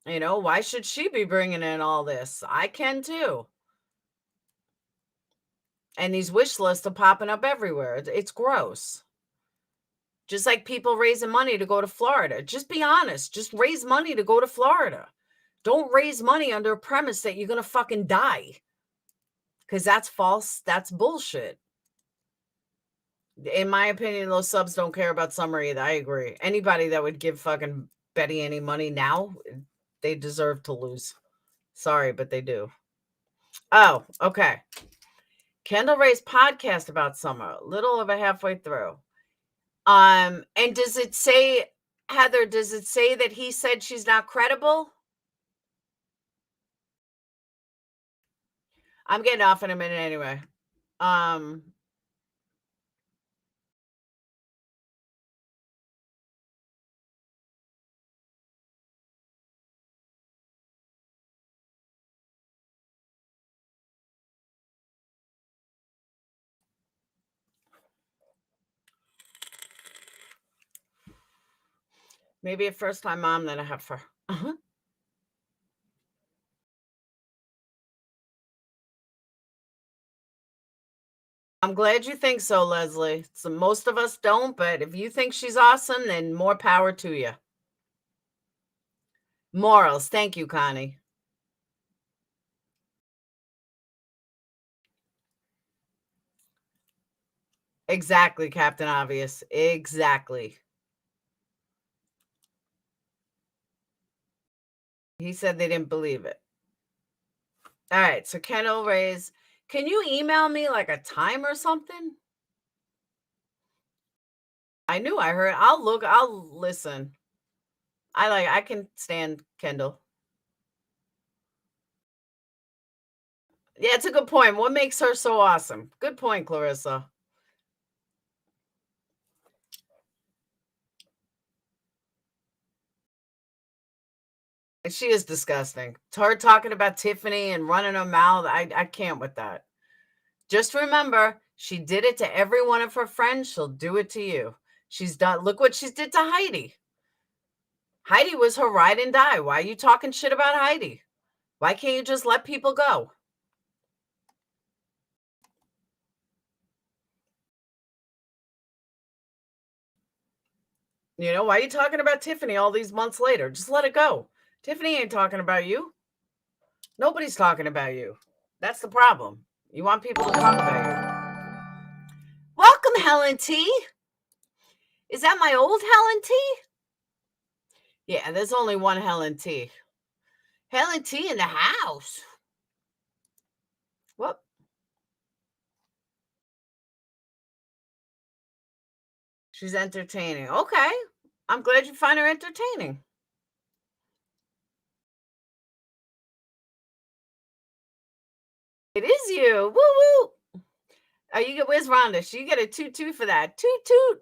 You know, why should she be bringing in all this? I can too. And these wish lists are popping up everywhere. It's gross. Just like people raising money to go to Florida. Just be honest. Just raise money to go to Florida. Don't raise money under a premise that you're going to fucking die. Because that's false. That's bullshit. In my opinion, those subs don't care about summer either. I agree. Anybody that would give fucking Betty any money now, they deserve to lose. Sorry, but they do. Oh, okay. Kendall Ray's podcast about summer, a little over halfway through. And does it say, Heather, does it say that he said she's not credible? I'm getting off in a minute anyway. Maybe a first-time mom that I have for. I'm glad you think so, Leslie. So most of us don't, but if you think she's awesome, then more power to you. Morals. Thank you, Connie. Exactly, Captain Obvious. Exactly. He said they didn't believe it. All right. So Kendall Ray's, can you email me like a time or something? I knew I heard. I'll listen. I can stand Kendall. Yeah, it's a good point. What makes her so awesome? Good point, Clarissa. She is disgusting. Her talking about Tiffany and running her mouth. I can't with that. Just remember, she did it to every one of her friends. She'll do it to you. She's done. Look what she did to Heidi. Heidi was her ride and die. Why are you talking shit about Heidi? Why can't you just let people go? You know, why are you talking about Tiffany all these months later? Just let it go. Tiffany ain't talking about you. Nobody's talking about you. That's the problem. You want people to talk about you. Welcome, Helen T. Is that my old Helen T? Yeah, there's only one Helen T. Helen T in the house. Whoop. She's entertaining. Okay. I'm glad you find her entertaining. It is you. Woo woo. Oh, where's Rhonda? She get a toot for that. Toot.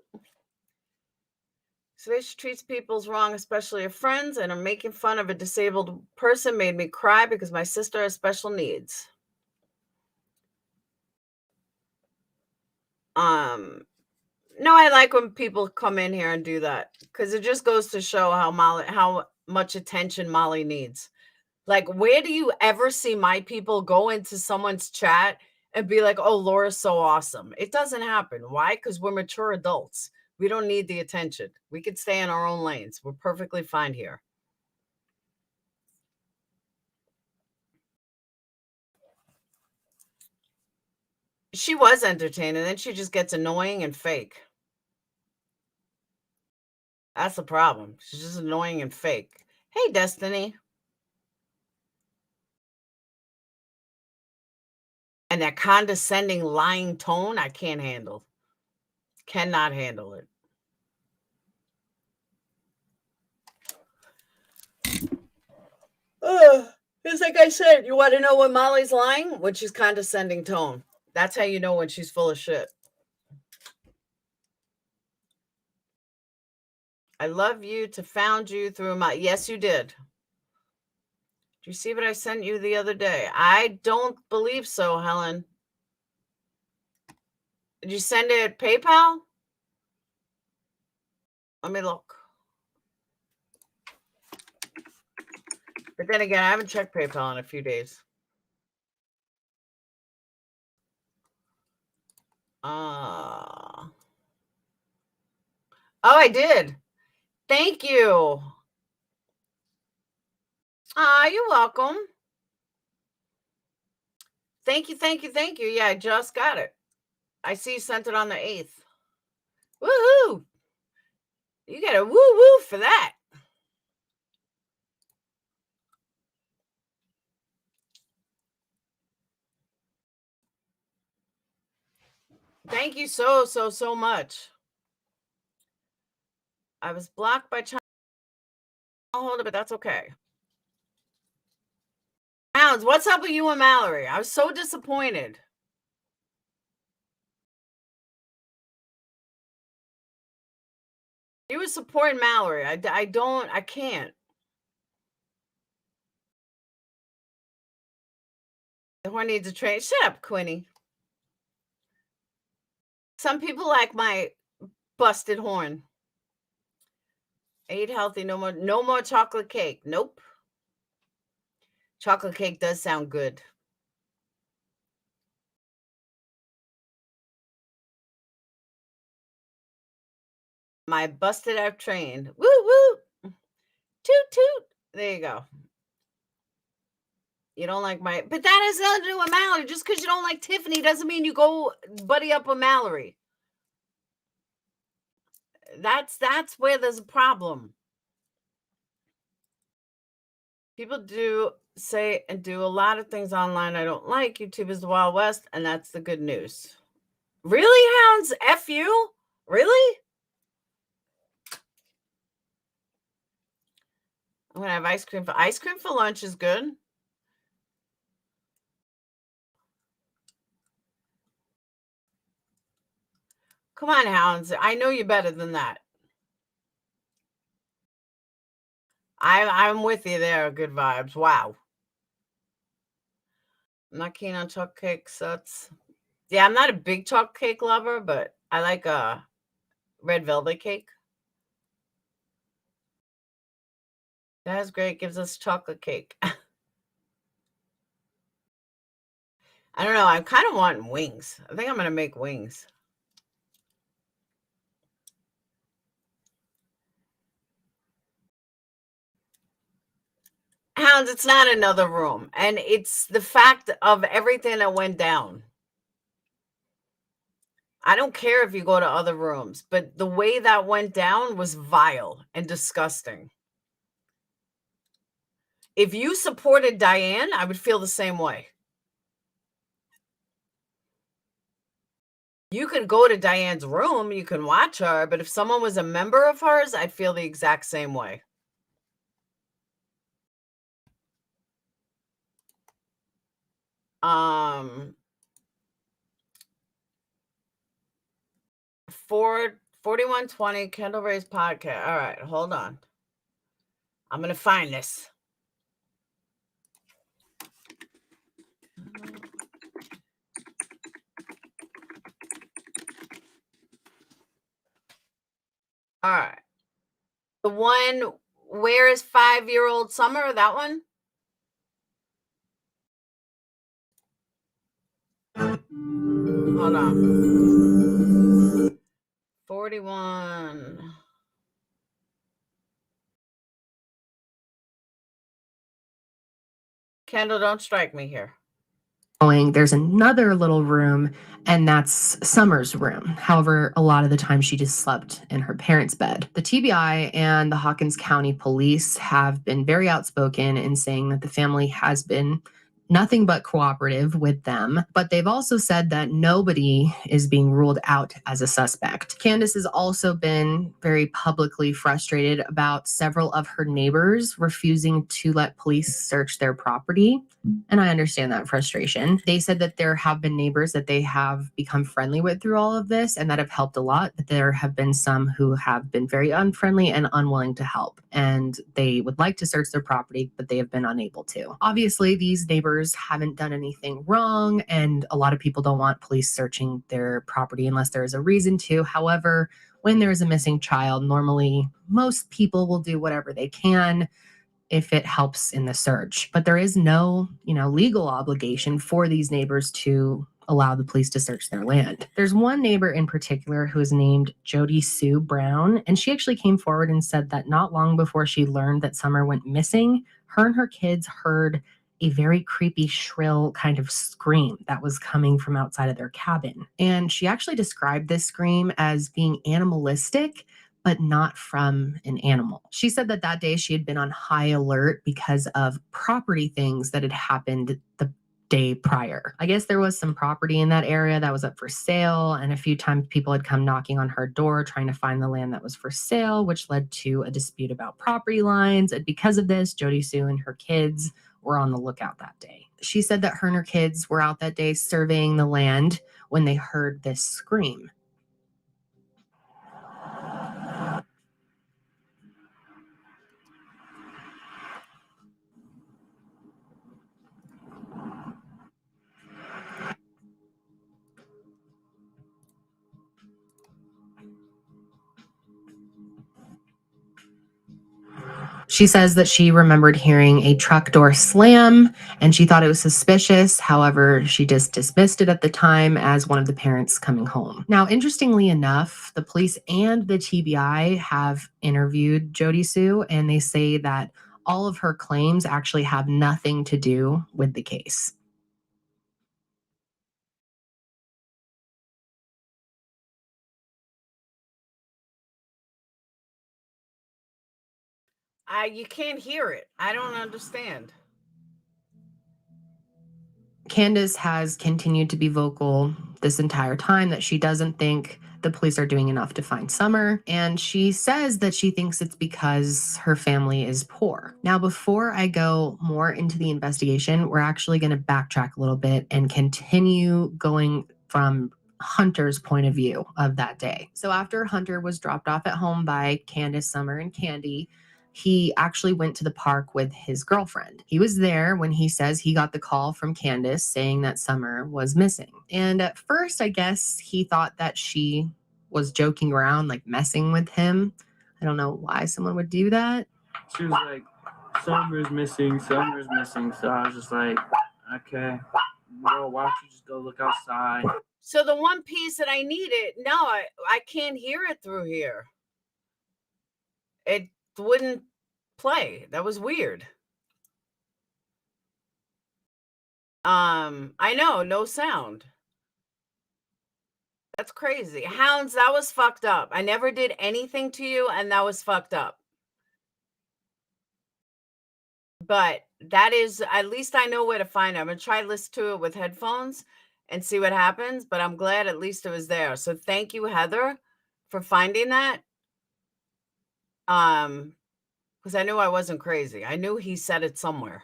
So she treats people's wrong, especially her friends, and I'm making fun of a disabled person made me cry because my sister has special needs. No, I like when people come in here and do that because it just goes to show how much attention Molly needs. Like, where do you ever see my people go into someone's chat and be like, oh, Laura's so awesome? It doesn't happen. Why? Because we're mature adults. We don't need the attention. We could stay in our own lanes. We're perfectly fine here. She was entertaining, then she just gets annoying and fake. That's the problem. She's just annoying and fake. Hey, Destiny. And that condescending, lying tone, I can't handle. Cannot handle it. It's like I said, you want to know when Molly's lying? When she's condescending tone. That's how you know when she's full of shit. I love you to found you through my... Yes, you did. you see what I sent you the other day? I don't believe so, Helen. Did you send it PayPal? Let me look. But then again, I haven't checked PayPal in a few days. Oh, I did. Thank you. You're welcome. Thank you. Yeah, I just got it. I see you sent it on the 8th. Woohoo! You get a woo-woo for that. Thank you so much. I was blocked by China. I'll hold it, but that's okay. Hounds, what's up with you and Mallory? I was so disappointed. You were supporting Mallory. I can't. The horn needs a train. Shut up, Quinny. Some people like my busted horn. I eat healthy. No more chocolate cake. Nope. Chocolate cake does sound good. My busted out train. Woo woo. Toot toot. There you go. You don't like my, but that has nothing to do with Mallory. Just because you don't like Tiffany doesn't mean you go buddy up with Mallory. That's where there's a problem. People do say and do a lot of things online I don't like. YouTube is the Wild West, and that's the good news. Really, Hounds? F you? Really? I'm going to have ice cream for lunch is good. Come on, Hounds. I know you better than that. I'm with you there. Good vibes. Wow. I'm not keen on chocolate cakes. Yeah, I'm not a big chocolate cake lover, but I like a red velvet cake. That's great. Gives us chocolate cake. I don't know. I'm kind of wanting wings. I think I'm going to make wings. Hounds, it's not another room. And it's the fact of everything that went down. I don't care if you go to other rooms, but the way that went down was vile and disgusting. If you supported Diane, I would feel the same way. You could go to Diane's room, you can watch her, but if someone was a member of hers, I'd feel the exact same way. Um, 4120 Kendall Ray's podcast. All right, hold on. I'm going to find this. All right. The one, where is 5-year-old Summer? That one? Hold on. 41. Kendall, don't strike me here. There's another little room, and that's Summer's room. However, a lot of the time she just slept in her parents' bed. The TBI and the Hawkins County Police have been very outspoken in saying that the family has been nothing but cooperative with them, but they've also said that nobody is being ruled out as a suspect. Candace has also been very publicly frustrated about several of her neighbors refusing to let police search their property. And I understand that frustration. They said that there have been neighbors that they have become friendly with through all of this and that have helped a lot, but there have been some who have been very unfriendly and unwilling to help. And they would like to search their property, but they have been unable to. Obviously, these neighbors haven't done anything wrong, and a lot of people don't want police searching their property unless there is a reason to. However, when there is a missing child, normally most people will do whatever they can if it helps in the search. But there is no, legal obligation for these neighbors to allow the police to search their land. There's one neighbor in particular who is named Jody Sue Brown, and she actually came forward and said that not long before she learned that Summer went missing, her and her kids heard a very creepy, shrill kind of scream that was coming from outside of their cabin. And she actually described this scream as being animalistic, but not from an animal. She said that that day she had been on high alert because of property things that had happened the day prior. I guess there was some property in that area that was up for sale, and a few times people had come knocking on her door trying to find the land that was for sale, which led to a dispute about property lines. And because of this, Jody Sue and her kids were on the lookout that day. She said that her and her kids were out that day surveying the land when they heard this scream. She says that she remembered hearing a truck door slam and she thought it was suspicious. However, she just dismissed it at the time as one of the parents coming home. Now, interestingly enough, the police and the TBI have interviewed Jody Sue, and they say that all of her claims actually have nothing to do with the case. You can't hear it. I don't understand. Candace has continued to be vocal this entire time that she doesn't think the police are doing enough to find Summer, and she says that she thinks it's because her family is poor. Now, before I go more into the investigation, we're actually going to backtrack a little bit and continue going from Hunter's point of view of that day. So after Hunter was dropped off at home by Candace, Summer, and Candy, he actually went to the park with his girlfriend. He was there when he says he got the call from Candace saying that Summer was missing. And at first, I guess he thought that she was joking around, like messing with him. I don't know why someone would do that. She was like, Summer's missing. So I was just like, okay, well, why don't you just go look outside? So the one piece that I needed, no, I can't hear it through here. It wouldn't play. That was weird. I know, no sound. That's crazy. Hounds, that was fucked up. I never did anything to you, and that was fucked up. But that is, at least I know where to find it. I'm going to try to listen to it with headphones and see what happens, but I'm glad at least it was there. So thank you, Heather, for finding that. Because I knew I wasn't crazy. I knew he said it somewhere.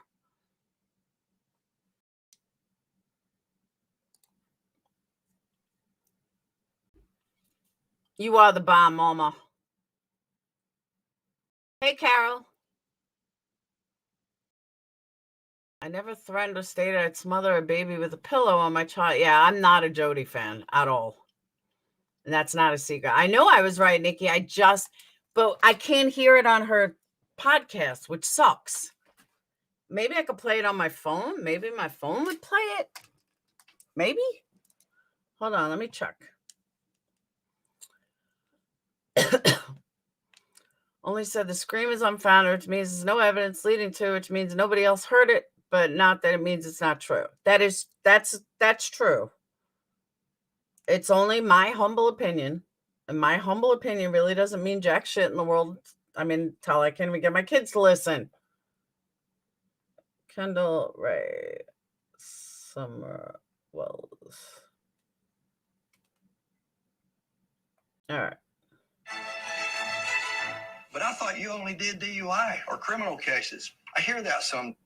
You are the bomb, Mama. Hey, Carol. I never threatened or stated I'd smother a baby with a pillow on my child. Yeah, I'm not a Jody fan at all. And that's not a secret. I know I was right, Nikki. But I can't hear it on her podcast, which sucks. Maybe I could play it on my phone. Maybe my phone would play it. Maybe. Hold on, let me check. Only said the scream is unfounded, which means there's no evidence leading to, which means nobody else heard it, but not that it means it's not true. That's true. It's only my humble opinion, and my humble opinion really doesn't mean jack shit in the world. I mean, I can't even get my kids to listen. Kendall, right? Summer Wells. All right. But I thought you only did DUI or criminal cases. I hear that some.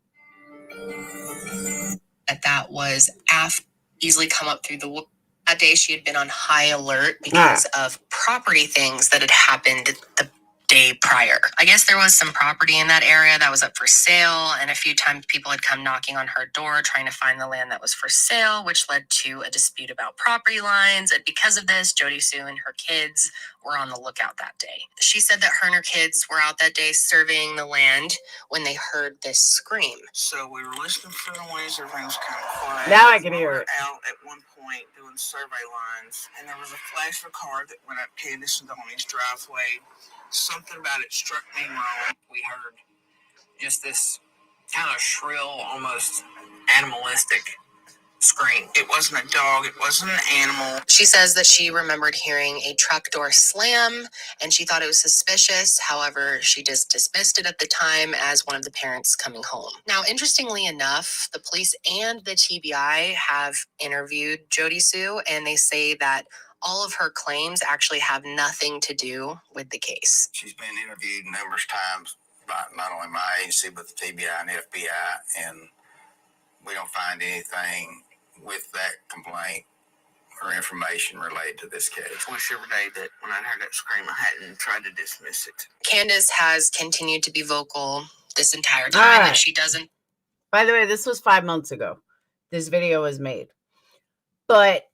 That was after easily come up through the that day. She had been on high alert because of property things that had happened the day prior. I guess there was some property in that area that was up for sale, and a few times people had come knocking on her door trying to find the land that was for sale, which led to a dispute about property lines. And because of this, Jody Sue and her kids were on the lookout that day. She said that her and her kids were out that day surveying the land when they heard this scream. So we were listening for the noise, everything was kind of quiet. Now I can hear We were it. out at one point doing survey lines, and there was a flash of a car that went up Candace and Donnie's driveway. Something about it struck me wrong. We heard just this kind of shrill, almost animalistic scream. It wasn't a dog, it wasn't an animal. She says that she remembered hearing a truck door slam and she thought it was suspicious. However, she just dismissed it at the time as one of the parents coming home. Now, interestingly enough, the police and the TBI have interviewed Jody Sue, and they say that all of her claims actually have nothing to do with the case. She's been interviewed numerous times by not only my agency, but the TBI and the FBI, and we don't find anything with that complaint or information related to this case. I wish every day that when I heard that scream, I hadn't tried to dismiss it. Candace has continued to be vocal this entire time that she doesn't. By the way, this was 5 months ago. This video was made. But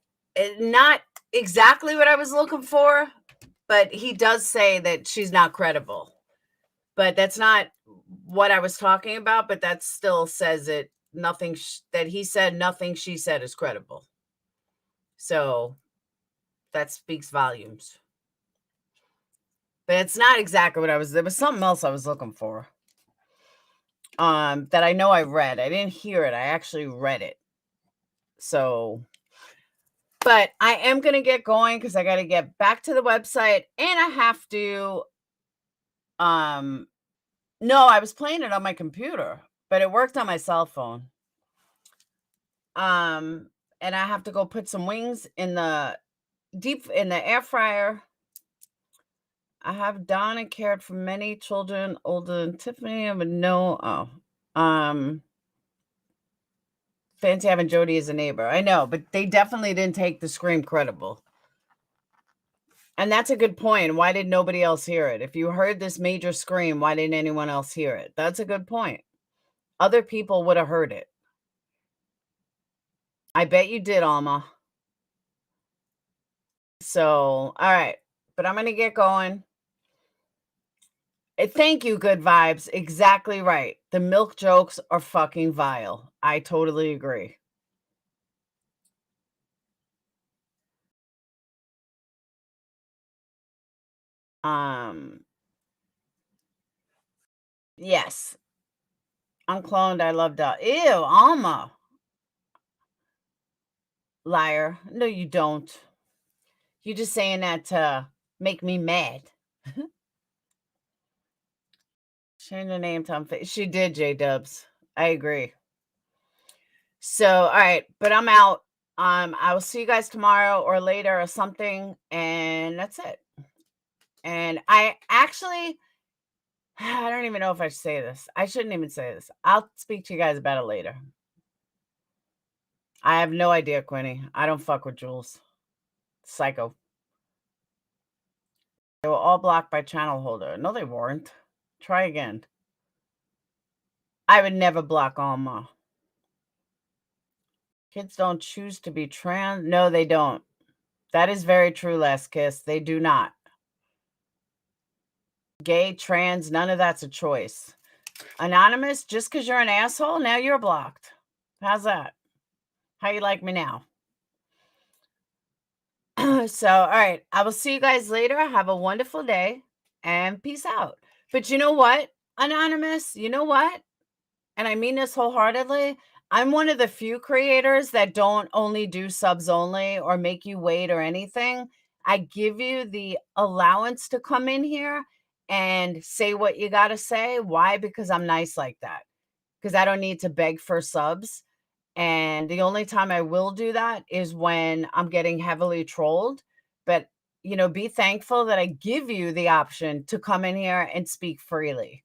not exactly what I was looking for. But he does say that she's not credible. But that's not what I was talking about. But that still says it. Nothing that he said, nothing she said is credible. So that speaks volumes. But it's not exactly what there was something else I was looking for. That I know I read. I didn't hear it. I actually read it. So, but I am going to get going because I got to get back to the website, and I have to, no, I was playing it on my computer, but it worked on my cell phone. And I have to go put some wings in the air fryer. I have done and cared for many children older than Tiffany, but no, fancy having Jody as a neighbor. I know, but they definitely didn't take the scream credible. And that's a good point. Why did nobody else hear it? If you heard this major scream, why didn't anyone else hear it? That's a good point. Other people would have heard it. I bet you did, Alma. So, all right. But I'm going to get going. Thank you, Good Vibes. Exactly right. The milk jokes are fucking vile. I totally agree. Yes. Uncloned. I love that. Ew, Alma. Liar. No, you don't. You're just saying that to make me mad. Change the name, Tom. She did, J-Dubs. I agree. So, all right. But I'm out. I will see you guys tomorrow or later or something. And that's it. And I don't even know if I should say this. I shouldn't even say this. I'll speak to you guys about it later. I have no idea, Quinny. I don't fuck with Jules. Psycho. They were all blocked by channel holder. No, they weren't. Try again. I would never block Alma. Kids don't choose to be trans. No, they don't. That is very true, Last Kiss. They do not. Gay, trans, none of that's a choice. Anonymous, just because you're an asshole, now you're blocked. How's that? How you like me now? So, all right. I will see you guys later. Have a wonderful day and peace out. But you know what, Anonymous? You know what? And I mean this wholeheartedly. I'm one of the few creators that don't only do subs only or make you wait or anything. I give you the allowance to come in here and say what you got to say. Why? Because I'm nice like that. Because I don't need to beg for subs. And the only time I will do that is when I'm getting heavily trolled. But, be thankful that I give you the option to come in here and speak freely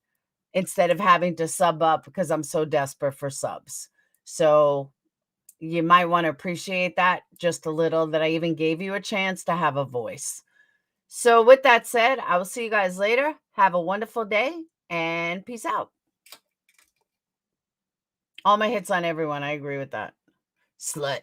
instead of having to sub up because I'm so desperate for subs. So you might want to appreciate that just a little, that I even gave you a chance to have a voice. So with that said, I will see you guys later. Have a wonderful day and peace out. All my hits on everyone. I agree with that. Slut.